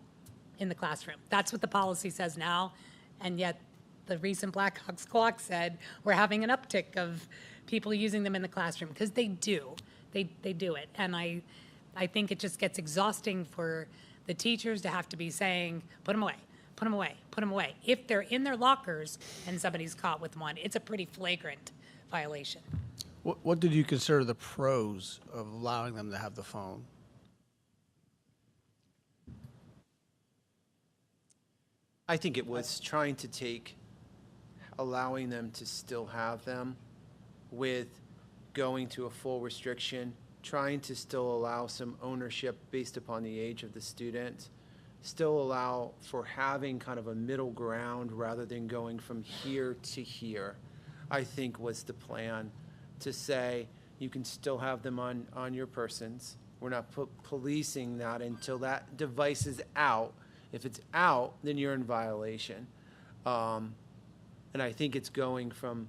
in the classroom. That's what the policy says now, and yet the recent Blackhawks clock said we're having an uptick of people using them in the classroom, because they do. They do it. And I think it just gets exhausting for the teachers to have to be saying, put them away, put them away, put them away. If they're in their lockers and somebody's caught with one, it's a pretty flagrant violation. What did you consider the pros of allowing them to have the phone? I think it was trying to take, allowing them to still have them with going to a full restriction, trying to still allow some ownership based upon the age of the student, still allow for having kind of a middle ground rather than going from here to here, I think was the plan, to say you can still have them on your persons. We're not policing that until that device is out. If it's out, then you're in violation. And I think it's going from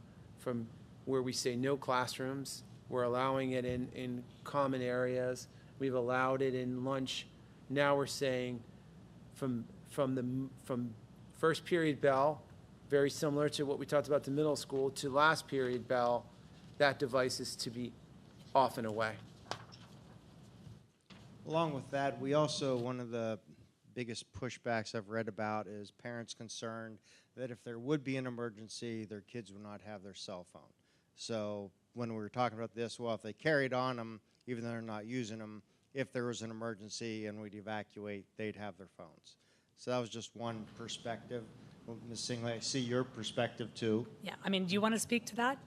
where we say no classrooms, we're allowing it in common areas. We've allowed it in lunch. Now we're saying from first period bell, very similar to what we talked about the middle school, to last period bell, that device is to be off and away. Along with that, we also, one of the biggest pushbacks I've read about is parents concerned that if there would be an emergency, their kids would not have their cell phone. So when we were talking about this, well, if they carried on them, even though they're not using them, if there was an emergency and we'd evacuate, they'd have their phones. So that was just one perspective. Well, Ms. Singley, I see your perspective too. Yeah, I mean, do you want to speak to that?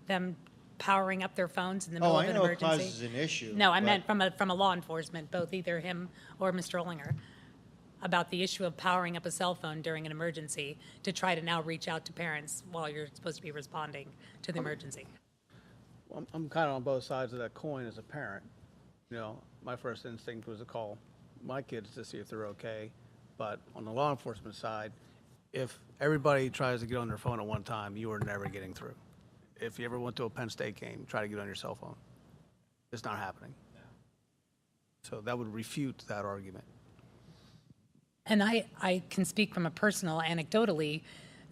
Them powering up their phones in the middle of an emergency? Oh, I know it causes an issue. No, I meant from a law enforcement, both either him or Mr. Ollinger, about the issue of powering up a cell phone during an emergency to try to now reach out to parents while you're supposed to be responding to the emergency. I'm kind of on both sides of that coin as a parent. You know, my first instinct was to call my kids to see if they're okay. But on the law enforcement side, if everybody tries to get on their phone at one time, you are never getting through. If you ever went to a Penn State game, try to get on your cell phone. It's not happening. So that would refute that argument. And I can speak from a personal, anecdotally,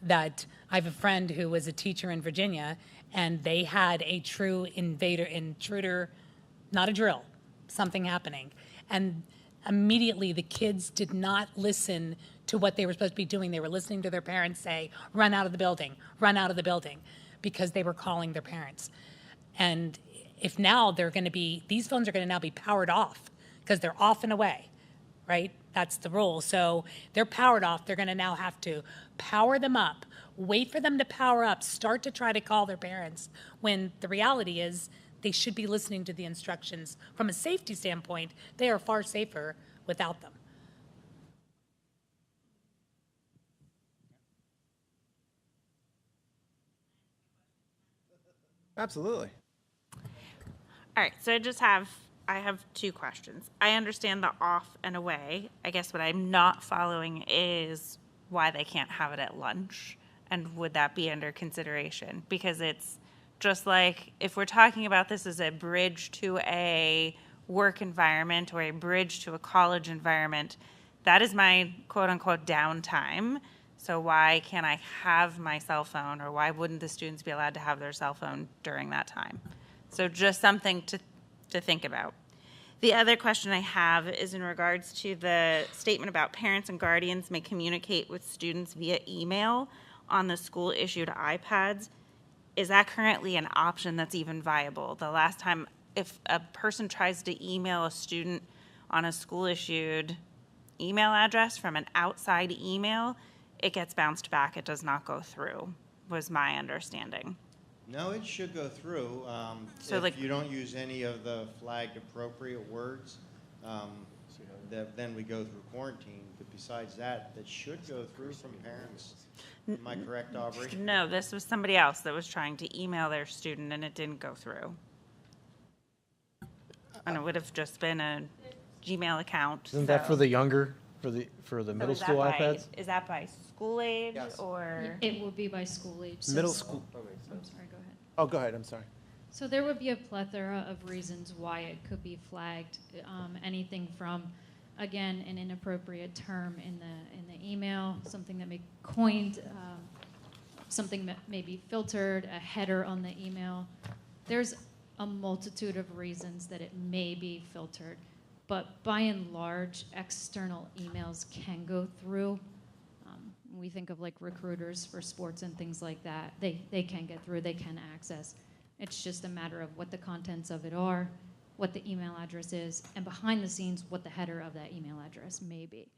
that I have a friend who was a teacher in Virginia, and they had a true intruder, not a drill, something happening. And immediately the kids did not listen to what they were supposed to be doing. They were listening to their parents say, run out of the building, because they were calling their parents. And if now these phones are going to now be powered off because they're off and away, right? That's the rule. So they're powered off. They're going to now have to power them up, wait for them to power up, start to try to call their parents, when the reality is they should be listening to the instructions. From a safety standpoint, they are far safer without them. Absolutely. All right, so I have two questions. I understand the off and away. I guess what I'm not following is why they can't have it at lunch, and would that be under consideration? Because it's just like, if we're talking about this as a bridge to a work environment or a bridge to a college environment, that is my quote-unquote downtime. So why can't I have my cell phone, or why wouldn't the students be allowed to have their cell phone during that time? So just something to think about. The other question I have is in regards to the statement about parents and guardians may communicate with students via email on the school-issued iPads. Is that currently an option that's even viable? The last time, if a person tries to email a student on a school-issued email address from an outside email, it gets bounced back. It does not go through, was my understanding. No, it should go through. So, if like, you don't use any of the flagged appropriate words, then we go through quarantine. But besides that, that should go through from parents. Am I correct, Aubrey? No, this was somebody else that was trying to email their student, and it didn't go through. And it would have just been a Gmail account. Isn't that for the younger, for the middle is that school by- iPads? Is that by school age or? It would be by school age. So Middle school. I'm sorry, go ahead. Oh, go ahead. I'm sorry. So there would be a plethora of reasons why it could be flagged. Anything from, again, an inappropriate term in the email, something that may coined, something that may be filtered, a header on the email. There's a multitude of reasons that it may be filtered, but by and large, external emails can go through. when we think of like recruiters for sports and things like that, they can get through, they can access. It's just a matter of what the contents of it are, what the email address is, and behind the scenes, what the header of that email address may be.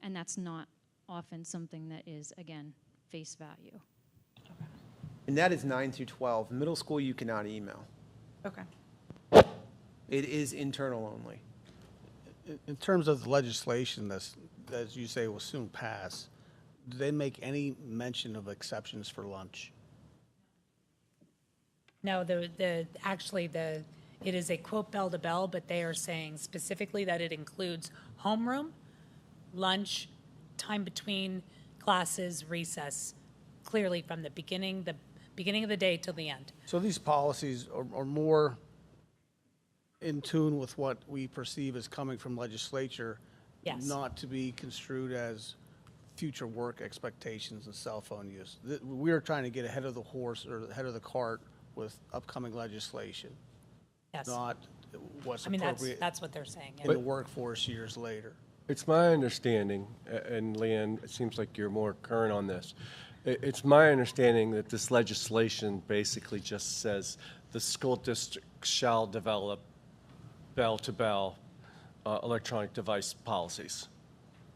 And that's not often something that is, again, face value. And that is 9 through 12. Middle school, you cannot email. Okay. It is internal only. In terms of the legislation that's, as you say, will soon pass, do they make any mention of exceptions for lunch? No, it is a quote bell to bell, but they are saying specifically that it includes homeroom, lunch, time between classes, recess, clearly from the beginning of the day till the end. So these policies are more in tune with what we perceive as coming from legislature, Yes. not to be construed as future work expectations and cell phone use. We are trying to get ahead of the horse or ahead of the cart with upcoming legislation. Yes. Not what's I mean, appropriate that's what they're saying. in the workforce years later. It's my understanding, and Leanne, it seems like you're more current on this. It's my understanding that this legislation basically just says the school district shall develop bell-to-bell electronic device policies.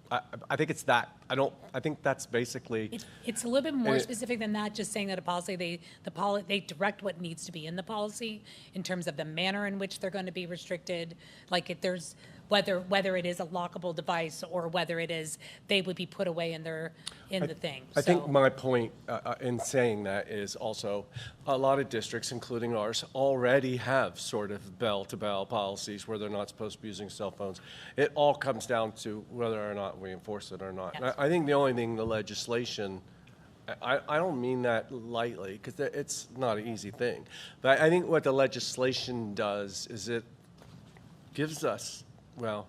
I think it's that. I think that's basically. It's a little bit more specific than that, just saying that a policy, they direct what needs to be in the policy in terms of the manner in which they're going to be restricted. Like if there's, whether it is a lockable device or whether it is, they would be put away in the thing. I think my point in saying that is also a lot of districts, including ours, already have sort of bell-to-bell policies where they're not supposed to be using cell phones. It all comes down to whether or not we enforce it or not. Yes. I think the only thing the legislation, I don't mean that lightly because it's not an easy thing, but I think what the legislation does is it gives us, well,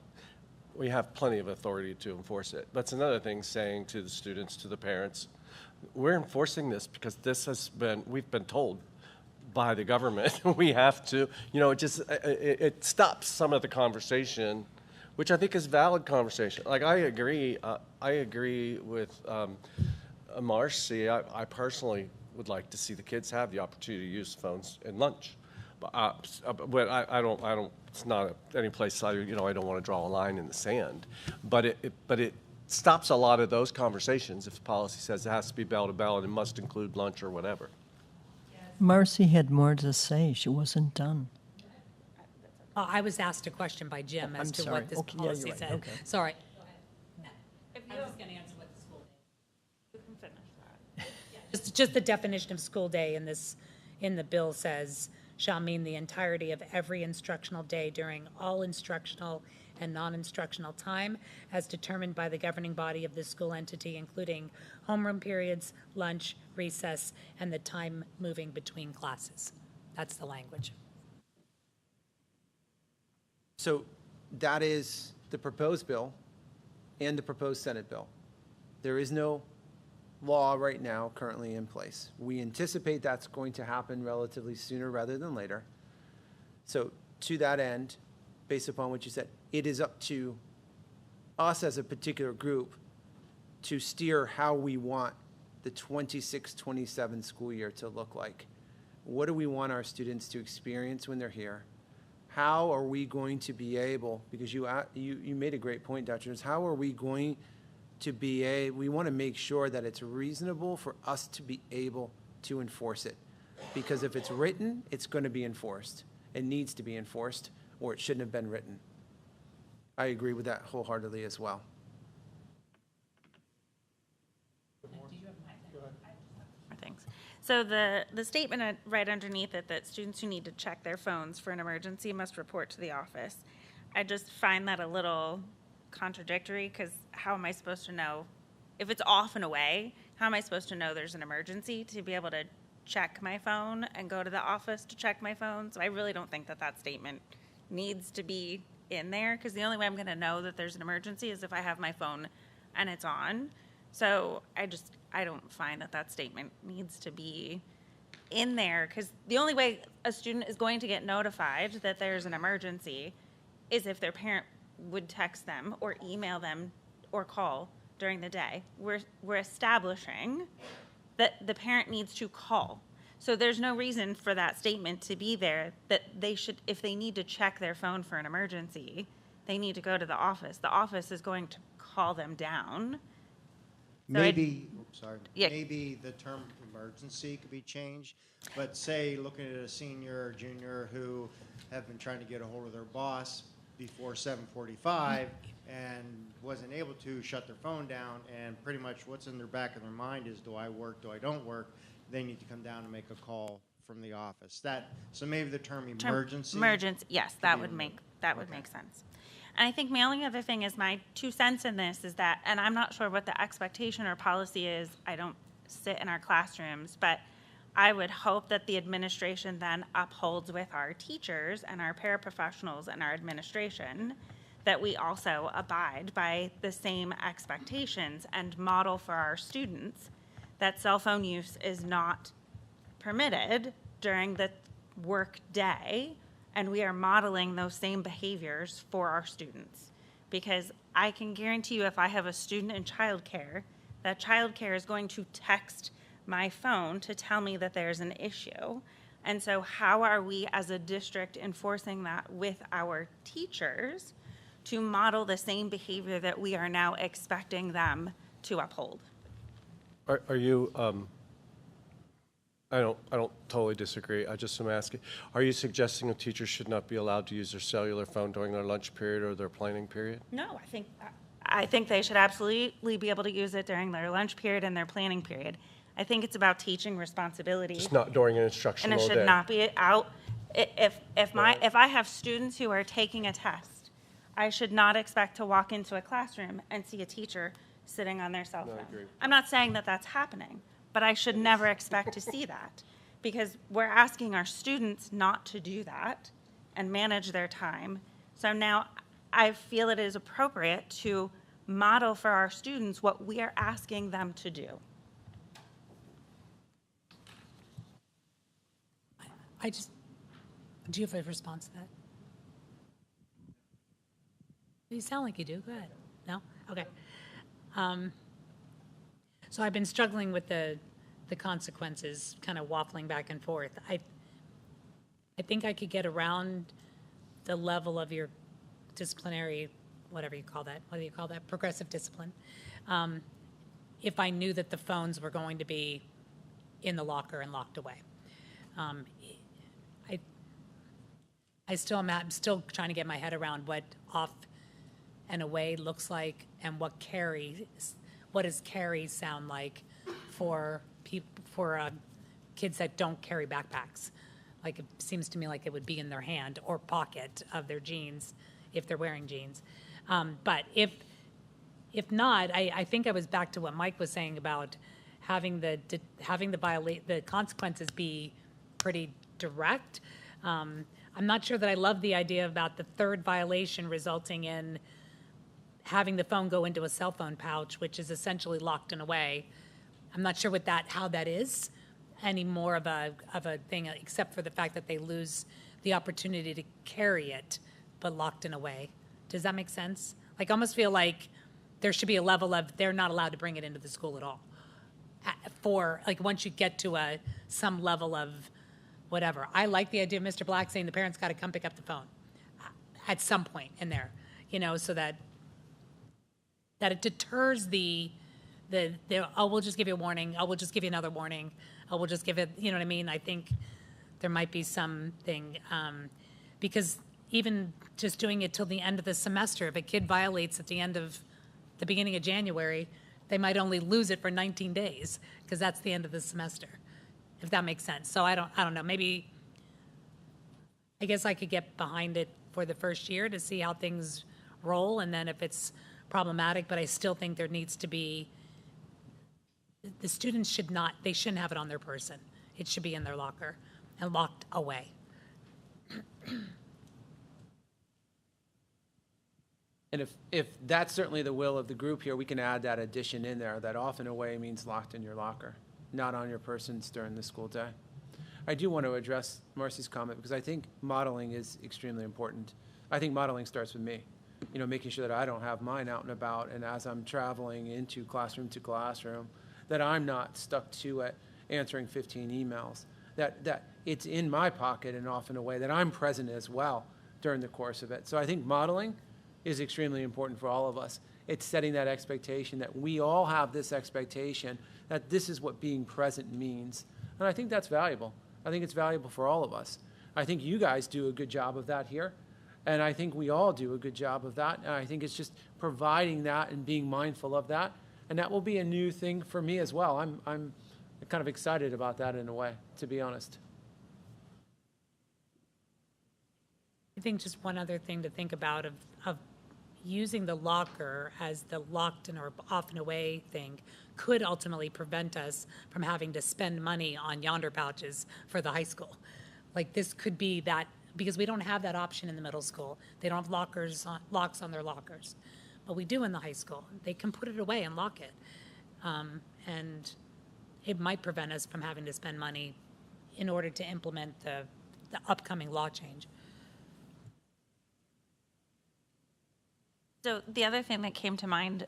we have plenty of authority to enforce it. But it's another thing saying to the students, to the parents, we're enforcing this because we've been told by the government we have to, it stops some of the conversation, which I think is valid conversation. Like I agree with Marcy. I personally would like to see the kids have the opportunity to use phones in lunch. But I don't. It's not any place I don't want to draw a line in the sand. But it stops a lot of those conversations if the policy says it has to be bell to bell and it must include lunch or whatever. Marcy had more to say. She wasn't done. I was asked a question by Jim as to what this policy said. Okay. Sorry. If I was going to answer what the school day. You can finish that. Just the definition of school day in the bill says shall mean the entirety of every instructional day during all instructional and non-instructional time as determined by the governing body of the school entity, including homeroom periods, lunch, recess, and the time moving between classes. That's the language. So that is the proposed bill and the proposed Senate bill. There is no law right now currently in place. We anticipate that's going to happen relatively sooner rather than later. So to that end, based upon what you said, it is up to us as a particular group to steer how we want the 26-27 school year to look like. What do we want our students to experience when they're here? How are we going to be able, because you made a great point, Dr. Jones, how are we going to be we want to make sure that it's reasonable for us to be able to enforce it. Because if it's written, it's going to be enforced. It needs to be enforced, or it shouldn't have been written. I agree with that wholeheartedly as well. Thanks. So the statement right underneath it that students who need to check their phones for an emergency must report to the office. I just find that a little contradictory because how am I supposed to know if it's off and away? How am I supposed to know there's an emergency to be able to check my phone and go to the office to check my phone? So I really don't think that statement needs to be in there because the only way I'm going to know that there's an emergency is if I have my phone and it's on. So I don't find that statement needs to be in there because the only way a student is going to get notified that there's an emergency is if their parent would text them or email them or call during the day. We're establishing that the parent needs to call. So there's no reason for that statement to be there, that they should, if they need to check their phone for an emergency, they need to go to the office. The office is going to call them down. So Maybe, Yeah. maybe the term emergency could be changed, but say, looking at a senior or junior who have been trying to get a hold of their boss before 7:45 and wasn't able to shut their phone down, and pretty much what's in their back of their mind is, do I work, do I don't work? They need to come down and make a call from the office. So maybe the term emergency. Emergency, yes, could that be would make Okay. sense. And I think my only other thing is, my 2 cents in this is that, and I'm not sure what the expectation or policy is, I don't sit in our classrooms, but I would hope that the administration then upholds with our teachers and our paraprofessionals and our administration that we also abide by the same expectations and model for our students that cell phone use is not permitted during the work day, and we are modeling those same behaviors for our students. Because I can guarantee you, if I have a student in childcare, that childcare is going to text my phone to tell me that there's an issue. And so how are we as a district enforcing that with our teachers to model the same behavior that we are now expecting them to uphold? Are you, I don't totally disagree. I just am asking, are you suggesting a teacher should not be allowed to use their cellular phone during their lunch period or their planning period? No, I think they should absolutely be able to use it during their lunch period and their planning period. I think it's about teaching responsibility. Just not during an And instructional it day? should not be out. If I have students who are taking a test, I should not expect to walk into a classroom and see a teacher sitting on their cell No, I phone. agree. I'm not saying that that's happening, but I should never expect to see that, because we're asking our students not to do that and manage their time. So now I feel it is appropriate to model for our students what we are asking them to do. Do you have a response to that? You sound like you do. Go ahead. No? Okay. So I've been struggling with the consequences, kind of waffling back and forth. I think I could get around the level of your disciplinary, whatever you call that, progressive discipline, if I knew that the phones were going to be in the locker and locked away. I'm still trying to get my head around what off and away looks like, and what does carry sound like for kids that don't carry backpacks. Like, it seems to me like it would be in their hand or pocket of their jeans if they're wearing jeans. But if not, I think I was back to what Mike was saying about having the consequences be pretty direct. I'm not sure that I love the idea about the third violation resulting in having the phone go into a cell phone pouch, which is essentially locked and away. I'm not sure how that is any more of a thing, except for the fact that they lose the opportunity to carry it, but locked and away. Does that make sense? Like, I almost feel like there should be a level of they're not allowed to bring it into the school at all. For, like, once you get to some level of whatever. I like the idea of Mr. Black saying the parents got to come pick up the phone at some point in there, so that it deters the we'll just give you a warning, we'll just give you another warning, we'll just give it, you know what I mean? I think there might be something, because even just doing it till the end of the semester, if a kid violates at the beginning of January, they might only lose it for 19 days, because that's the end of the semester, if that makes sense. So I don't know, maybe, I guess I could get behind it for the first year to see how things roll, and then if it's problematic, but I still think there needs to be, the students shouldn't have it on their person. It should be in their locker and locked away. And if that's certainly the will of the group here, we can add that addition in there, that off and away means locked in your locker, not on your persons during the school day. I do want to address Marcy's comment, because I think modeling is extremely important. I think modeling starts with me. making sure that I don't have mine out and about, and as I'm traveling into classroom to classroom, that I'm not stuck to it answering 15 emails, that it's in my pocket and often a way that I'm present as well during the course of it. So I think modeling is extremely important for all of us. It's setting that expectation that we all have this expectation that this is what being present means. And I think that's valuable. I think it's valuable for all of us. I think you guys do a good job of that here. And I think we all do a good job of that. And I think it's just providing that and being mindful of that. And that will be a new thing for me as well. I'm kind of excited about that in a way, to be honest. I think just one other thing to think about of using the locker as the locked in or off and away thing could ultimately prevent us from having to spend money on yonder pouches for the high school. Like this could be that, because we don't have that option in the middle school. They don't have locks on their lockers, but we do in the high school. They can put it away and lock it. And it might prevent us from having to spend money in order to implement the upcoming law change. So the other thing that came to mind,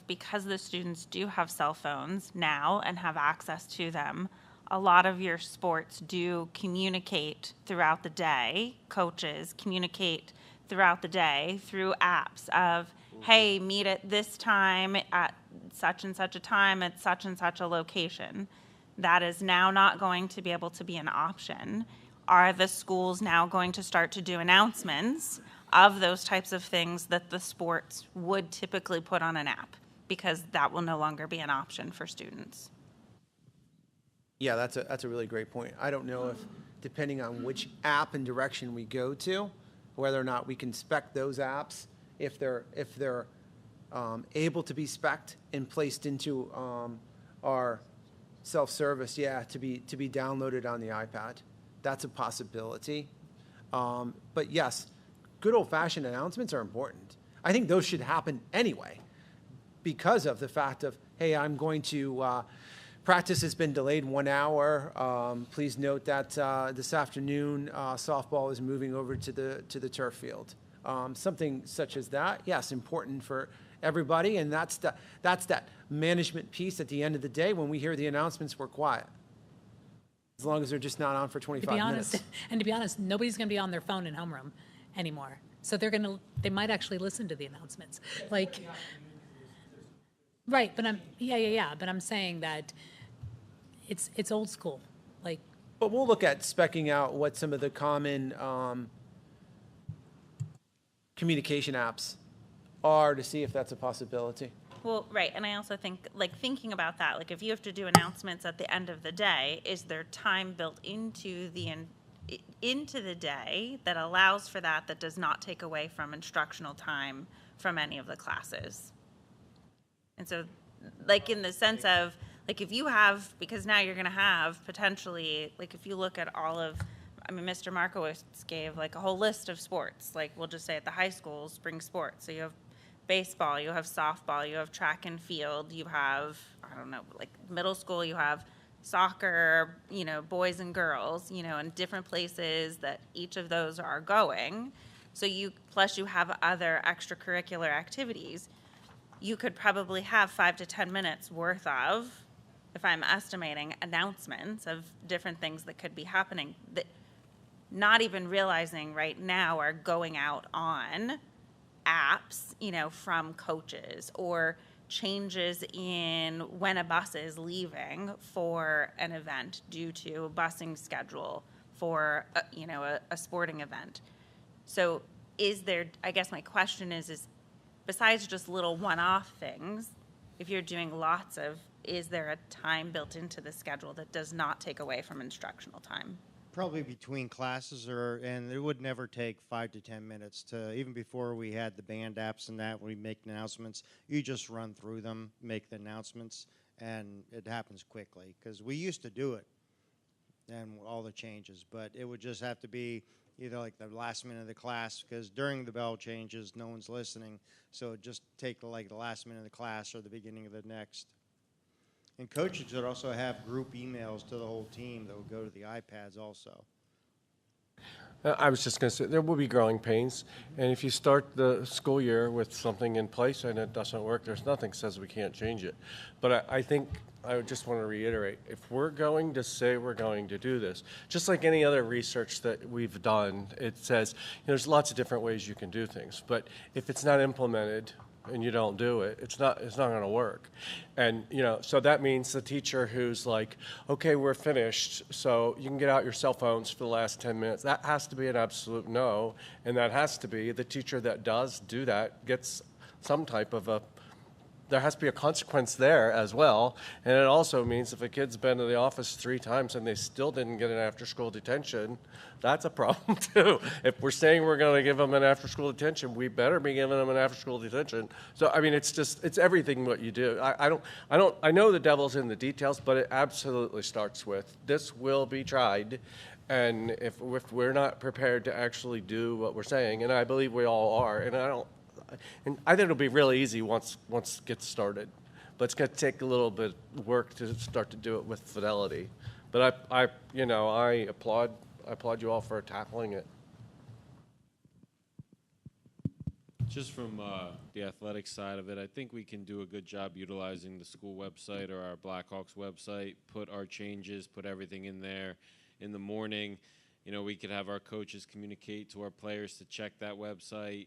because the students do have cell phones now and have access to them, a lot of your sports do communicate throughout the day. Coaches communicate throughout the day through apps of, hey, meet at this time at such and such a time at such and such a location. That is now not going to be able to be an option. Are the schools now going to start to do announcements of those types of things that the sports would typically put on an app, because that will no longer be an option for students? Yeah, that's a really great point. I don't know if, depending on which app and direction we go to, whether or not we can spec those apps, if they're able to be spec'd and placed into our self-service, to be downloaded on the iPad. That's a possibility. But yes, good old-fashioned announcements are important. I think those should happen anyway, because of the fact of, hey, I'm going to, practice has been delayed 1 hour. Please note that this afternoon, softball is moving over to the turf field. Something such as that, yes, important for everybody, and that's that management piece at the end of the day. When we hear the announcements, we're quiet. As long as they're just not on for 25 minutes. And to be honest, nobody's going to be on their phone in homeroom anymore. So they might actually listen to the announcements. Right, but but I'm saying that it's old school. But we'll look at speccing out what some of the common communication apps are to see if that's a possibility. Well, right, and I also think, thinking about that, if you have to do announcements at the end of the day, is there time built into the day that allows for that does not take away from instructional time from any of the classes? And so, in the sense of, if you have, because now you're going to have potentially, if you look at all of, Mr. Markowitz gave a whole list of sports, we'll just say at the high school, spring sports. So you have baseball, you have softball, you have track and field, you have, middle school, you have soccer, boys and girls, in different places that each of those are going. So you have other extracurricular activities. You could probably have 5 to 10 minutes worth of, if I'm estimating, announcements of different things that could be happening that not even realizing right now are going out on apps, from coaches, or changes in when a bus is leaving for an event due to a busing schedule for a sporting event. So I guess my question is besides just little one-off things, if you're doing lots of, is there a time built into the schedule that does not take away from instructional time? Probably between classes, and it would never take 5 to 10 minutes to, even before we had the band apps and that, we make announcements, you just run through them, make the announcements, and it happens quickly, because we used to do it, and all the changes, but it would just have to be either the last minute of the class, because during the bell changes, no one's listening, so it'd just take the last minute of the class or the beginning of the next. And coaches would also have group emails to the whole team that would go to the iPads also. I was just going to say, there will be growing pains, and if you start the school year with something in place and it doesn't work, there's nothing says we can't change it. But I think I would just want to reiterate, if we're going to say we're going to do this, just like any other research that we've done, it says, there's lots of different ways you can do things, but if it's not implemented and you don't do it, it's not going to work. And, so that means the teacher who's like, okay, we're finished, so you can get out your cell phones for the last 10 minutes. That has to be an absolute no, and that has to be the teacher that does do that gets some type of there has to be a consequence there as well. And it also means if a kid's been to the office 3 times and they still didn't get an after-school detention, that's a problem too. If we're saying we're going to give them an after-school detention, we better be giving them an after-school detention. So I mean, it's everything what you do. I know the devil's in the details, but it absolutely starts with this will be tried. And if we're not prepared to actually do what we're saying, and I believe we all are, and I think it'll be really easy once it gets started, but it's going to take a little bit of work to start to do it with fidelity. But I applaud you all for tackling it. Just from the athletics side of it, I think we can do a good job utilizing the school website or our Blackhawks website, put our changes, put everything in there in the morning. We could have our coaches communicate to our players to check that website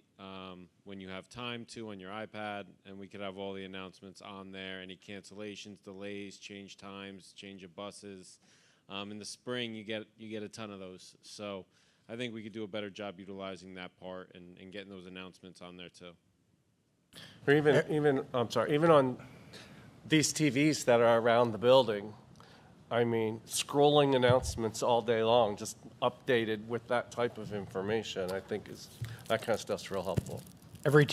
when you have time to on your iPad, and we could have all the announcements on there, any cancellations, delays, change times, change of buses. In the spring, you get a ton of those. So I think we could do a better job utilizing that part and getting those announcements on there too. Or even on these TVs that are around the building, I mean, scrolling announcements all day long, just updated with that type of information, I think that kind of stuff's real helpful. Every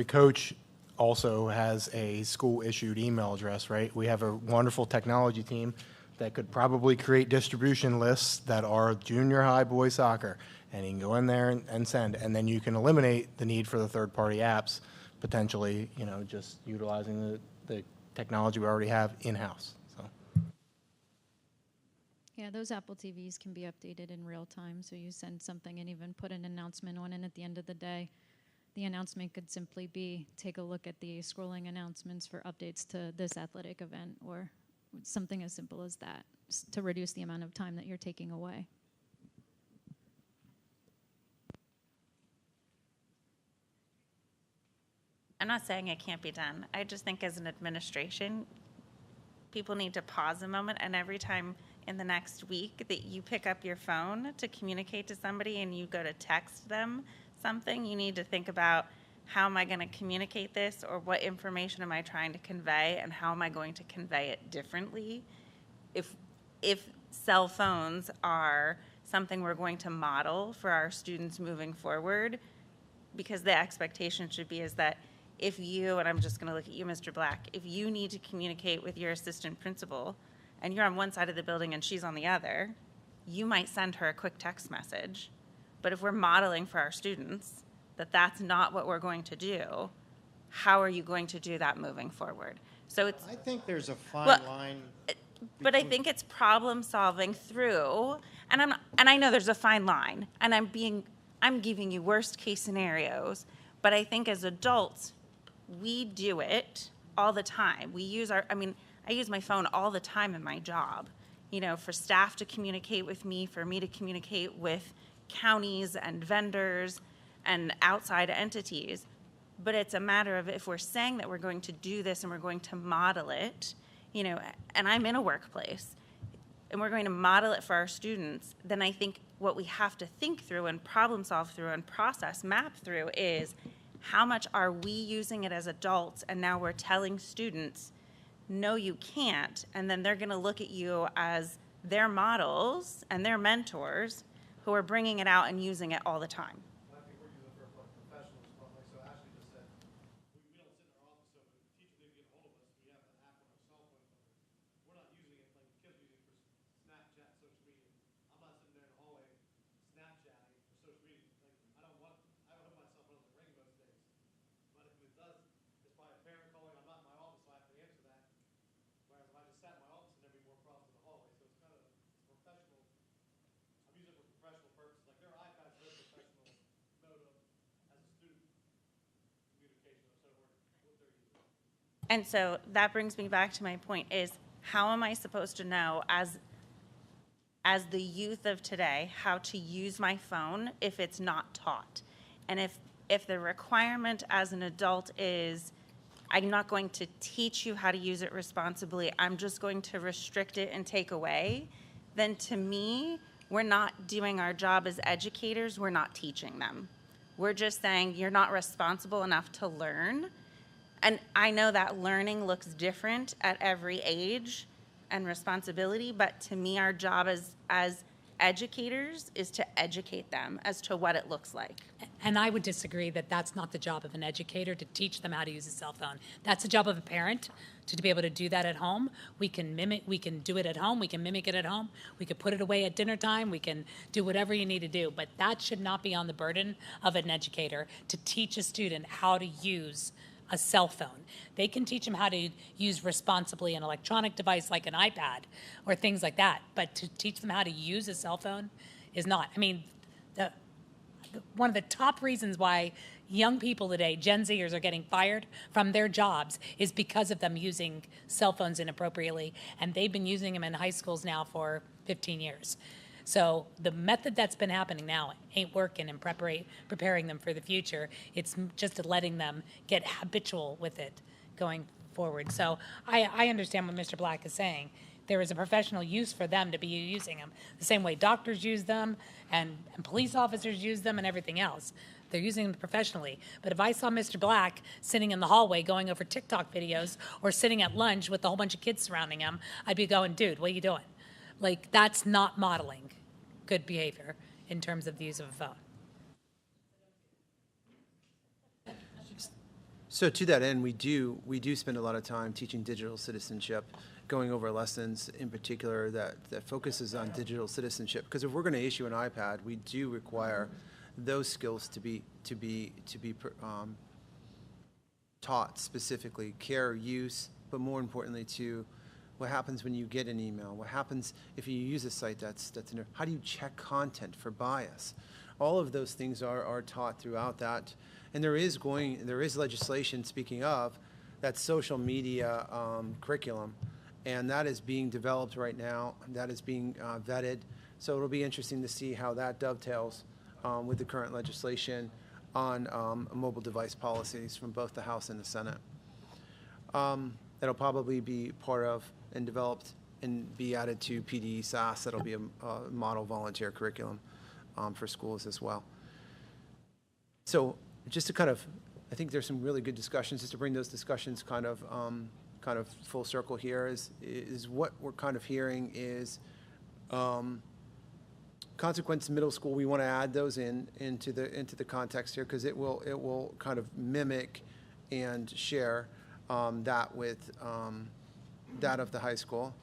coach also has a school-issued email address, right? We have a wonderful technology team that could probably create distribution lists that are junior high boys soccer, and you can go in there and send, and then you can eliminate the need for the third-party apps, potentially, just utilizing the technology we already have in-house. So. Yeah, those Apple TVs can be updated in real time, so you send something and even put an announcement on, and at the end of the day, the announcement could simply be, take a look at the scrolling announcements for updates to this athletic event, or something as simple as that, to reduce the amount of time that you're taking away. I'm not saying it can't be done. I just think as an administration, people need to pause a moment, and every time in the next week that you pick up your phone to communicate to somebody and you go to text them something, you need to think about, how am I going to communicate this, or what information am I trying to convey, and how am I going to convey it differently? If cell phones are something we're going to model for our students moving forward, because the expectation should be is that if you, and I'm just going to look at you, Mr. Black, if you need to communicate with your assistant principal and you're on one side of the building and she's on the other, you might send her a quick text message. But if we're modeling for our students that that's not what we're going to do, how are you going to do that moving forward? So it's, I think there's a fine line. But I think it's problem solving through, and I know there's a fine line, and I'm giving you worst case scenarios, but I think as adults, we do it all the time. I use my phone all the time in my job, for staff to communicate with me, for me to communicate with counties and vendors and outside entities. But it's a matter of, if we're saying that we're going to do this and we're going to model it, and I'm in a workplace, and we're going to model it for our students, then I think what we have to think through and problem solve through and process, map through, is how much are we using it as adults, and now we're telling students, no, you can't, and then they're going to look at you as their models and their mentors who are bringing it out and using it all the time. And so that brings me back to my point is, how am I supposed to know as the youth of today how to use my phone if it's not taught? And if the requirement as an adult is, I'm not going to teach you how to use it responsibly, I'm just going to restrict it and take away, then to me, we're not doing our job as educators, we're not teaching them. We're just saying you're not responsible enough to learn. And I know that learning looks different at every age and responsibility, but to me, our job as educators is to educate them as to what it looks like. And I would disagree that that's not the job of an educator to teach them how to use a cell phone. That's the job of a parent to be able to do that at home. We can do it at home, we can mimic it at home, we can put it away at dinner time, we can do whatever you need to do, but that should not be on the burden of an educator to teach a student how to use a cell phone. They can teach them how to use responsibly an electronic device like an iPad or things like that, but to teach them how to use a cell phone is not. I mean, one of the top reasons why young people today, Gen Zers, are getting fired from their jobs is because of them using cell phones inappropriately, and they've been using them in high schools now for 15 years. So the method that's been happening now ain't working in preparing them for the future. It's just letting them get habitual with it going forward. So I understand what Mr. Black is saying. There is a professional use for them to be using them, the same way doctors use them and police officers use them and everything else. They're using them professionally. But if I saw Mr. Black sitting in the hallway going over TikTok videos or sitting at lunch with a whole bunch of kids surrounding him, I'd be going, dude, what are you doing? Like, that's not modeling good behavior in terms of the use of a phone. So to that end, we do spend a lot of time teaching digital citizenship, going over lessons in particular that focuses on digital citizenship. Because if we're going to issue an iPad, we do require those skills to be taught specifically, care, use, but more importantly to what happens when you get an email, what happens if you use a site that's in there, how do you check content for bias? All of those things are taught throughout that. And there is legislation, speaking of, that social media curriculum, and that is being developed right now. That is being vetted. So it'll be interesting to see how that dovetails with the current legislation on mobile device policies from both the House and the Senate. That'll probably be part of and developed and be added to PD SAS. That'll be a model volunteer curriculum for schools as well. So just to I think there's some really good discussions, just to bring those discussions kind of full circle here is what we're kind of hearing is Consequence Middle School. We want to add those into the context here because it will kind of mimic and share that with that of the high school.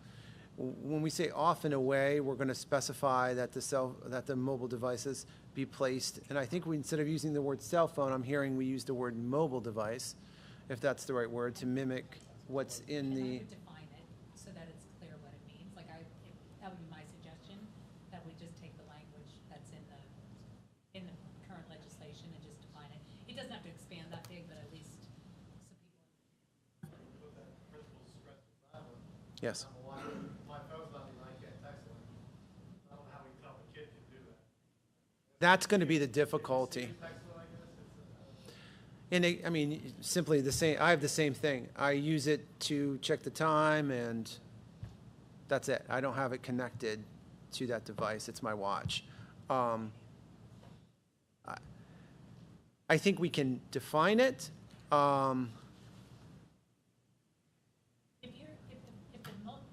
When we say off and away, we're going to specify that the mobile devices be placed, and I think instead of using the word cell phone, I'm hearing we use the word mobile device, if that's the right word, to mimic what's in the. I would define it so that it's clear what it means. That would be my suggestion, that we just take the language that's in the current legislation and just define it. It doesn't have to expand that big, but at least some people. Yes. That's going to be the difficulty. And I mean, simply the same. I have the same thing. I use it to check the time, and that's it. I don't have it connected to that device. It's my watch. I think we can define it.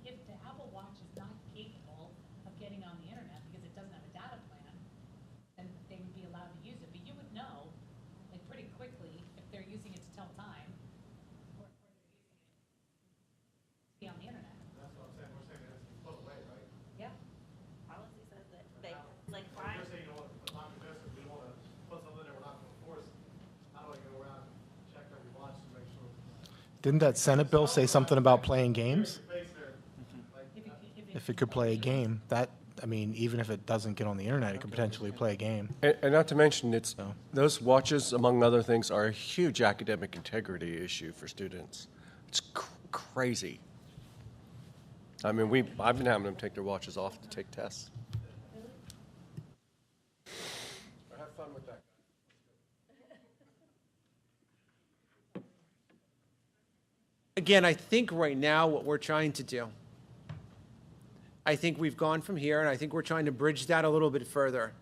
If the Apple Watch is not capable of getting on the internet because it doesn't have a data plan, then they would be allowed to use it. But you would know, like, pretty quickly if they're using it to tell time or they're using it to be on the internet. That's what I'm saying. We're saying it has to be put away, right? Yeah. Policy says that they, like, why? You're saying you don't want to put time to this, if we want to put something there we're not going to enforce, how do I go around and check every watch to make sure? Didn't that Senate bill say something about playing games? If it could play a game, even if it doesn't get on the internet, it could potentially play a game. And not to mention, those watches, among other things, are a huge academic integrity issue for students. It's crazy. I mean, I've been having them take their watches off to take tests. Have fun with that. Again, I think right now what we're trying to do, I think we've gone from here, and I think we're trying to bridge that a little bit further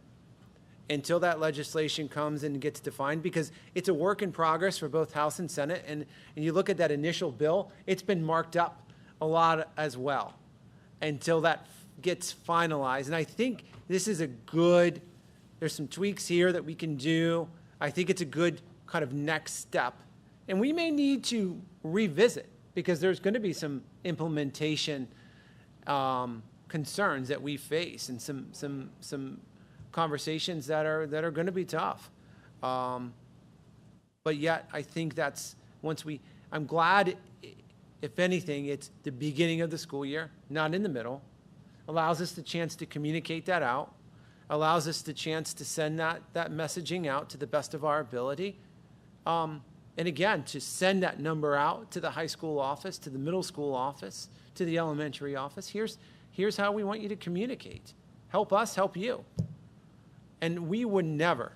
until that legislation comes and gets defined, because it's a work in progress for both House and Senate. And you look at that initial bill, it's been marked up a lot as well until that gets finalized. And I think this is a good, there's some tweaks here that we can do. I think it's a good kind of next step. And we may need to revisit, because there's going to be some implementation concerns that we face, and some conversations that are going to be tough. But yet, I think that's I'm glad, if anything, it's the beginning of the school year, not in the middle. Allows us the chance to communicate that out. Allows us the chance to send that messaging out to the best of our ability. And again, to send that number out to the high school office, to the middle school office, to the elementary office. Here's how we want you to communicate. Help us, help you. And we would never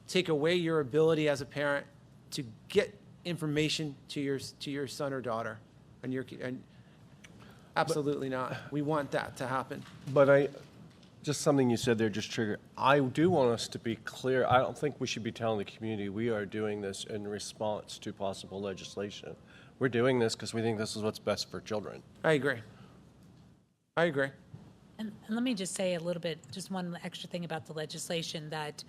take away your ability as a parent to get information to your son or daughter. And absolutely not. We want that to happen. But just something you said there just triggered. I do want us to be clear. I don't think we should be telling the community we are doing this in response to possible legislation. We're doing this because we think this is what's best for children. I agree. And let me just say a little bit, just one extra thing about the legislation, that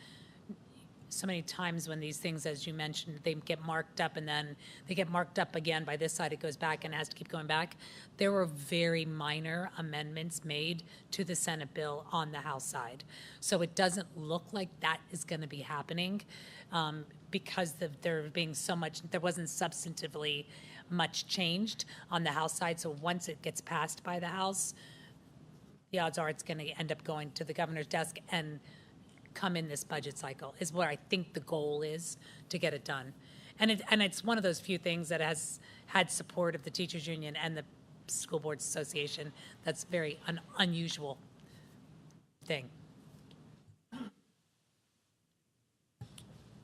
so many times when these things, as you mentioned, they get marked up and then they get marked up again by this side, it goes back and has to keep going back. There were very minor amendments made to the Senate bill on the House side. So it doesn't look like that is going to be happening because there being so much, there wasn't substantively much changed on the House side. So once it gets passed by the House, the odds are it's going to end up going to the governor's desk and come in this budget cycle, is what I think the goal is, to get it done. And it's one of those few things that has had support of the teachers union and the school boards association. That's very unusual thing.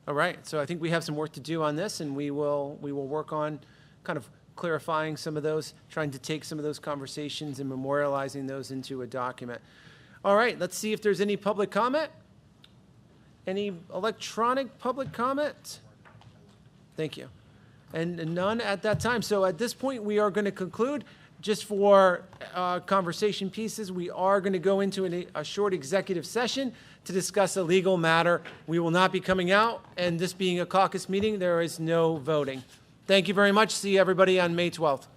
All right, so I think we have some work to do on this, and we will work on kind of clarifying some of those, trying to take some of those conversations and memorializing those into a document. All right, let's see if there's any public comment. Any electronic public comment? Thank you. And none at that time. So at this point, we are going to conclude. Just for conversation pieces, we are going to go into a short executive session to discuss a legal matter. We will not be coming out, and this being a caucus meeting, there is no voting. Thank you very much. See everybody on May 12th.